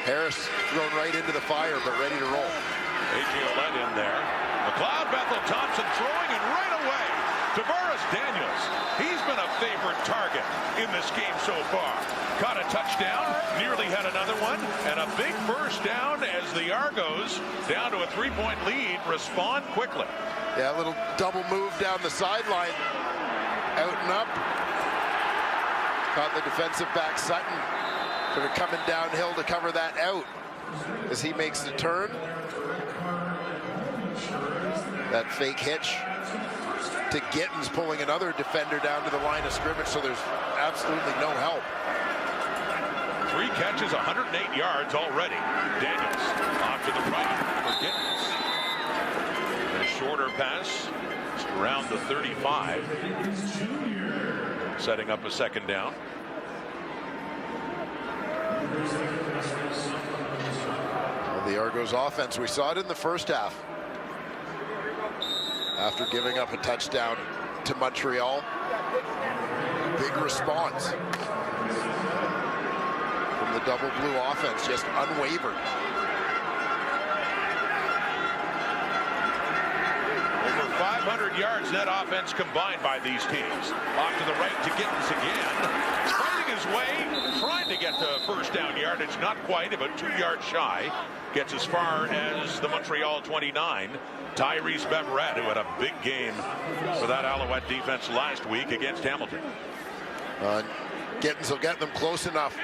Harris thrown right into the fire, but ready to roll. A.J. Alouette in there. McLeod, Bethel Thompson throwing, and right away, Tavares Daniels. He's been a favorite target in this game so far. Caught a touchdown, nearly had another one, and a big first down as the Argos, down to a 3-point lead, respond quickly. Yeah, a little double move down the sideline. Out and up. Caught the defensive back, Sutton, sort of coming downhill to cover that out as he makes the turn. That fake hitch to Gittins, pulling another defender down to the line of scrimmage, so there's absolutely no help. 3 catches, 108 yards already. Daniels off to the right for Gittins. A shorter pass around the 35. Setting up a second down. Well, the Argos offense, we saw it in the first half. After giving up a touchdown to Montreal, big response from the double blue offense, just unwavered. Over 500 yards net offense combined by these teams. Off to the right to Gittins again. Finding his way, trying to get to first down yardage, not quite, about 2 yards shy. gets as far as the Montreal 29. Tyrese Beverett, who had a big game for that Alouette defense last week against Hamilton. Getting them close enough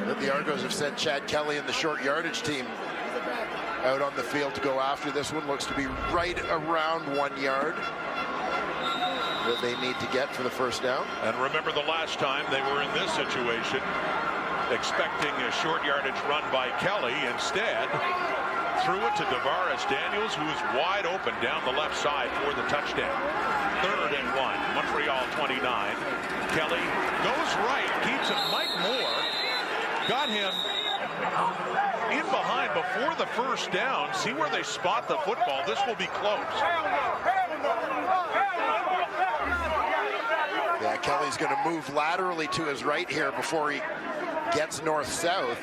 that the Argos have sent Chad Kelly and the short yardage team out on the field to go after this one. Looks to be right around 1 yard that they need to get for the first down. And remember the last time they were in this situation, expecting a short yardage run by Kelly. Instead, threw it to Tavares Daniels, who is wide open down the left side for the touchdown. 3rd and 1, Montreal 29. Kelly goes right, keeps it. Mike Moore got him in behind before the first down. See where they spot the football. This will be close. Yeah, Kelly's going to move laterally to his right here before he gets north-south.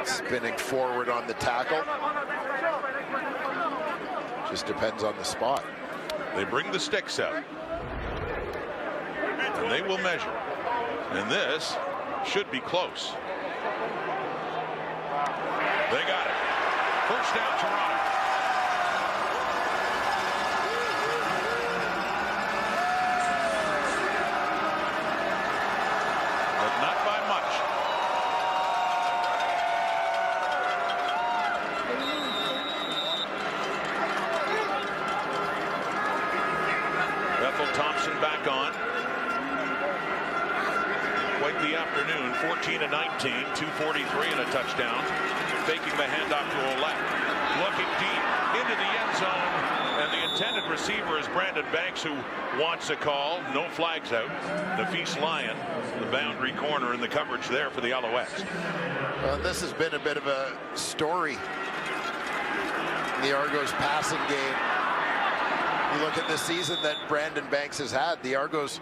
Spinning forward on the tackle. Just depends on the spot. They bring the sticks out. And they will measure. And this should be close. They got it. First down, Toronto. But not by much. Bethel Thompson back on. Quite the afternoon. 14-19, 2:43 and a touchdown. Faking the handoff to Ouellette. Looking deep into the end zone. And the intended receiver is Brandon Banks, who wants a call. No flags out. Nafis Lyon, the boundary corner in the coverage there for the Alouettes. This has been a bit of a story in the Argos passing game. You look at the season that Brandon Banks has had. The Argos,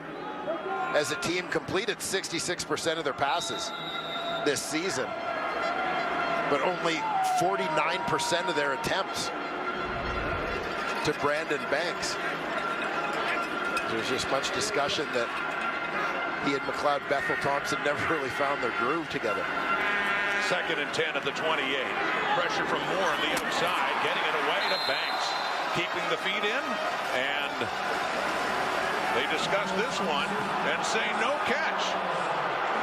as a team, completed 66% of their passes this season, but only 49% of their attempts to Brandon Banks. There's just much discussion that he and McLeod Bethel Thompson never really found their groove together. 2nd and 10 at the 28. Pressure from Moore on the outside, getting it away to Banks. Keeping the feet in, and they discuss this one and say no catch.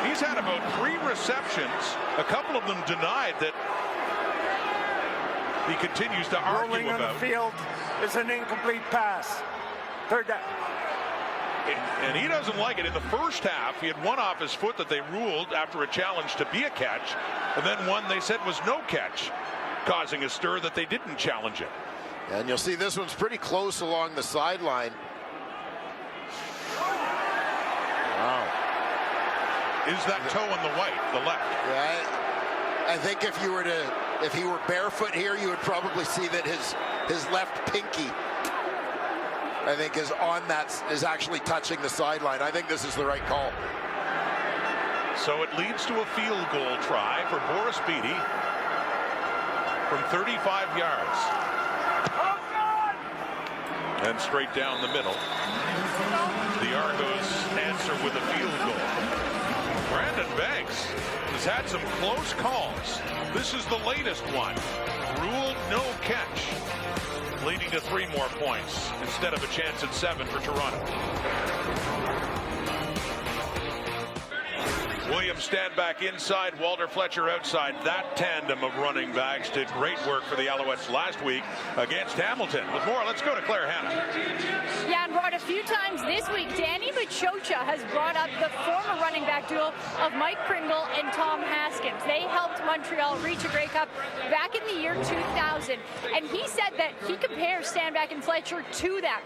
He's had about 3 receptions, a couple of them denied, that he continues to argue Rolling about. on the field is an incomplete pass. 3rd down. And he doesn't like it. In the first half, he had one off his foot that they ruled after a challenge to be a catch, and then one they said was no catch, causing a stir that they didn't challenge it. And you'll see this one's pretty close along the sideline. Wow. Is that toe on the white, the left? Yeah, I think if he were barefoot here, you would probably see that his left pinky, I think, is actually touching the sideline. I think this is the right call. So it leads to a field goal try for Boris Beatty from 35 yards. And straight down the middle. The Argos answer with a field goal. Brandon Banks has had some close calls. This is the latest one. Ruled no catch, leading to 3 more points instead of a chance at 7 for Toronto. Williams stand back inside, Walter Fletcher outside. That tandem of running backs did great work for the Alouettes last week against Hamilton. With more, let's go to Claire Hanna. Yeah, and Rod, a few times this week, Danny Machocha has brought up the former running back duo of Mike Pringle and Tom Haskins. They helped Montreal reach a Grey Cup back in the year 2000, and he said that he compares Stanback and Fletcher to them.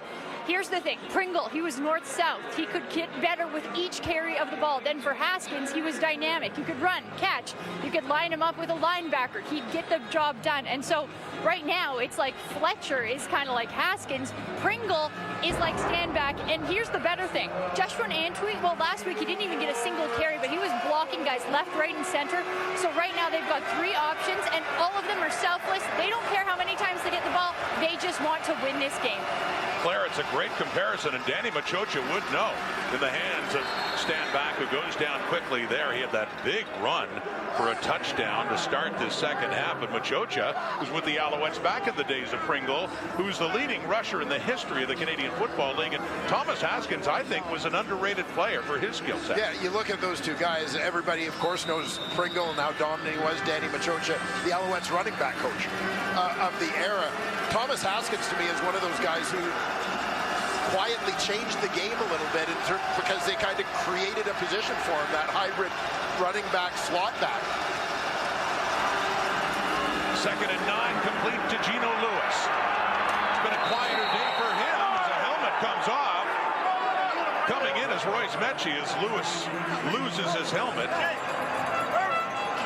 Here's the thing. Pringle, he was north-south. He could get better with each carry of the ball. Then for Haskins, he was dynamic. You could run, catch. You could line him up with a linebacker. He'd get the job done. And so Right now, it's like Fletcher is kind of like Haskins. Pringle is like Stanback. And here's the better thing. Joshua Antwi, well, last week he didn't even get a single carry, but he was blocking guys left, right, and center. So right now they've got 3 options, and all of them are selfless. They don't care how many times they get the ball. They just want to win this game. Claire, it's a great comparison, and Danny Machocha would know in the hands of Stanback, who goes down quickly there. He had that big run for a touchdown to start this second half, but Machocha was with the Alouettes back in the days of Pringle, who's the leading rusher in the history of the Canadian Football League. And Thomas Haskins, I think, was an underrated player for his skill set. Yeah, you look at those two guys. Everybody, of course, knows Pringle and how dominant he was. Danny Machocha, the Alouettes running back coach of the era. Thomas Haskins, to me, is one of those guys who quietly changed the game a little bit because they kind of created a position for him, that hybrid running back, slot back. 2nd and 9, complete to Geno Lewis. It's been a quieter day for him as a helmet comes off. Coming in is Royce Mechie as Lewis loses his helmet.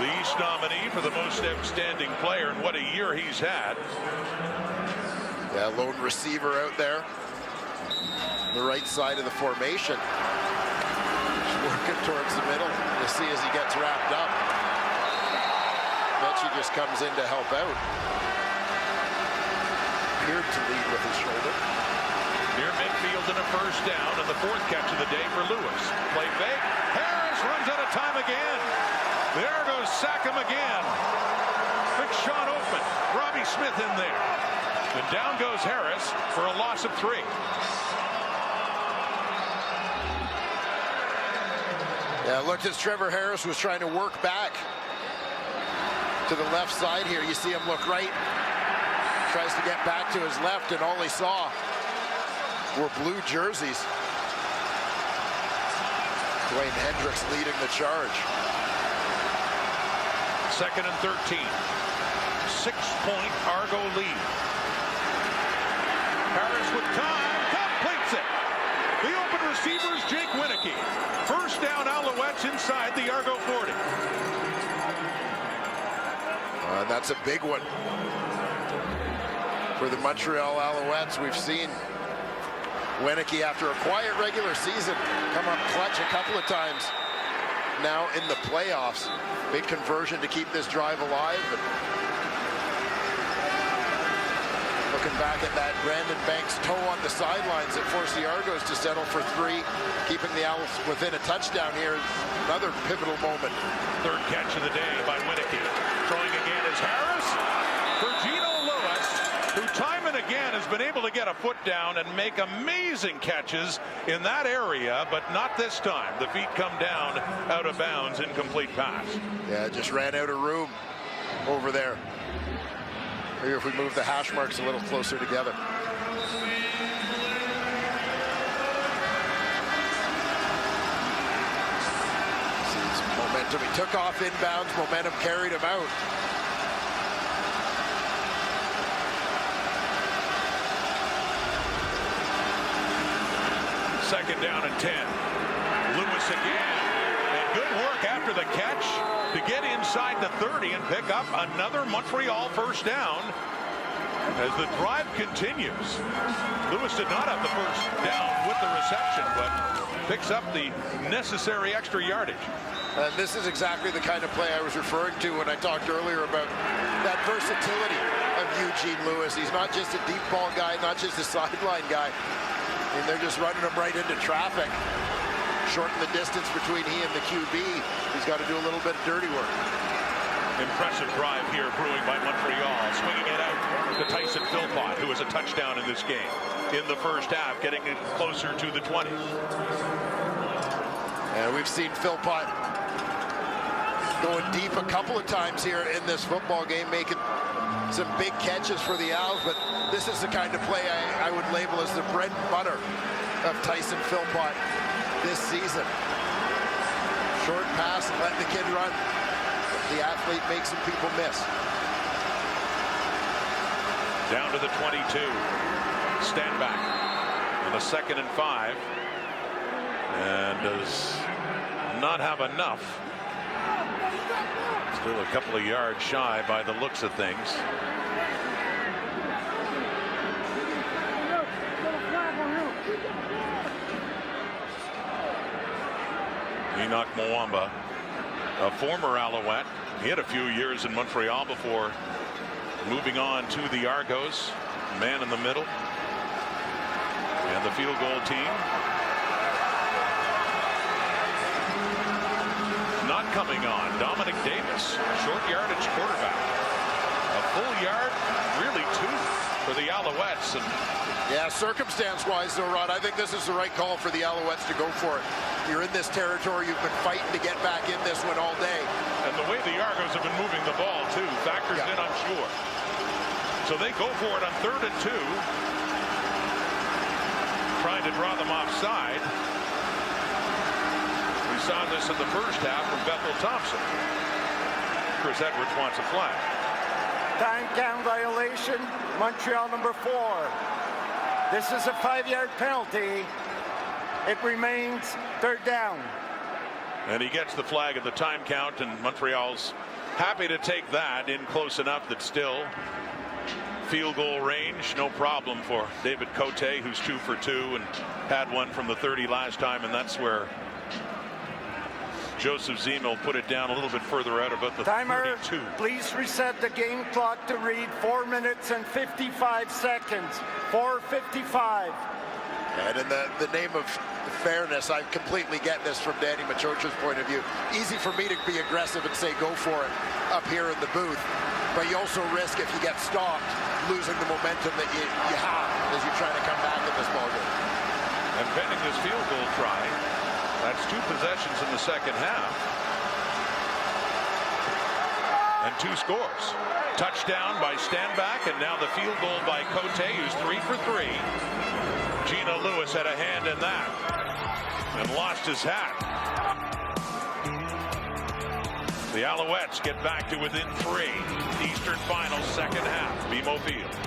The East nominee for the most outstanding player, and what a year he's had. Yeah, lone receiver out there. The right side of the formation. Just working towards the middle to see as he gets wrapped up. Mechie just comes in to help out. Appeared to lead with his shoulder. Near midfield and a first down, and the 4th catch of the day for Lewis. Play fake. Harris runs out of time again. There goes Sackham again. Big shot open. Robbie Smith in there. And down goes Harris for a loss of 3. Yeah, looked as Trevor Harris was trying to work back to the left side here. You see him look right. Tries to get back to his left, and all he saw were blue jerseys. Dwayne Hendricks leading the charge. 2nd and 13. 6-point Argo lead. Harris with time, completes it. The open receiver is Jake Winicky. First down, Alouettes inside the Argo 40. That's a big one for the Montreal Alouettes. We've seen Winicky, after a quiet regular season, come up clutch a couple of times now in the playoffs. Big conversion to keep this drive alive. But looking back at that Brandon Banks toe on the sidelines that forced the Argos to settle for 3, keeping the Owls within a touchdown here. Another pivotal moment. 3rd catch of the day by Winicky. Throwing again is Harris for Geno Lewis, who time and again has been able to get a foot down and make amazing catches in that area, but not this time. The feet come down out of bounds, incomplete pass. Yeah, just ran out of room over there. Maybe if we move the hash marks a little closer together. See some momentum. He took off inbounds. Momentum carried him out. Second down and 10. Lewis again. And good work after the catch to get inside the 30 and pick up another Montreal first down as the drive continues. Lewis did not have the first down with the reception, but picks up the necessary extra yardage. And this is exactly the kind of play I was referring to when I talked earlier about that versatility of Eugene Lewis. He's not just a deep ball guy, not just a sideline guy. I mean, they're just running him right into traffic. Shorten the distance between he and the QB. He's got to do a little bit of dirty work. Impressive drive here brewing by Montreal. Swinging it out to Tyson Philpott, who has a touchdown in this game in the first half, getting it closer to the 20. And we've seen Philpott going deep a couple of times here in this football game, making some big catches for the Owls, but this is the kind of play I would label as the bread and butter of Tyson Philpott this season. Short pass and let the kid run. The athlete makes some people miss. Down to the 22. Stand back on the 2nd and 5. And does not have enough. Still a couple of yards shy by the looks of things. Enoch Mwamba, a former Alouette. He had a few years in Montreal before moving on to the Argos. Man in the middle. And the field goal team not coming on. Dominic Davis, short yardage quarterback. A full yard, really 2 for the Alouettes. And yeah, circumstance-wise, though, Rod, I think this is the right call for the Alouettes to go for it. You're in this territory. You've been fighting to get back in this one all day. And the way the Argos have been moving the ball, too, factors in, I'm sure. So they go for it on 3rd and 2. Trying to draw them offside. We saw this in the first half from Bethel Thompson. Chris Edwards wants a flag. Time count violation, Montreal number 4. This is a 5-yard penalty. It remains 3rd down. And he gets the flag at the time count, and Montreal's happy to take that in close enough that still field goal range, no problem for David Cote, who's 2 for 2 and had one from the 30 last time, and that's where Joseph Zemel put it down a little bit further out, about the Timer, 32. Please reset the game clock to read 4 minutes and 55 seconds. 4:55. And in the name of fairness, I completely get this from Danny Machocha's point of view. Easy for me to be aggressive and say go for it up here in the booth, but you also risk, if you get stopped, losing the momentum that you have as you try to come back in this ballgame. And pending this field goal try, that's 2 possessions in the second half. And 2 scores. Touchdown by Stanback, and now the field goal by Cote, who's 3 for 3. Gino Lewis had a hand in that and lost his hat. The Alouettes get back to within 3. Eastern Finals, second half, BMO Field.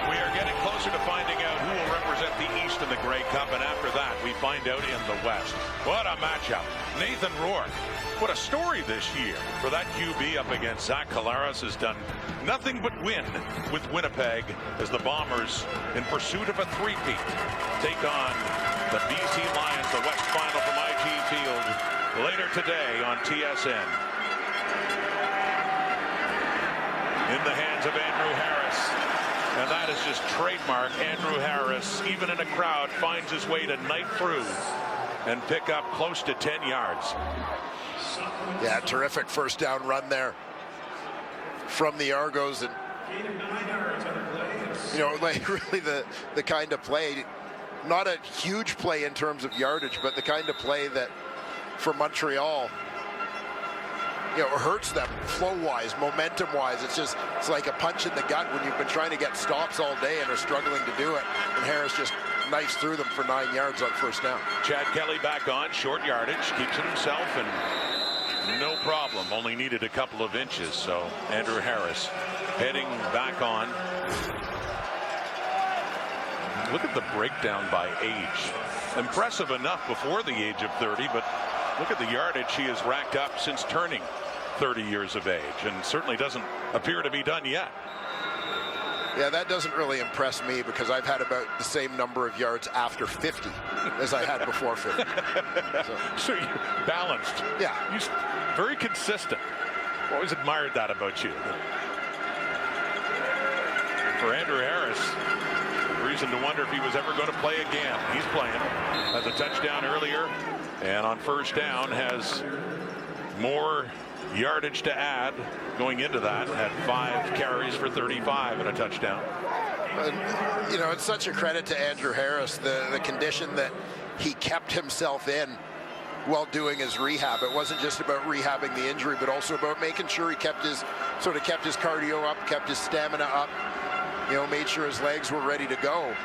We are getting closer to finding out who will represent the East in the Grey Cup, and after that, we find out in the West. What a matchup. Nathan Rourke. What a story this year for that QB up against Zach Collaros. Has done nothing but win with Winnipeg as the Bombers, in pursuit of a three-peat, take on the BC Lions, the West Final from IG Field later today on TSN. In the hands of Andrew Harris, and that is just trademark Andrew Harris. Even in a crowd, finds his way to knife through and pick up close to 10 yards. Yeah, terrific first down run there from the Argos, and like really the kind of play, not a huge play in terms of yardage, but the kind of play that for Montreal, hurts them flow-wise, momentum-wise. It's like a punch in the gut when you've been trying to get stops all day and are struggling to do it, and Harris just knifes through them for 9 yards on first down. Chad Kelly back on, short yardage, keeps it himself, and no problem, only needed a couple of inches. So Andrew Harris heading back on. Look at the breakdown by age. Impressive enough before the age of 30, but look at the yardage he has racked up since turning 30 years of age, and certainly doesn't appear to be done yet. Yeah, that doesn't really impress me, because I've had about the same number of yards after 50 as I had before 50. So you're balanced. Yeah. You're very consistent. Always admired that about you. For Andrew Harris, reason to wonder if he was ever going to play again. He's playing. Has a touchdown earlier, and on first down has more yardage to add going into that. Had 5 carries for 35 and a touchdown. It's such a credit to Andrew Harris, the condition that he kept himself in while doing his rehab. It wasn't just about rehabbing the injury, but also about making sure he kept his cardio up, kept his stamina up, made sure his legs were ready to go,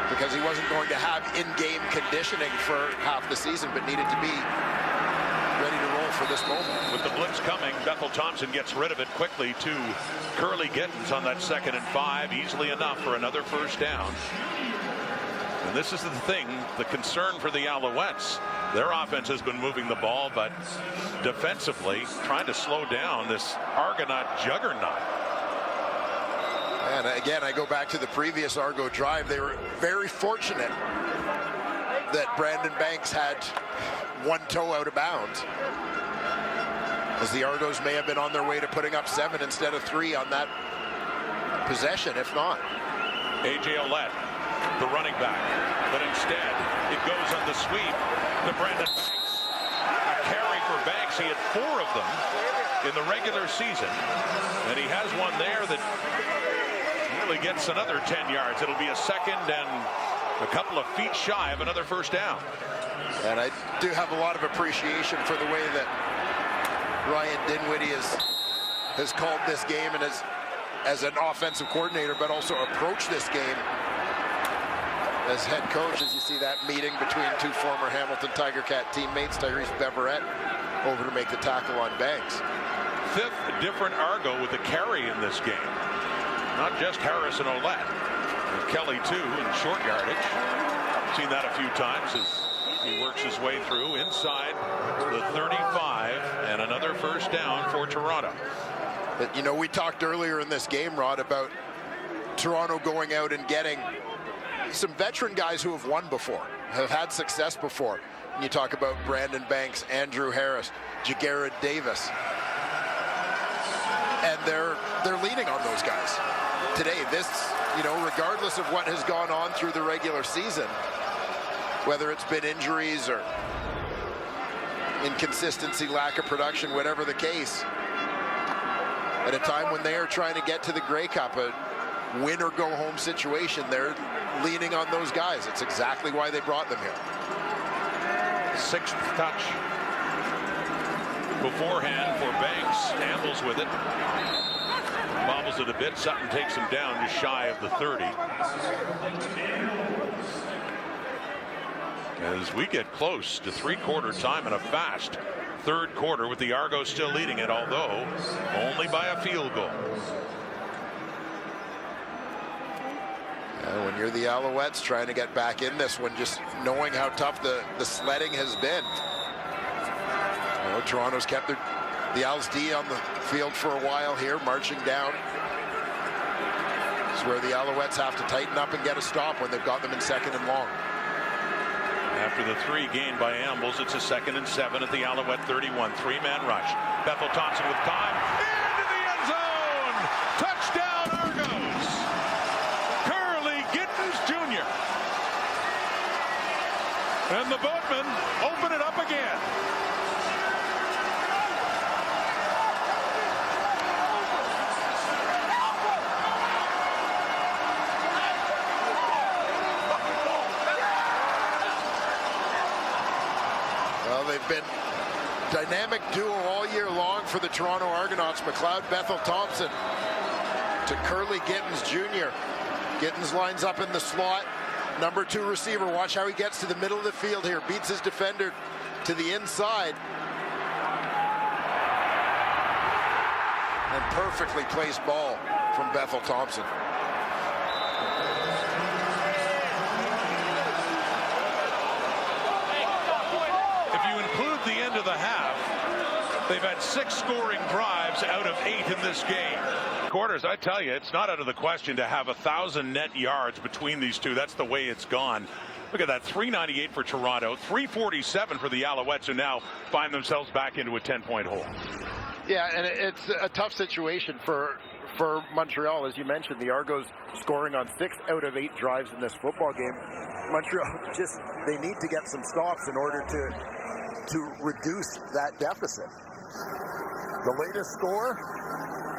because he wasn't going to have in-game conditioning for half the season, but needed to be ready to roll for this moment. With the blitz coming, Bethel Thompson gets rid of it quickly to Curly Gittins on that 2nd and 5, easily enough for another first down. And this is the thing, the concern for the Alouettes. Their offense has been moving the ball, but defensively trying to slow down this Argonaut juggernaut. And again, I go back to the previous Argo drive. They were very fortunate that Brandon Banks had one toe out of bounds, as the Argos may have been on their way to putting up 7 instead of 3 on that possession, if not. A.J. Alouettes, the running back, but instead it goes on the sweep to Brandon Banks. A carry for Banks. He had 4 of them in the regular season, and he has one there that nearly gets another 10 yards. It'll be a second and a couple of feet shy of another first down. And I do have a lot of appreciation for the way that Ryan Dinwiddie has called this game, and as an offensive coordinator, but also approached this game as head coach, as you see that meeting between 2 former Hamilton Tiger Cat teammates, Tyrese Beverett over to make the tackle on Banks. 5th different Argo with a carry in this game. Not just Harris and Alouettes. There's Kelly too in short yardage. Seen that a few times as he works his way through inside the 35, and another first down for Toronto. But you know, we talked earlier in this game, Rod, about Toronto going out and getting some veteran guys who have won before, have had success before. And you talk about Brandon Banks, Andrew Harris, Jagarrett Davis, and they're leaning on those guys today. This, you know, regardless of what has gone on through the regular season, whether it's been injuries or inconsistency, lack of production, whatever the case, at a time when they are trying to get to the Grey Cup, a win or go home situation, they're leaning on those guys. It's exactly why they brought them here. 6th touch beforehand for Banks. Ambles with it. Bobbles it a bit. Sutton takes him down just shy of the 30. As we get close to 3/4 time in a fast 3rd quarter, with the Argos still leading it, although only by a field goal. When you're the Alouettes trying to get back in this one, just knowing how tough the sledding has been. You know, Toronto's kept the Owls D on the field for a while here, marching down. This is where the Alouettes have to tighten up and get a stop when they've got them in 2nd and long. After the 3 gained by Ambles, it's a 2nd and 7 at the Alouette 31. 3-man rush. Bethel Thompson with time. Into the end zone! Touchdown, Argos! Curly Gittens Jr. And the Boatmen open it up again. Well, they've been dynamic duo all year long for the Toronto Argonauts. McLeod Bethel Thompson to Curly Gittens Jr. Gittens lines up in the slot. Number 2 receiver. Watch how he gets to the middle of the field here. Beats his defender to the inside. And perfectly placed ball from Bethel Thompson. The end of the half, they've had 6 scoring drives out of 8 in this game. Quarters, I tell you, it's not out of the question to have 1,000 net yards between these two. That's the way it's gone. Look at that, 398 for Toronto, 347 for the Alouettes, who now find themselves back into a 10-point hole. Yeah, and it's a tough situation for Montreal. As you mentioned, the Argos scoring on 6 out of 8 drives in this football game. Montreal they need to get some stops in order to reduce that deficit. The latest score,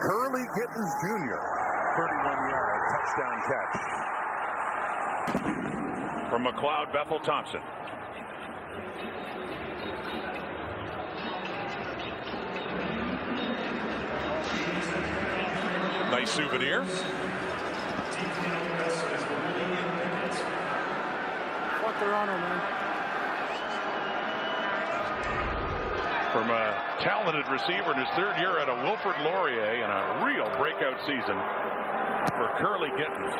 Curly Gittens Jr., 31-yard touchdown catch. From McLeod Bethel Thompson. Nice souvenir. Fuck Toronto, man. From a talented receiver in his 3rd year at a Wilfrid Laurier, and a real breakout season for Curly Gittens.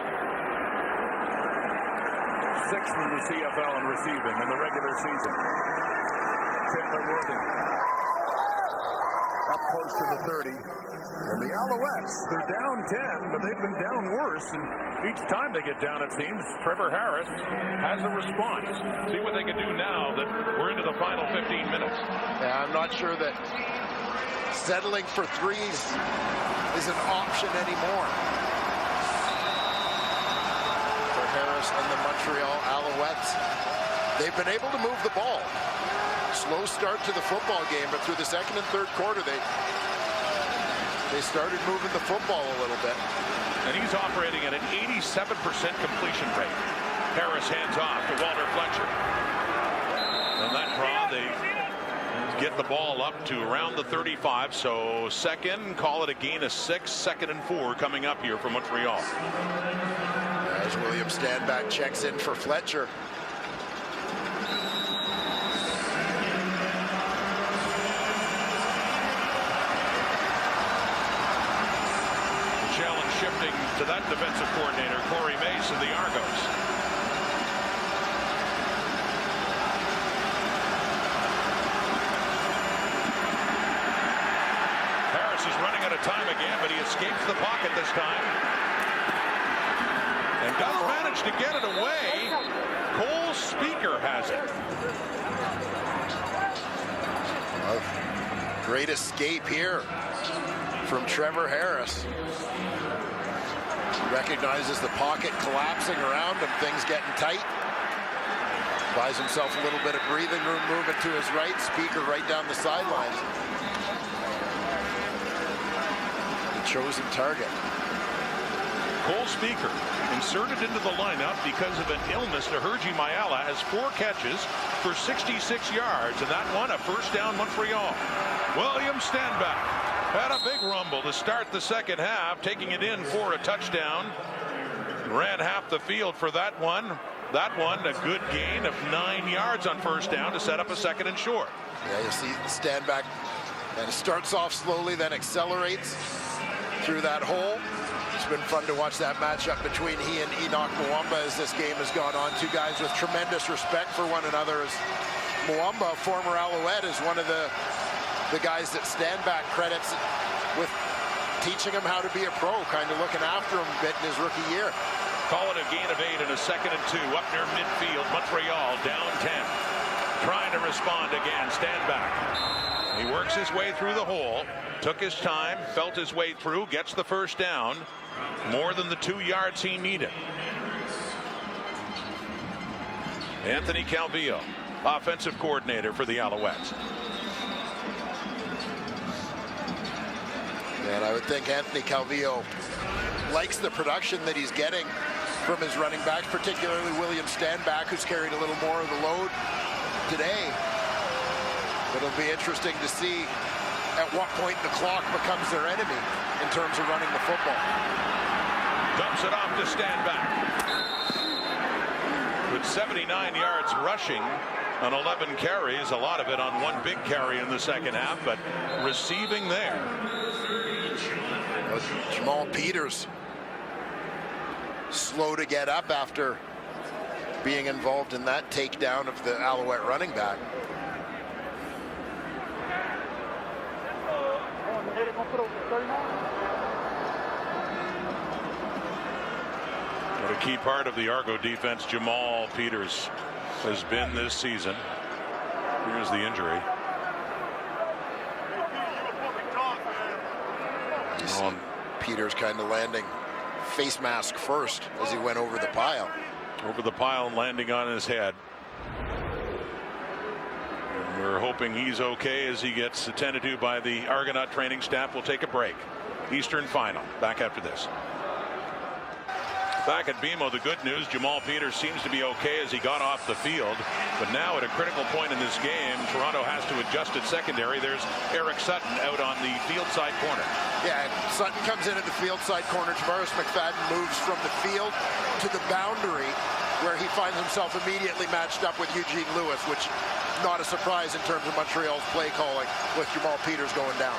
6th in the CFL in receiving in the regular season. Chandler Worthing up close to the 30. And the Alouettes, they're down 10, but they've been down worse. And each time they get down, it seems, Trevor Harris has a response. See what they can do now that we're into the final 15 minutes. Yeah, I'm not sure that settling for threes is an option anymore for Harris and the Montreal Alouettes. They've been able to move the ball. Slow start to the football game, but through the second and third quarter, they started moving the football a little bit. And he's operating at an 87% completion rate. Harris hands off to Walter Fletcher. On that draw, they get the ball up to around the 35. So second, call it a gain of 6, 2nd and 4 coming up here for Montreal. As William Stanback checks in for Fletcher. Challenge shifting to that defensive coordinator, Corey Mace of the Argos. Harris is running out of time again, but he escapes the pocket this time. And does manage to get it away. Cole Speaker has it. A great escape here from Trevor Harris. Recognizes the pocket collapsing around him, things getting tight. Buys himself a little bit of breathing room, moving to his right. Speaker right down the sidelines. The chosen target. Cole Speaker inserted into the lineup because of an illness to Hergy Mayala, has 4 catches for 66 yards, and that one a first down Montreal. William Stanback had a big rumble to start the second half, taking it in for a touchdown. Ran half the field for that one. That one a good gain of 9 yards on first down to set up a 2nd and short. Yeah, you see Stanback, and it starts off slowly, then accelerates through that hole. It's been fun to watch that matchup between he and Enoch Mwamba as this game has gone on. 2 guys with tremendous respect for one another. As Mwamba, former Alouette, is one of the guys that Stanback credits with teaching him how to be a pro, kind of looking after him a bit in his rookie year. Call it a gain of 8 and a 2nd and 2 up near midfield. Montreal down 10. Trying to respond again. Stanback. He works his way through the hole. Took his time, felt his way through, gets the first down. More than the 2 yards he needed. Anthony Calvillo, offensive coordinator for the Alouettes. And I would think Anthony Calvillo likes the production that he's getting from his running backs, particularly William Stanback, who's carried a little more of the load today. It'll be interesting to see at what point the clock becomes their enemy in terms of running the football. Dumps it off to Stanback. With 79 yards rushing on 11 carries, a lot of it on one big carry in the second half, but receiving there. Jamal Peters slow to get up after being involved in that takedown of the Alouette running back. What a key part of the Argo defense Jamal Peters has been this season. Here's the injury. Peters kind of landing face mask first as he went over the pile. Over the pile and landing on his head. And we're hoping he's okay as he gets attended to by the Argonaut training staff. We'll take a break. Eastern final. Back after this. Back at BMO, the good news, Jamal Peters seems to be okay as he got off the field. But now at a critical point in this game, Toronto has to adjust its secondary. There's Eric Sutton out on the field side corner. Yeah, Sutton comes in at the field side corner. Tavares McFadden moves from the field to the boundary, where he finds himself immediately matched up with Eugene Lewis, which not a surprise in terms of Montreal's play calling with Jamal Peters going down.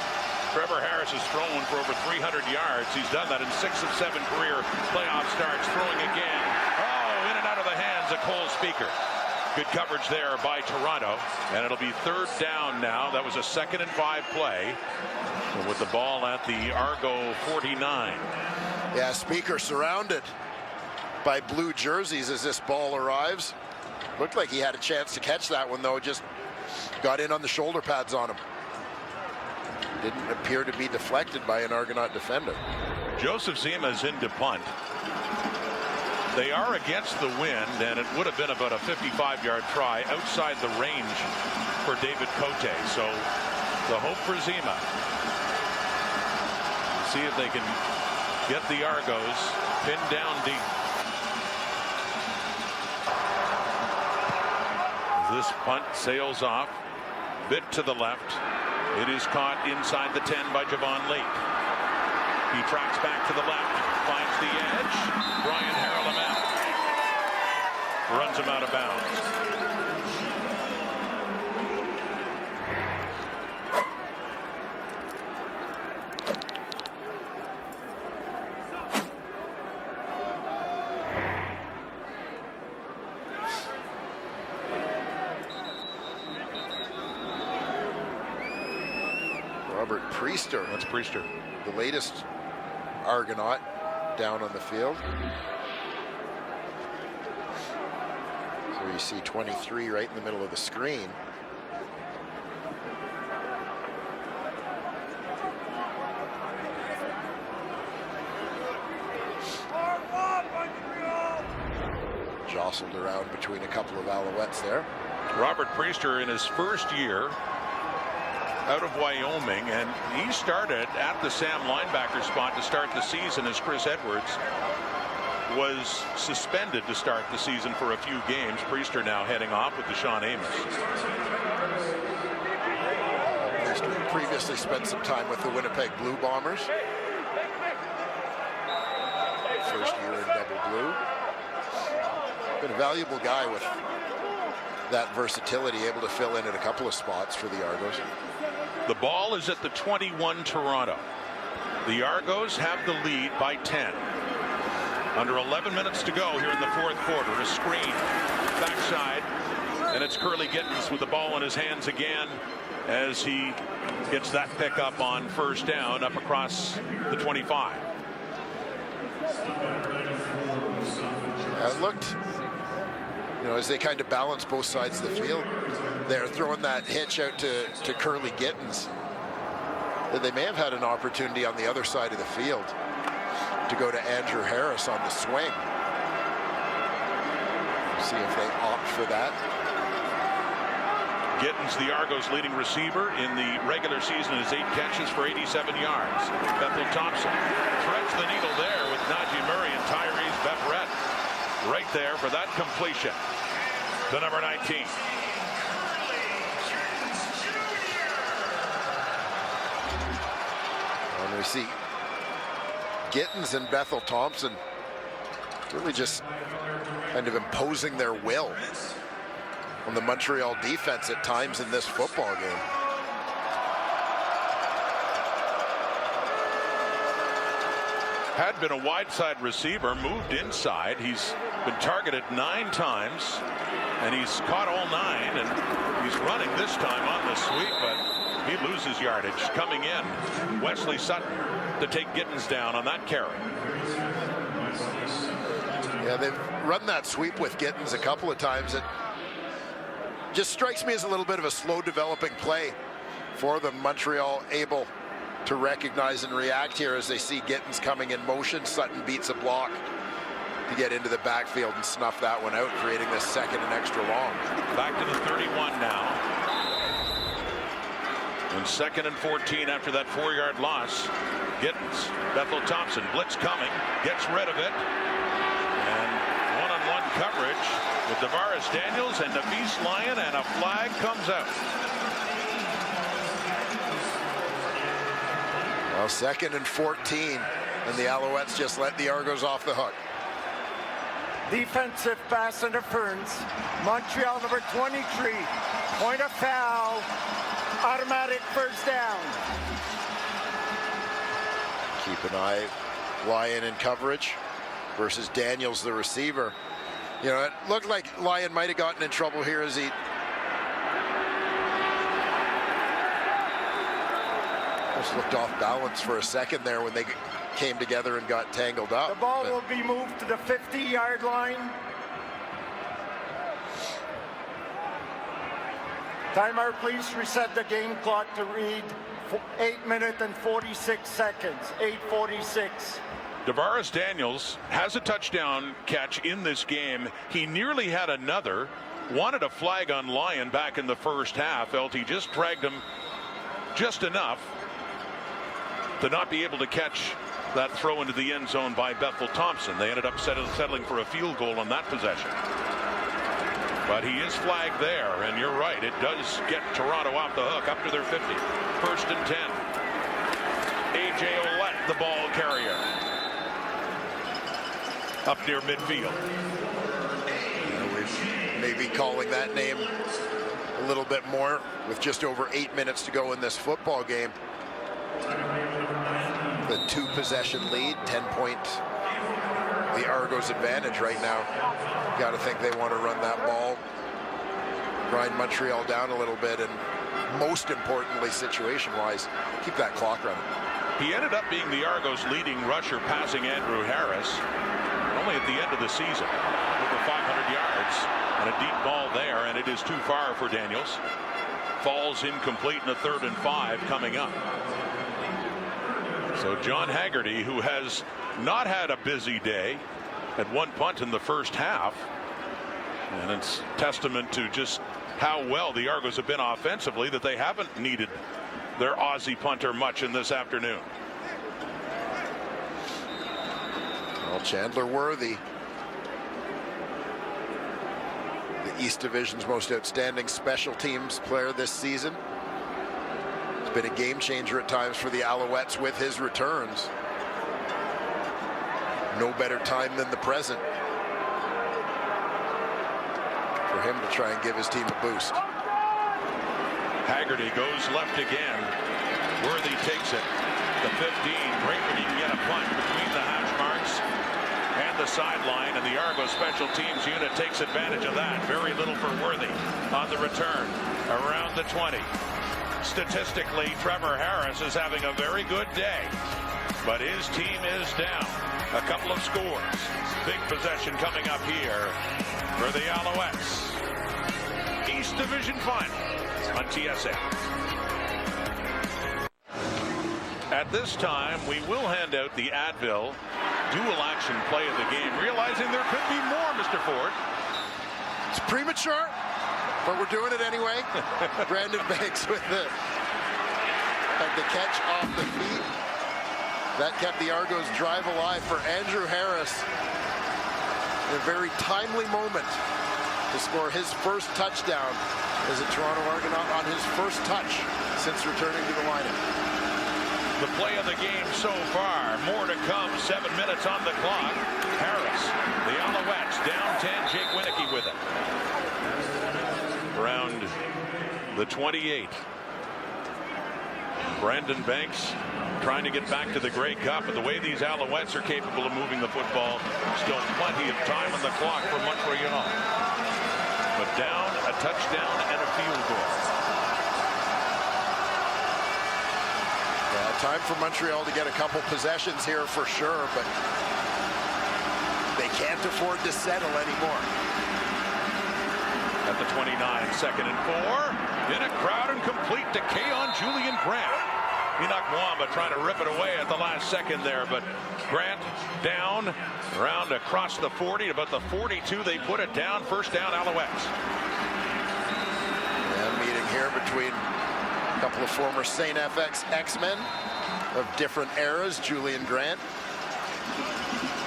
Trevor Harris has thrown for over 300 yards. He's done that in 6 of 7 career playoff starts. Throwing again. Oh, in and out of the hands of Cole Speaker. Good coverage there by Toronto, and it'll be 3rd down now. That was a 2nd and 5 play with the ball at the Argo 49. Yeah, Speaker surrounded by blue jerseys as this ball arrives. Looked like he had a chance to catch that one, though. Just got in on the shoulder pads on him. Didn't appear to be deflected by an Argonaut defender. Joseph Zima's in to punt. They are against the wind, and it would have been about a 55-yard try outside the range for David Cote. So the hope for Zima. See if they can get the Argos pinned down deep. As this punt sails off, bit to the left. It is caught inside the 10 by Javon Lake. He tracks back to the left, finds the edge. Brian Harrell runs him out of bounds. Robert Priester. That's Priester. The latest Argonaut down on the field. So you see 23 right in the middle of the screen. Jostled around between a couple of Alouettes there. Robert Priester in his first year out of Wyoming, and he started at the Sam linebacker spot to start the season as Chris Edwards was suspended to start the season for a few games. Priester now heading off with Deshaun Amos. Priester previously spent some time with the Winnipeg Blue Bombers. First year in double blue. Been a valuable guy with that versatility, able to fill in at a couple of spots for the Argos. The ball is at the 21 Toronto. The Argos have the lead by 10. Under 11 minutes to go here in the 4th quarter. A screen backside, and it's Curly Gittens with the ball in his hands again as he gets that pickup on 1st down up across the 25. It looked, as they kind of balance both sides of the field, they're throwing that hitch out to Curly Gittens. They may have had an opportunity on the other side of the field to go to Andrew Harris on the swing. See if they opt for that. Gittens, the Argos' leading receiver in the regular season, is 8 catches for 87 yards. Bethel Thompson threads the needle there with Najee Murray and Tyrese Beverett right there for that completion to number 19. And we see Gittens and Bethel Thompson really just kind of imposing their will on the Montreal defense at times in this football game. Had been a wide side receiver, moved inside. He's been targeted 9 times, and he's caught all 9, and he's running this time on the sweep, but he loses yardage. Coming in, Wesley Sutton to take Gittens down on that carry. Yeah, they've run that sweep with Gittens a couple of times. It just strikes me as a little bit of a slow developing play for them. Montreal able to recognize and react here as they see Gittens coming in motion. Sutton beats a block to get into the backfield and snuff that one out, creating this 2nd and extra long. Back to the 31 now. And 2nd and 14 after that 4-yard loss. Gittens, Bethel Thompson, blitz coming, gets rid of it. And one-on-one coverage with Tavares Daniels and Navis Lyon, and a flag comes out. Well, 2nd and 14, and the Alouettes just let the Argos off the hook. Defensive pass interference. Montreal number 23. Point of foul. Automatic 1st down. Keep an eye, Lyon in coverage versus Daniels, the receiver. You know, it looked like Lyon might have gotten in trouble here as he just looked off balance for a second there when they came together and got tangled up. The ball will be moved to the 50-yard line. Timer, please reset the game clock to read 8 minutes and 46 seconds. 8:46. Davaris Daniels has a touchdown catch in this game. He nearly had another. Wanted a flag on Lyon back in the first half. LT just dragged him just enough to not be able to catch that throw into the end zone by Bethel Thompson. They ended up settling for a field goal on that possession. But he is flagged there, and you're right, it does get Toronto off the hook up to their 50. 1st and 10. A.J. Ouellette, the ball carrier. Up near midfield. Maybe calling that name a little bit more with just over 8 minutes to go in this football game. The 2-possession lead, 10-point the Argos advantage right now. Got to think they want to run that ball, grind Montreal down a little bit, and most importantly, situation-wise, keep that clock running. He ended up being the Argos' leading rusher, passing Andrew Harris, only at the end of the season, over 500 yards, and a deep ball there, and it is too far for Daniels. Falls incomplete in a 3rd and 5 coming up. So John Haggerty, who has not had a busy day, had one punt in the first half, and it's testament to just how well the Argos have been offensively that they haven't needed their Aussie punter much in this afternoon. Well, Chandler Worthy, the East Division's most outstanding special teams player this season. He's been a game changer at times for the Alouettes with his returns. No better time than the present for him to try and give his team a boost. Haggerty goes left again. Worthy takes it. The 15. Great when he can get a punt between the hash marks and the sideline, and the Argos special teams unit takes advantage of that. Very little for Worthy on the return around the 20. Statistically, Trevor Harris is having a very good day, but his team is down. A couple of scores. Big possession coming up here for the Alouettes. East Division Final on TSN. At this time, we will hand out the Advil dual action play of the game, realizing there could be more, Mr. Ford. It's premature, but we're doing it anyway. Brandon Banks with the catch off the feet. That kept the Argos drive alive for Andrew Harris. A very timely moment to score his first touchdown as a Toronto Argonaut on his first touch since returning to the lineup. The play of the game so far. More to come. 7 minutes on the clock. Harris, the Alouettes, down 10. Jake Winicky with it. Around the 28. Brandon Banks trying to get back to the Grey Cup, but the way these Alouettes are capable of moving the football, still plenty of time on the clock for Montreal. But down, a touchdown, and a field goal. Yeah, time for Montreal to get a couple possessions here for sure, but they can't afford to settle anymore. At the 29, 2nd and 4. In a crowd and complete to Keon Julian Grant. Enoch Mwamba trying to rip it away at the last second there, but Grant down around across the 40, about the 42. They put it down. First down, Alouettes. Yeah, meeting here between a couple of former St. FX X-Men of different eras. Julian Grant,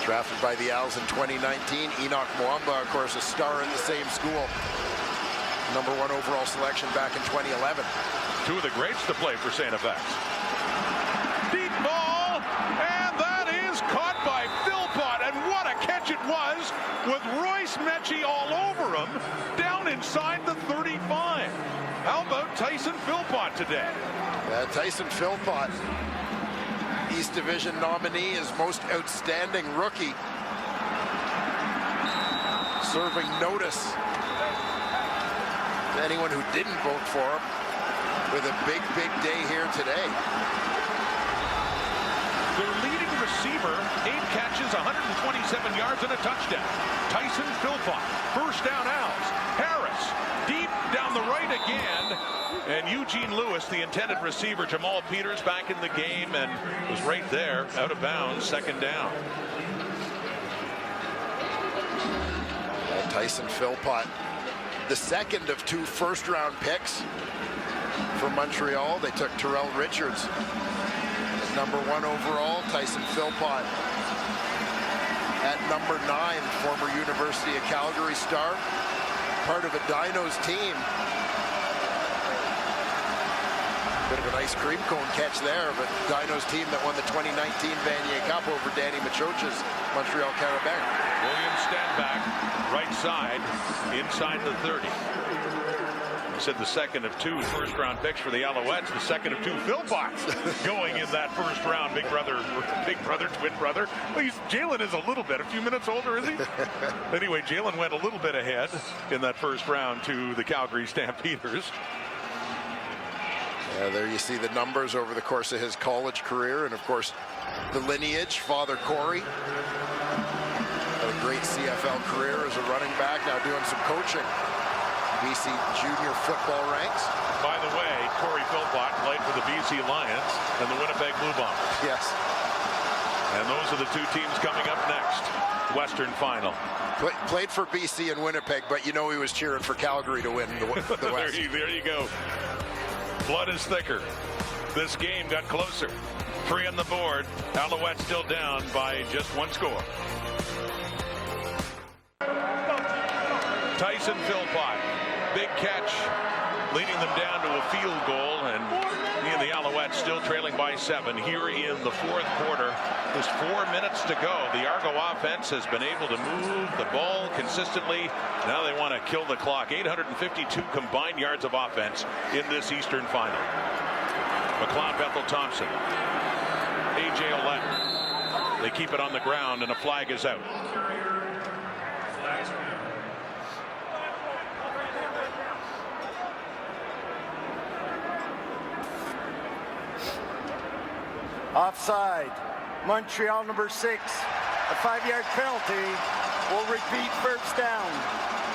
drafted by the Als in 2019. Enoch Mwamba, of course, a star in the same school. #1 overall selection back in 2011. Two of the greats to play for St. FX. Deep ball, and that is caught by Philpott, and what a catch it was with Royce Mechie all over him, down inside the 35. How about Tyson Philpott today? Tyson Philpott, East Division nominee as most outstanding rookie. serving notice to anyone who didn't vote for him with a big, big day here today. Their leading receiver, 8 catches, 127 yards, and a touchdown. Tyson Philpott, first down Owls. Harris, deep down the right again. And Eugene Lewis, the intended receiver, Jamal Peters back in the game and was right there, out of bounds, second down. Tyson Philpott, the second of 2 first-round picks from Montreal. They took Terrell Richards, number 1 overall. Tyson Philpott at number 9, former University of Calgary star, part of a Dinos team. Bit of an ice cream cone catch there, but Dinos team that won the 2019 Vanier Cup over Danny Machocha's Montreal Carabin. Williams stand back, right side, inside the 30. I said the second of 2 first-round picks for the Alouettes. The second of 2 Philpotts going in that first round. Big brother, twin brother. Well, Jalen is a little bit, a few minutes older, is he? Anyway, Jalen went a little bit ahead in that first round to the Calgary Stampeders. Yeah, there you see the numbers over the course of his college career, and of course the lineage. Father Corey had a great CFL career as a running back, now doing some coaching. BC junior football ranks. By the way, Corey Philpott played for the BC Lions and the Winnipeg Blue Bombers. Yes. And those are the 2 teams coming up next. Western Final. Played for BC and Winnipeg, but you know he was cheering for Calgary to win the West. There you go. Blood is thicker. This game got closer. 3 on the board. Alouettes still down by just 1 score. Tyson Philpott, big catch, leading them down to a field goal, and he and the Alouettes still trailing by 7 here in the 4th quarter. There's 4 minutes to go. The Argo offense has been able to move the ball consistently. Now they want to kill the clock. 852 combined yards of offense in this Eastern Final. McLeod Bethel Thompson, A.J. Ouellette. They keep it on the ground, and a flag is out. Offside. Montreal number 6. A 5-yard penalty will repeat first down.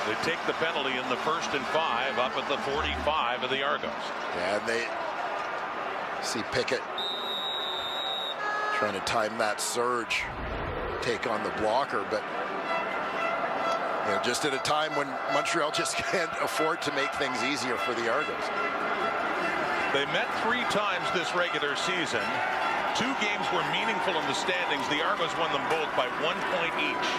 They take the penalty in the 1st and 5 up at the 45 of the Argos. Yeah, and they see Pickett trying to time that surge, take on the blocker, but you know, just at a time when Montreal just can't afford to make things easier for the Argos. They met 3 times this regular season. 2 games were meaningful in the standings. The Argos won them both by 1 point each.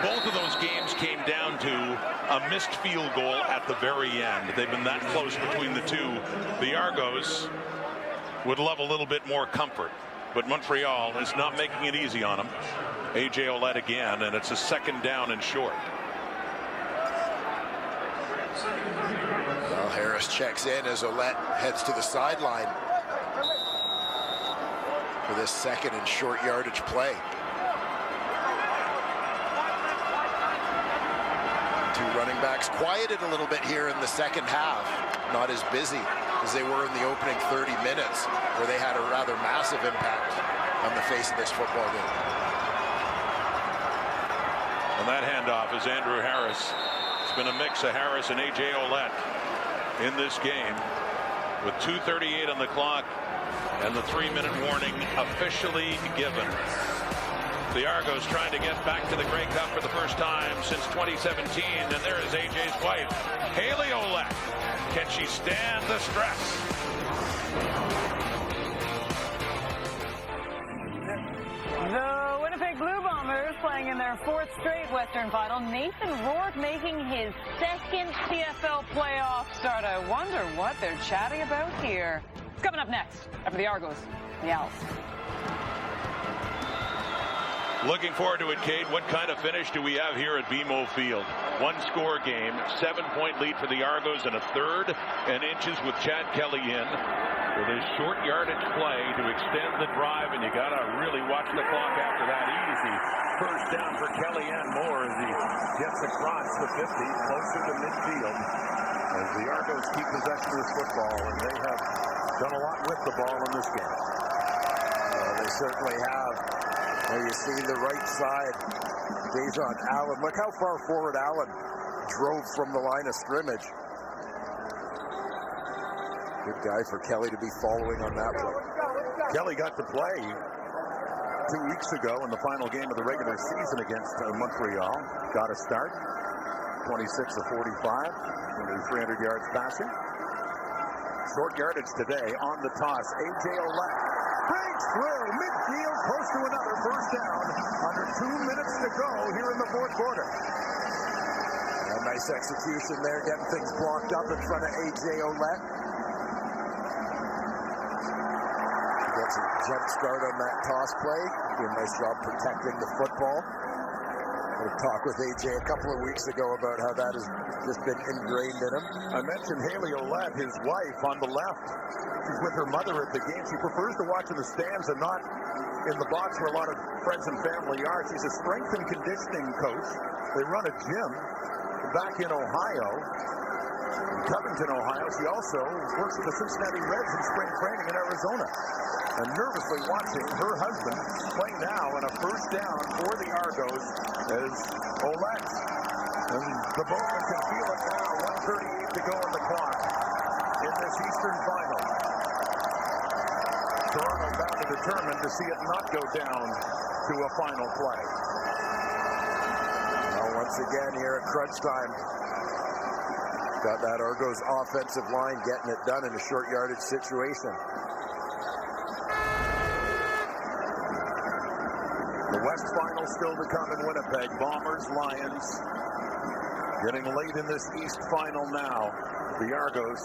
Both of those games came down to a missed field goal at the very end. They've been that close between the 2. The Argos would love a little bit more comfort, but Montreal is not making it easy on them. A.J. Ouellette again, and it's a 2nd down and short. Well, Harris checks in as Ouellette heads to the sideline for this 2nd and short yardage play. 2 running backs quieted a little bit here in the 2nd half. Not as busy as they were in the opening 30 minutes, where they had a rather massive impact on the face of this football game. And that handoff is Andrew Harris. It's been a mix of Harris and A.J. Ouellette in this game, with 2:38 on the clock and the 3-minute warning officially given. The Argos trying to get back to the Grey Cup for the first time since 2017, and there is A.J.'s wife, Haley Ouellette. Can she stand the stress? The Winnipeg Blue Bombers playing in their 4th straight Western Final. Nathan Rourke making his 2nd CFL playoff start. I wonder what they're chatting about here. It's coming up next after the Argos, the Owls. Looking forward to it, Kate. What kind of finish do we have here at BMO Field? 1-score game, 7-point lead for the Argos, and a 3rd and inches with Chad Kelly in. with his short yardage play to extend the drive, and you got to really watch the clock after that. Easy first down for Kellyanne Moore as he gets across the 50, closer to midfield, as the Argos keep possession of this football, and they have done a lot with the ball in this game. They certainly have. Well, you see the right side, Dejon Allen. Look how far forward Allen drove from the line of scrimmage. Good guy for Kelly to be following on that play. Kelly got to play 2 weeks ago in the final game of the regular season against Montreal. Got a start, 26 of 45, nearly 300 yards passing. Short yardage today on the toss. A.J. Olet breaks through midfield, close to another first down. Under 2 minutes to go here in the fourth quarter. A nice execution there, getting things blocked up in front of A.J. Olet. Gets a jump start on that toss play. Doing a nice job protecting the football. We talked with AJ a couple of weeks ago about how that has just been ingrained in him. I mentioned Haley Olet, his wife, on the left. She's with her mother at the game. She prefers to watch in the stands and not in the box where a lot of friends and family are. She's a strength and conditioning coach. They run a gym back in Ohio, in Covington, Ohio. She also works with the Cincinnati Reds in spring training in Arizona. And nervously watching her husband play now in a first down for the Argos as Olet. And the Boatmen can feel it now. 1:38 to go on the clock in this Eastern Final. Toronto bound and determined to see it not go down to a final play. Well, once again here at crunch time, got that Argos offensive line getting it done in a short yardage situation. The West Final still to come in Winnipeg. Bombers, Lions. Getting late in this East Final now. The Argos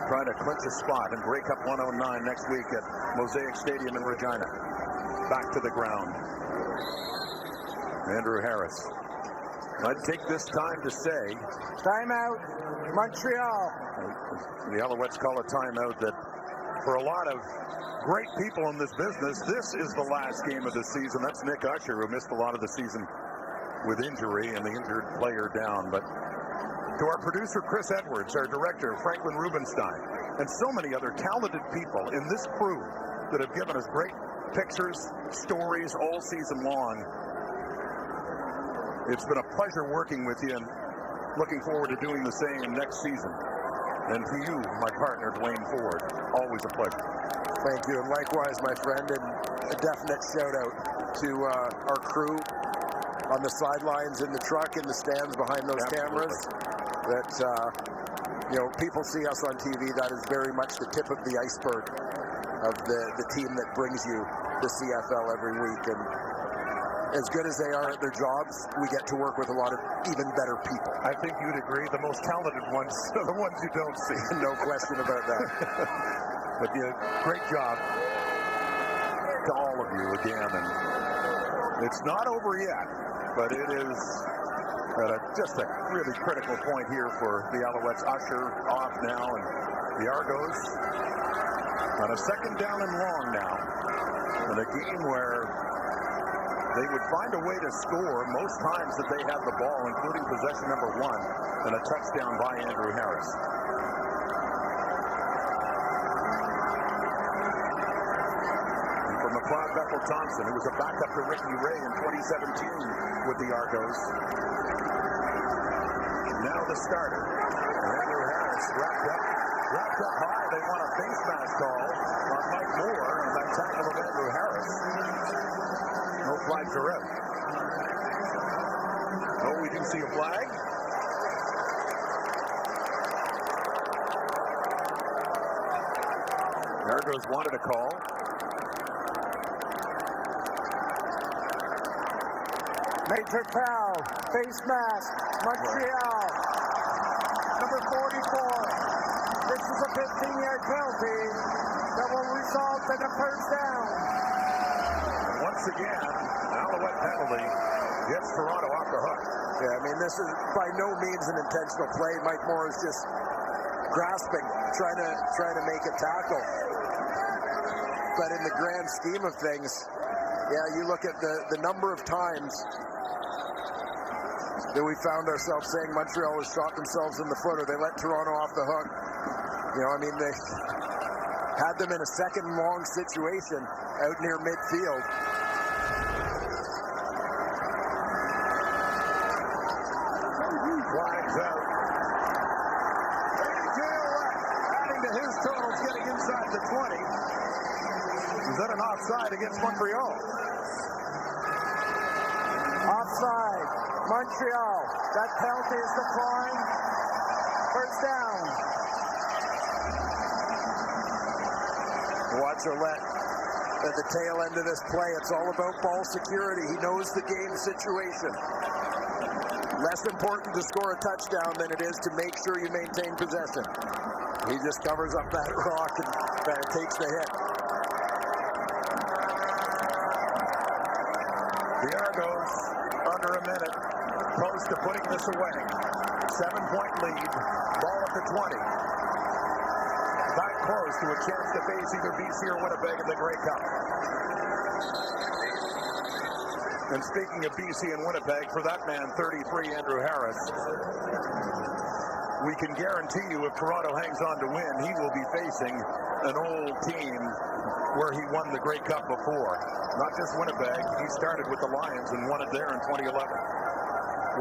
trying to clinch a spot and break up 109 next week at Mosaic Stadium in Regina. Back to the ground. Andrew Harris. I'd take this time to say... Timeout, Montreal. The Alouettes call a timeout that for a lot of great people in this business, this is the last game of the season. That's Nick Usher, who missed a lot of the season with injury and the injured player down. But to our producer, Chris Edwards, our director, Franklin Rubenstein, and so many other talented people in this crew that have given us great pictures, stories all season long. It's been a pleasure working with you and looking forward to doing the same next season. And to you, my partner, Dwayne Ford, always a pleasure. Thank you, and likewise, my friend, and a definite shout-out to our crew on the sidelines, in the truck, in the stands behind those cameras. That, you know, people see us on TV. That is very much the tip of the iceberg of the team that brings you the CFL every week. And as good as they are at their jobs, we get to work with a lot of even better people. I think you'd agree the most talented ones are the ones you don't see. No question about that. But yeah, great job to all of you again. And it's not over yet, but it is at just a really critical point here for the Alouettes. Usher off now, and the Argos on a second down and long now. In a game where they would find a way to score most times that they have the ball, including possession number 1 and a touchdown by Andrew Harris. And from McLeod Bethel-Thompson, who was a backup to Ricky Ray in 2017 with the Argos. Now the starter, Andrew Harris, wrapped up high. They want a face mask call on Mike Moore and that tackle of Andrew Harris. No flags are out. Oh, we do see a flag. Argos wanted a call. Major foul, face mask, Montreal. Number 44. This is a 15-yard penalty that will result in a first down. Once again, Alouette penalty gets Toronto off the hook. Yeah, I mean, this is by no means an intentional play. Mike Moore is just grasping, trying to make a tackle. But in the grand scheme of things, yeah, you look at the number of times that we found ourselves saying Montreal has shot themselves in the foot, or they let Toronto off the hook. You know, I mean, they had them in a second and long situation out near midfield. Flags out. Adding to his totals, getting inside the 20. Is that an offside against Montreal? Offside. Montreal. That penalty is declined. First down. Watch Ouellette at the tail end of this play. It's all about ball security. He knows the game situation. Less important to score a touchdown than it is to make sure you maintain possession. He just covers up that rock and takes the hit. The Argos, under a minute, close to putting this away. 7-point lead, ball at the 20. That close to a chance to face either BC or Winnipeg in the Grey Cup. And speaking of BC and Winnipeg, for that man, 33, Andrew Harris, we can guarantee you if Toronto hangs on to win, he will be facing an old team where he won the Grey Cup before. Not just Winnipeg, he started with the Lions and won it there in 2011.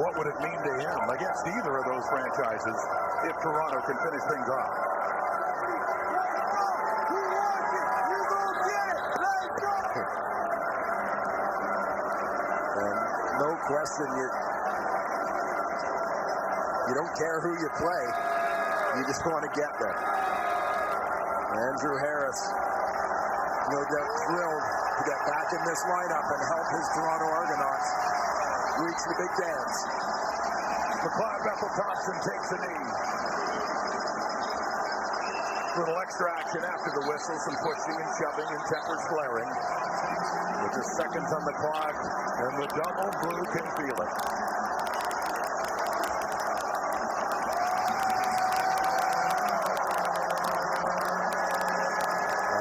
What would it mean to him against either of those franchises if Toronto can finish things off? No question, you don't care who you play. You just want to get there. Andrew Harris, no doubt thrilled to get back in this lineup and help his Toronto Argonauts reach the big dance. McLeod Bethel-Thompson takes a knee. Little extra action after the whistle, some pushing and shoving and tempers flaring. With the seconds on the clock, and the double blue can feel it.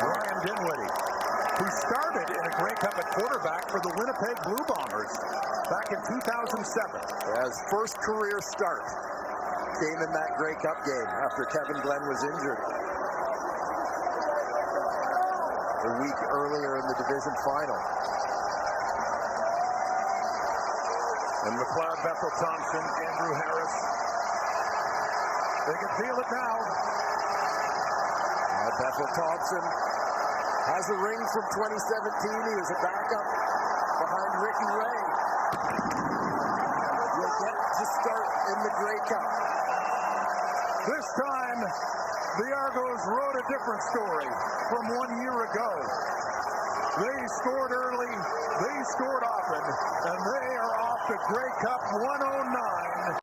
Ryan Dinwiddie, who started in a Grey Cup at quarterback for the Winnipeg Blue Bombers back in 2007. His first career start came in that Grey Cup game after Kevin Glenn was injured a week earlier in the division final. And McLeod Bethel-Thompson, Andrew Harris. They can feel it now. Bethel-Thompson has a ring from 2017. He was a backup behind Ricky Ray. He'll get to start in the Grey Cup. This time, the Argos wrote a different story from 1 year ago. They scored early, they scored often, and they are off to Grey Cup 109.